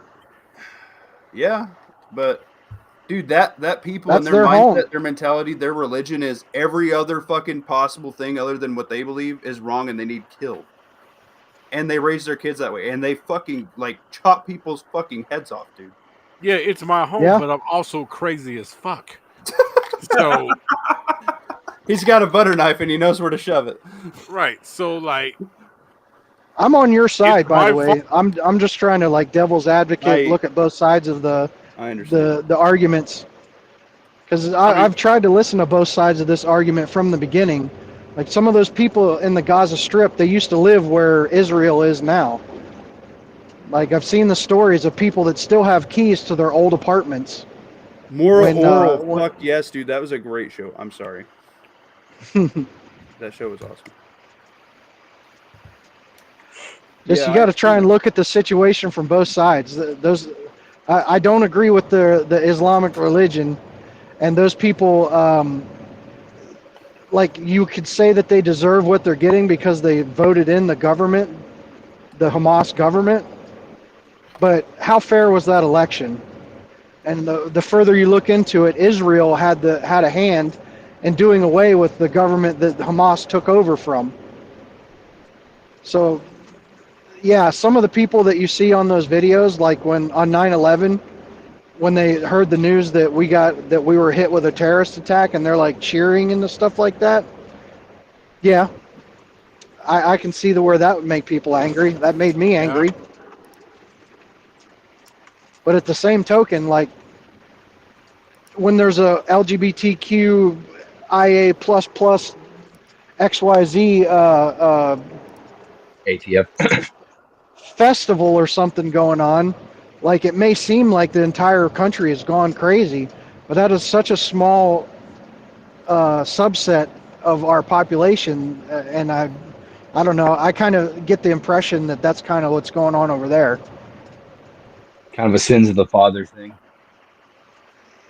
Yeah, but dude, that people That's and their their mindset, home. their mentality, their religion is every other fucking possible thing other than what they believe is wrong, and they need killed. And they raise their kids that way, and they fucking like chop people's fucking heads off, dude. Yeah, it's my home, Yeah. but I'm also crazy as fuck. So He's got a butter knife and he knows where to shove it. right, so like, I'm on your side, by the my way. I'm just trying to like devil's advocate, look at both sides of I understand. the arguments, because I've tried to listen to both sides of this argument from the beginning. Like some of those people in the Gaza Strip, they used to live where Israel is now. Like I've seen the stories of people that still have keys to their old apartments. Oral, fuck yes, dude. That was a great show. I'm sorry. That show was awesome. Just you got to try and look at the situation from both sides. I don't agree with the Islamic religion, and those people. Like you could say that they deserve what they're getting because they voted in the government, the Hamas government. But how fair was that election? And the further you look into it, Israel had a hand in doing away with the government that Hamas took over from. So, yeah, some of the people that you see on those videos, like when on 9/11, when they heard the news that we were hit with a terrorist attack, and they're like cheering and stuff like that. Yeah, I can see where that would make people angry. That made me angry. But at the same token, like when there's a LGBTQIA++ XYZ ATF festival or something going on, like it may seem like the entire country has gone crazy, but that is such a small subset of our population, and I don't know. I kind of get the impression that that's kind of what's going on over there. Kind of a sins of the father thing.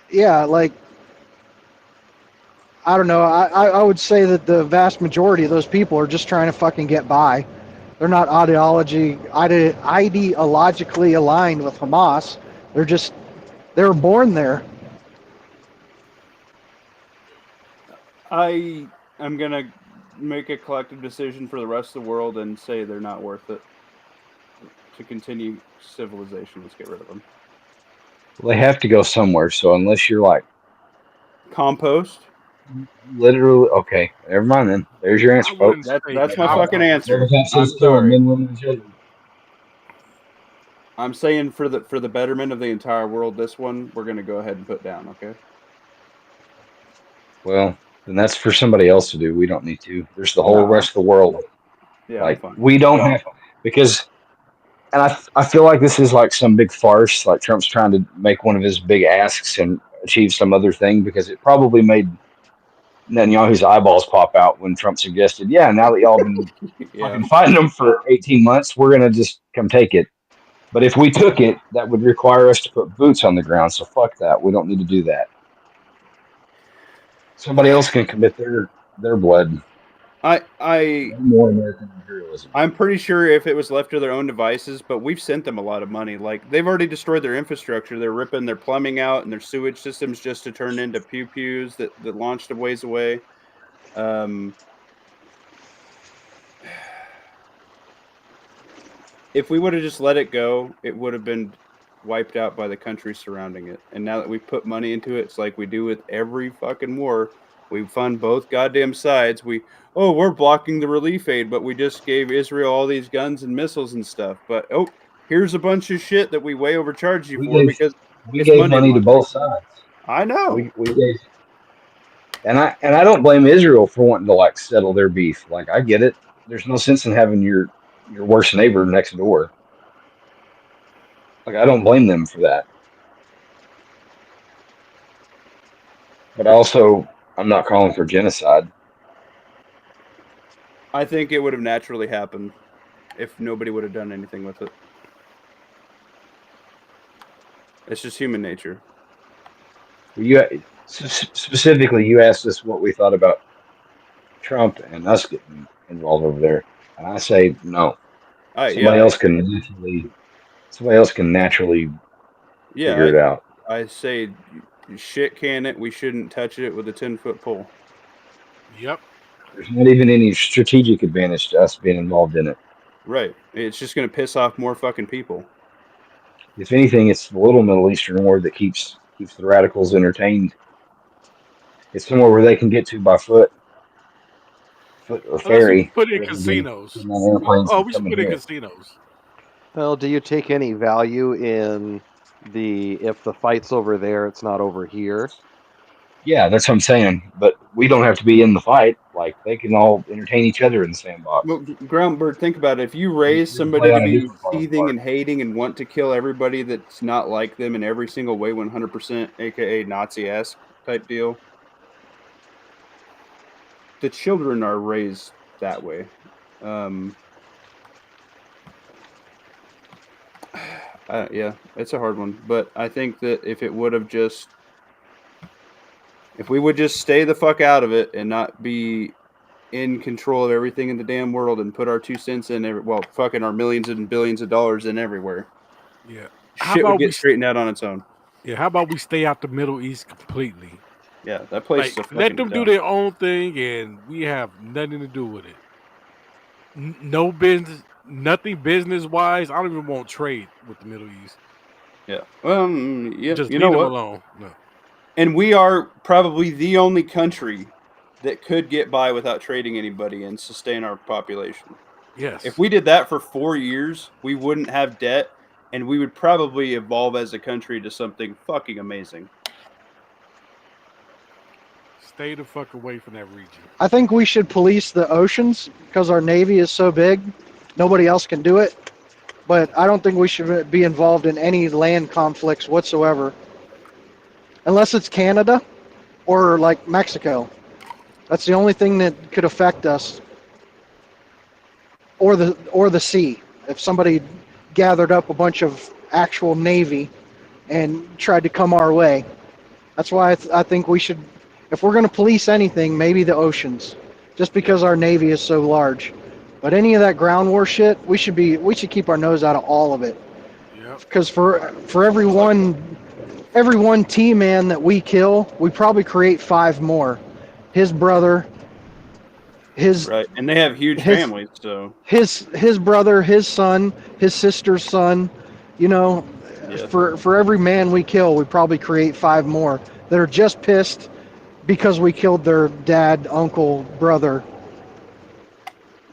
Yeah, like I don't know. I would say that the vast majority of those people are just trying to fucking get by. They're not ideologically aligned with Hamas. They were born there. I am gonna make a collective decision for the rest of the world and say they're not worth it to continue civilization. Let's get rid of them. Well, they have to go somewhere. So unless you're like Compost. literally, okay, never mind then. There's your answer, I folks. wouldn't say That's my that. fucking answer. Never got so I'm still, sorry. men, women, and children. I'm saying for the betterment of the entire world, this one we're gonna go ahead and put down. Okay. Well, then that's for somebody else to do. We don't need to. There's the whole No. rest of the world. Yeah. Like I'm fine. we don't have because, and I feel like this is like some big farce. Like Trump's trying to make one of his big asks and achieve some other thing because it probably made Netanyahu's eyeballs pop out when Trump suggested, "Yeah, now that y'all have been Yeah. fucking fighting them for 18 months, we're gonna just come take it." But if we took it, that would require us to put boots on the ground. So fuck that. We don't need to do that. Somebody else can commit their blood. More American imperialism. I'm pretty sure if it was left to their own devices, but we've sent them a lot of money. Like they've already destroyed their infrastructure. They're ripping their plumbing out and their sewage systems just to turn into pew-pews that launched a ways away. If we would have just let it go, it would have been wiped out by the country surrounding it. And now that we put money into it, it's like we do with every fucking war. We fund both goddamn sides. We're blocking the relief aid, but we just gave Israel all these guns and missiles and stuff. But here's a bunch of shit that we way overcharged you for because we gave money to both sides. I know. We gave, and I don't blame Israel for wanting to like settle their beef. Like I get it. There's no sense in having your worst neighbor next door. Like I don't blame them for that. But also, I'm not calling for genocide. I think it would have naturally happened if nobody would have done anything with it. It's just human nature. Specifically, you asked us what we thought about Trump and us getting involved over there, and I say no. Somebody else can naturally figure it out. I say shit can it. We shouldn't touch it with a 10-foot pole. Yep. There's not even any strategic advantage to us being involved in it. Right. It's just going to piss off more fucking people. If anything, it's the little Middle Eastern war that keeps the radicals entertained. It's somewhere where they can get to by foot or ferry. Put in casinos. We should put in casinos. Well, do you take any value in if the fight's over there, it's not over here? Yeah, that's what I'm saying. But we don't have to be in the fight. Like they can all entertain each other in the sandbox. Well, Groundbird, think about it. If you raise somebody to be seething and hating and want to kill everybody that's not like them in every single way, 100%, aka Nazi-esque type deal, the children are raised that way. Yeah, it's a hard one. But I think that if we would just stay the fuck out of it and not be in control of everything in the damn world and put our 2 cents in, fucking our millions and billions of dollars in everywhere. Yeah. Shit would get straightened out on its own. Yeah, how about we stay out the Middle East completely? Yeah, that place is let them do their own thing and we have nothing to do with it. No business, nothing business-wise. I don't even want trade with the Middle East. Yeah. Yeah. Just you leave know them what? alone. No. And we are probably the only country that could get by without trading anybody and sustain our population. Yes. If we did that for 4 years, we wouldn't have debt, and we would probably evolve as a country to something fucking amazing. Stay the fuck away from that region. I think we should police the oceans because our Navy is so big. Nobody else can do it. But I don't think we should be involved in any land conflicts whatsoever. Unless it's Canada or like Mexico. That's the only thing that could affect us, or the sea. If somebody gathered up a bunch of actual Navy and tried to come our way, that's why I think we should, if we're going to police anything, maybe the oceans, just because our Navy is so large. But any of that ground war shit, we should keep our nose out of all of it. Yep. Because for every one T-man that we kill, we probably create 5 more. His brother, Right, and they have huge families, so his brother, his son, his sister's son. You know, Yeah. for every man we kill, we probably create 5 more that are just pissed because we killed their dad, uncle, brother.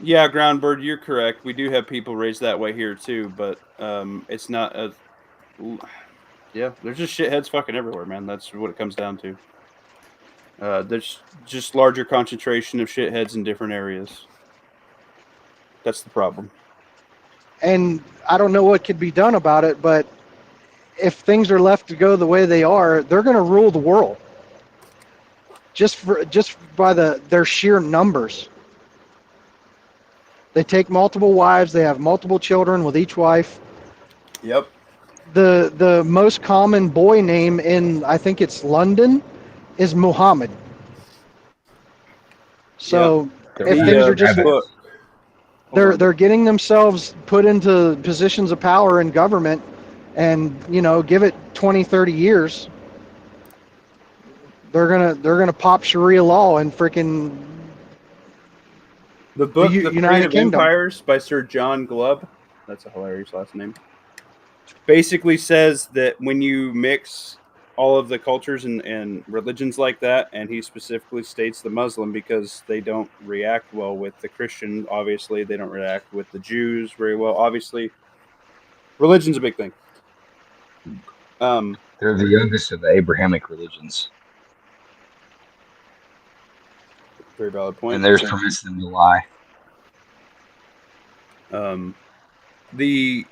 yeah, Groundbird, you're correct. We do have people raised that way here too, but it's not as. Yeah, there's just shitheads fucking everywhere, man. That's what it comes down to. There's just larger concentration of shitheads in different areas. That's the problem. And I don't know what could be done about it, but if things are left to go the way they are, they're going to rule the world. Just by their sheer numbers. They take multiple wives. They have multiple children with each wife. Yep. The most common boy name in, I think it's London, is Muhammad. So if things are just they're getting themselves put into positions of power in government, and give it 20, 30 years, they're gonna pop Sharia law and freaking The book, The United Creative Kingdom. Empires by Sir John Glubb, that's a hilarious last name, basically says that when you mix all of the cultures and religions like that, and he specifically states the Muslim because they don't react well with the Christian, obviously, they don't react with the Jews very well, obviously. Religion's a big thing. They're the youngest of the Abrahamic religions. Very valid point. And there's permits them to lie. The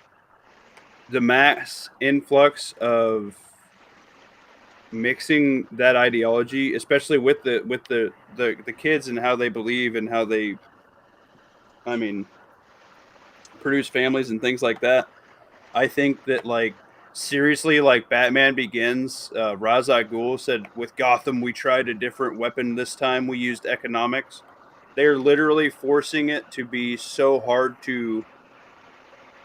mass influx of mixing that ideology, especially with the kids and how they believe and how they, produce families and things like that. I think that, like, seriously, like Batman Begins, Ra's al Ghul said, with Gotham, we tried a different weapon this time. We used economics. They're literally forcing it to be so hard to,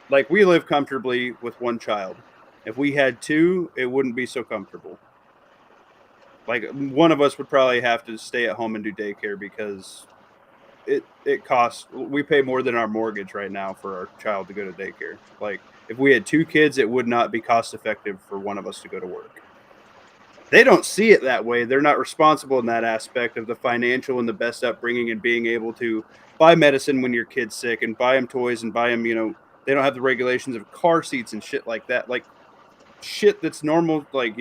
like, we live comfortably with 1 child. If we had 2, it wouldn't be so comfortable. Like, one of us would probably have to stay at home and do daycare because it costs. We pay more than our mortgage right now for our child to go to daycare. Like, if we had 2 kids, it would not be cost effective for one of us to go to work. They don't see it that way. They're not responsible in that aspect of the financial and the best upbringing and being able to buy medicine when your kid's sick and buy them toys and buy them, they don't have the regulations of car seats and shit like that. Like, shit that's normal, like,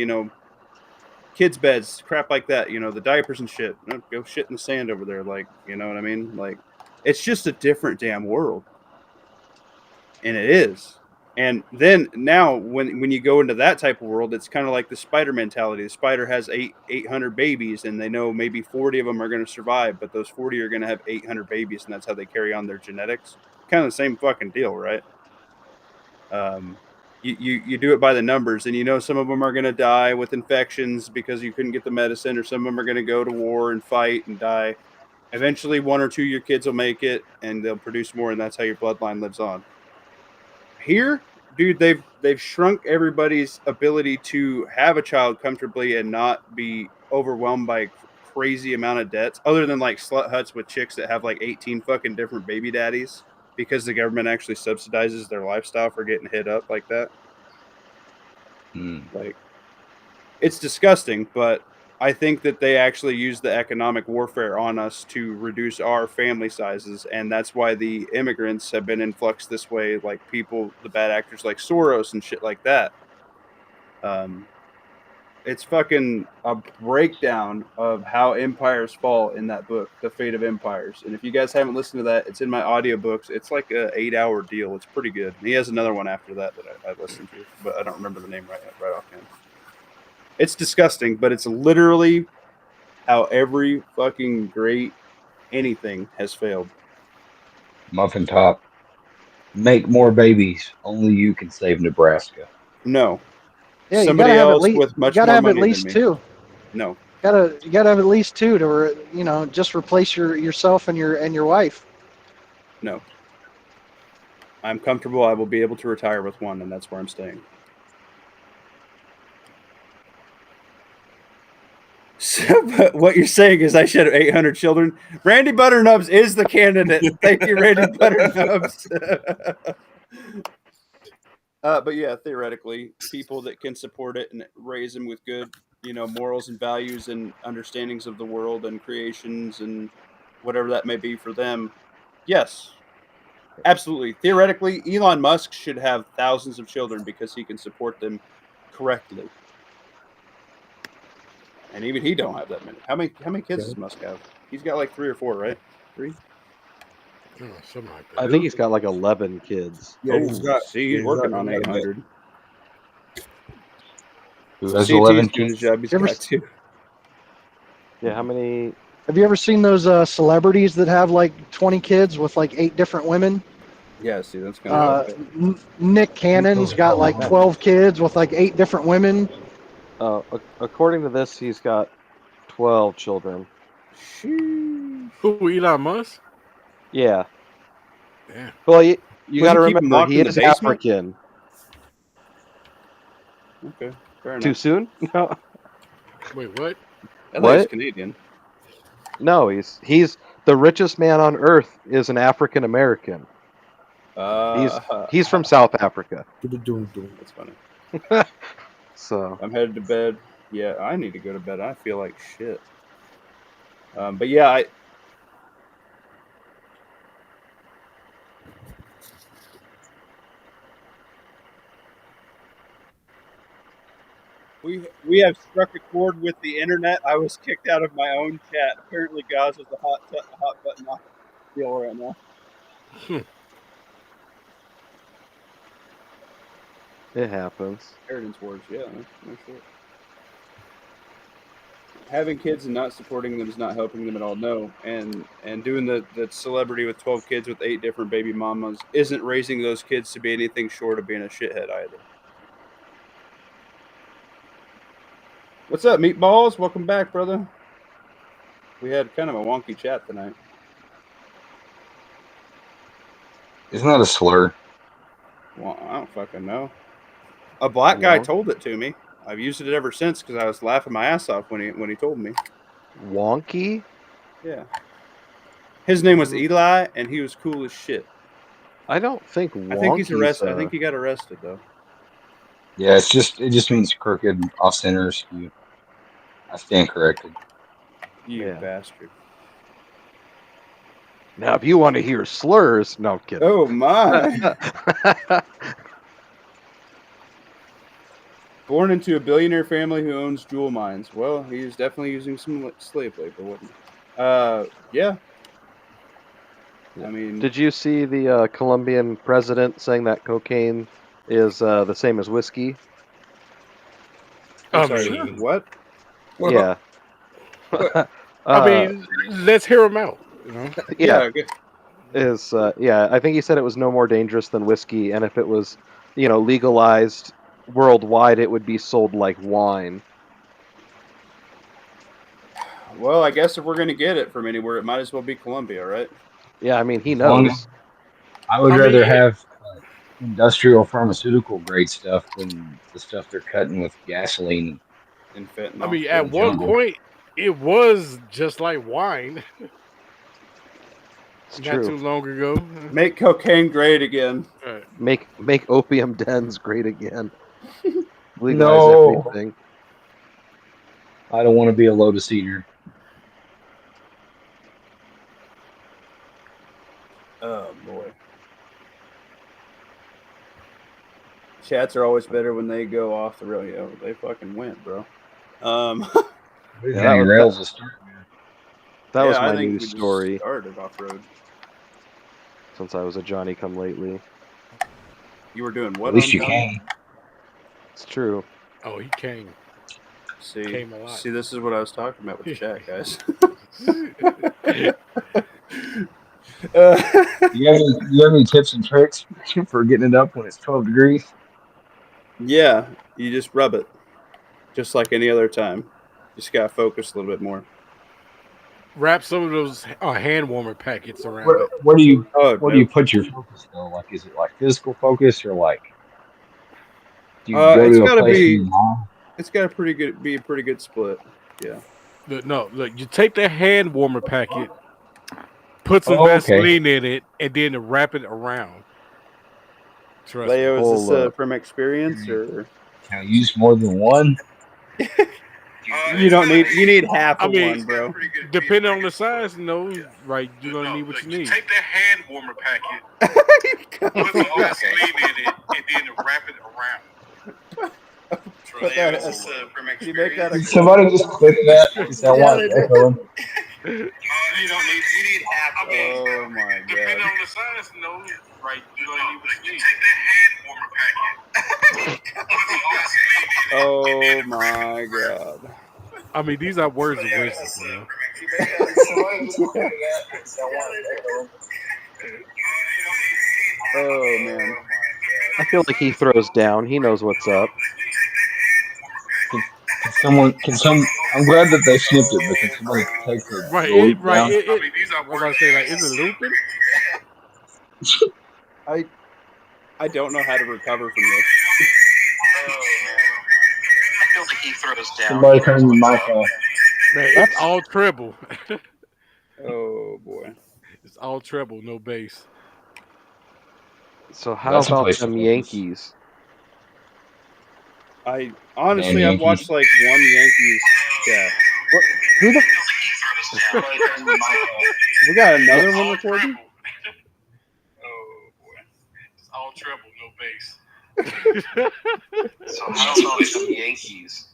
kids' beds, crap like that, the diapers and shit. Go shit in the sand over there, like, you know what I mean? Like, it's just a different damn world. And it is. And then now when you go into that type of world, it's kind of like the spider mentality. The spider has 800 babies, and they know maybe 40 of them are going to survive, but those 40 are going to have 800 babies, and that's how they carry on their genetics. Kind of the same fucking deal, right? You do it by the numbers, and some of them are going to die with infections because you couldn't get the medicine, or some of them are going to go to war and fight and die. Eventually, 1 or 2 of your kids will make it, and they'll produce more, and that's how your bloodline lives on. Here, dude, they've shrunk everybody's ability to have a child comfortably and not be overwhelmed by crazy amount of debts, other than like slut huts with chicks that have like 18 fucking different baby daddies because the government actually subsidizes their lifestyle for getting hit up like that. Like, it's disgusting, but I think that they actually use the economic warfare on us to reduce our family sizes, and that's why the immigrants have been influxed this way, like people, the bad actors like Soros and shit like that. It's fucking a breakdown of how empires fall in that book, The Fate of Empires. And if you guys haven't listened to that, it's in my audiobooks. It's like an 8-hour deal. It's pretty good. And he has another one after that I listened to, but I don't remember the name right offhand. It's disgusting, but it's literally how every fucking great anything has failed. Muffin Top. Make more babies. Only you can save Nebraska. No. Yeah, you Somebody gotta have at else least with you much gotta more have at money least than me. two. No. You gotta have at least two to just replace yourself and your wife. No. I'm comfortable. I will be able to retire with one, and that's where I'm staying. So, but what you're saying is I should have 800 children. Randy Butternubs is the candidate. Thank you, Randy Butternubs. But yeah, theoretically, people that can support it and raise them with good, morals and values and understandings of the world and creations and whatever that may be for them. Yes, absolutely. Theoretically, Elon Musk should have thousands of children because he can support them correctly. And even he don't have that many. How many kids does Musk have? He's got like 3 or 4, right? 3? Oh, something like that. I think he's got like 11 kids. Yeah, he's got. He's working on 800. Who has CT's 11 doing his kids? job. He's got 2. Yeah, how many? Have you ever seen those celebrities that have like 20 kids with like 8 different women? Yeah, see, that's kind of Nick Cannon's got like 12 kids with like 8 different women. According to this, he's got 12 children. Who, Elon Musk? Yeah. Damn. Well, you Was got to he keeping remember, locked he in the is basement? African. Okay, fair enough. Too soon? No. Wait, what? I thought What? he's Canadian. No, he's the richest man on earth is an African American. He's from South Africa. That's funny. So I'm headed to bed. Yeah, I need to go to bed. I feel like shit. But yeah, we have struck a chord with the internet. I was kicked out of my own chat. Apparently, Gaz is the hot button off deal right now. it happens. Inheritance wars, yeah. No shit. Having kids and not supporting them is not helping them at all. No, and doing the celebrity with 12 kids with 8 different baby mamas isn't raising those kids to be anything short of being a shithead either. What's up, Meatballs? Welcome back, brother. We had kind of a wonky chat tonight. Isn't that a slur? Well, I don't fucking know. A black guy No. told it to me. I've used it ever since because I was laughing my ass off when he told me. Wonky? Yeah. His name was Eli, and he was cool as shit. I don't think wonky. I think he's arrested. I think he got arrested though. Yeah, it just means crooked, off center, skew. I stand corrected. You Yeah. bastard. Now, if you want to hear slurs, no I'm kidding. Oh my! Born into a billionaire family who owns jewel mines. Well, he was definitely using some slave labor, wasn't he? Yeah. I mean, Did you see the Colombian president saying that cocaine is the same as whiskey? I'm sorry, Sure. what? Yeah. I mean, let's hear him out. You know? yeah. Okay. I think he said it was no more dangerous than whiskey, and if it was, legalized worldwide, it would be sold like wine. Well, I guess if we're gonna get it from anywhere, it might as well be Colombia, right? Yeah, I mean, he long knows. as- I would I rather mean- have industrial pharmaceutical grade stuff than the stuff they're cutting with gasoline. In fentanyl. I mean, at one jungle. point, it was just like wine. It's Not too true. long ago. Make cocaine great again. Right. Make opium dens great again. Legalize No. everything. I don't want to be a Lotus eater. Oh boy. Chats are always better when they go off the rail. Yeah, they fucking went, bro. that was- rails to start with. That was yeah, I my think news we just story started off road. since I was a Johnny come lately. You were doing what? At least on you Johnny? can. It's true. Oh, he came. See, Came a lot. see, this is what I was talking about with the chat, guys. You have any tips and tricks for getting it up when it's 12 degrees? Yeah, you just rub it, just like any other time. Just gotta focus a little bit more. Wrap some of those hand warmer packets around it. Where do you Oh, where do you put your focus though? Like, is it like physical focus or like do you go it's to a gotta place be. in your mind? It's got to be a pretty good split. Yeah. Look, you take the hand warmer packet, put some Oh, okay. Vaseline in it, and then wrap it around. Trust me. Leo, is Hold this up. from experience or? Can I use more than one? You don't need. You need half I of mean, one, bro. depending on the size, right, you're gonna need what you need. Take that hand warmer packet, put some Vaseline in it, and then wrap it around. Put that as, can you make that a Did somebody just click that? Because I want it echoing. You need half. Oh my Depending god. on the size, right, you're gonna need what you need. Take that hand warmer packet. Oh my god. I mean, these are words of wisdom, you know. Oh man. I feel like he throws down. He knows what's up. I'm glad that they snipped it, but can somebody take the Right, loop right. down? I was about to say, like, is it looping? I don't know how to recover from this. I feel like he throws down. Somebody turn the mic off. Man, it's all treble. Oh boy. It's all treble, no bass. So how That's a about place to them focus. Yankees? I honestly, Damn I've watched like one Yankees chat. What? Who the? We got another one recording. Oh boy. It's all treble, no bass. So how about them Yankees?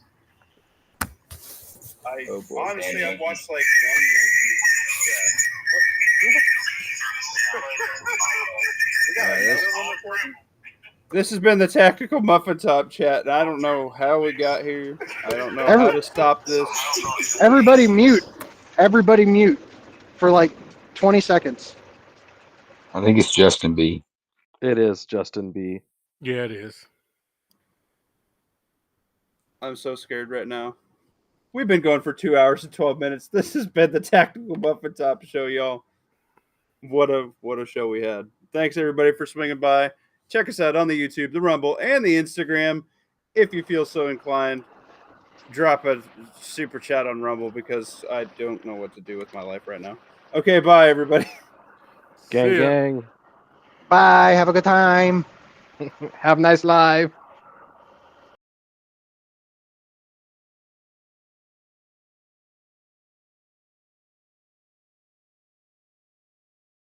Oh boy. Honestly, I've watched like one Yankees chat. This has been the Tactical Muffin Top chat, and I don't know how we got here. I don't know how to stop this. Everybody mute. Everybody mute for like 20 seconds. I think it's Justin B. It is Justin B. Yeah, it is. I'm so scared right now. We've been going for 2 hours and 12 minutes. This has been the Tactical Muffin Top show, y'all. What a show we had. Thanks everybody for swinging by. Check us out on the YouTube, the Rumble, and the Instagram. If you feel so inclined, drop a super chat on Rumble because I don't know what to do with my life right now. Okay, bye everybody. Gang, See ya. gang. Bye. Have a good time. Have a nice life.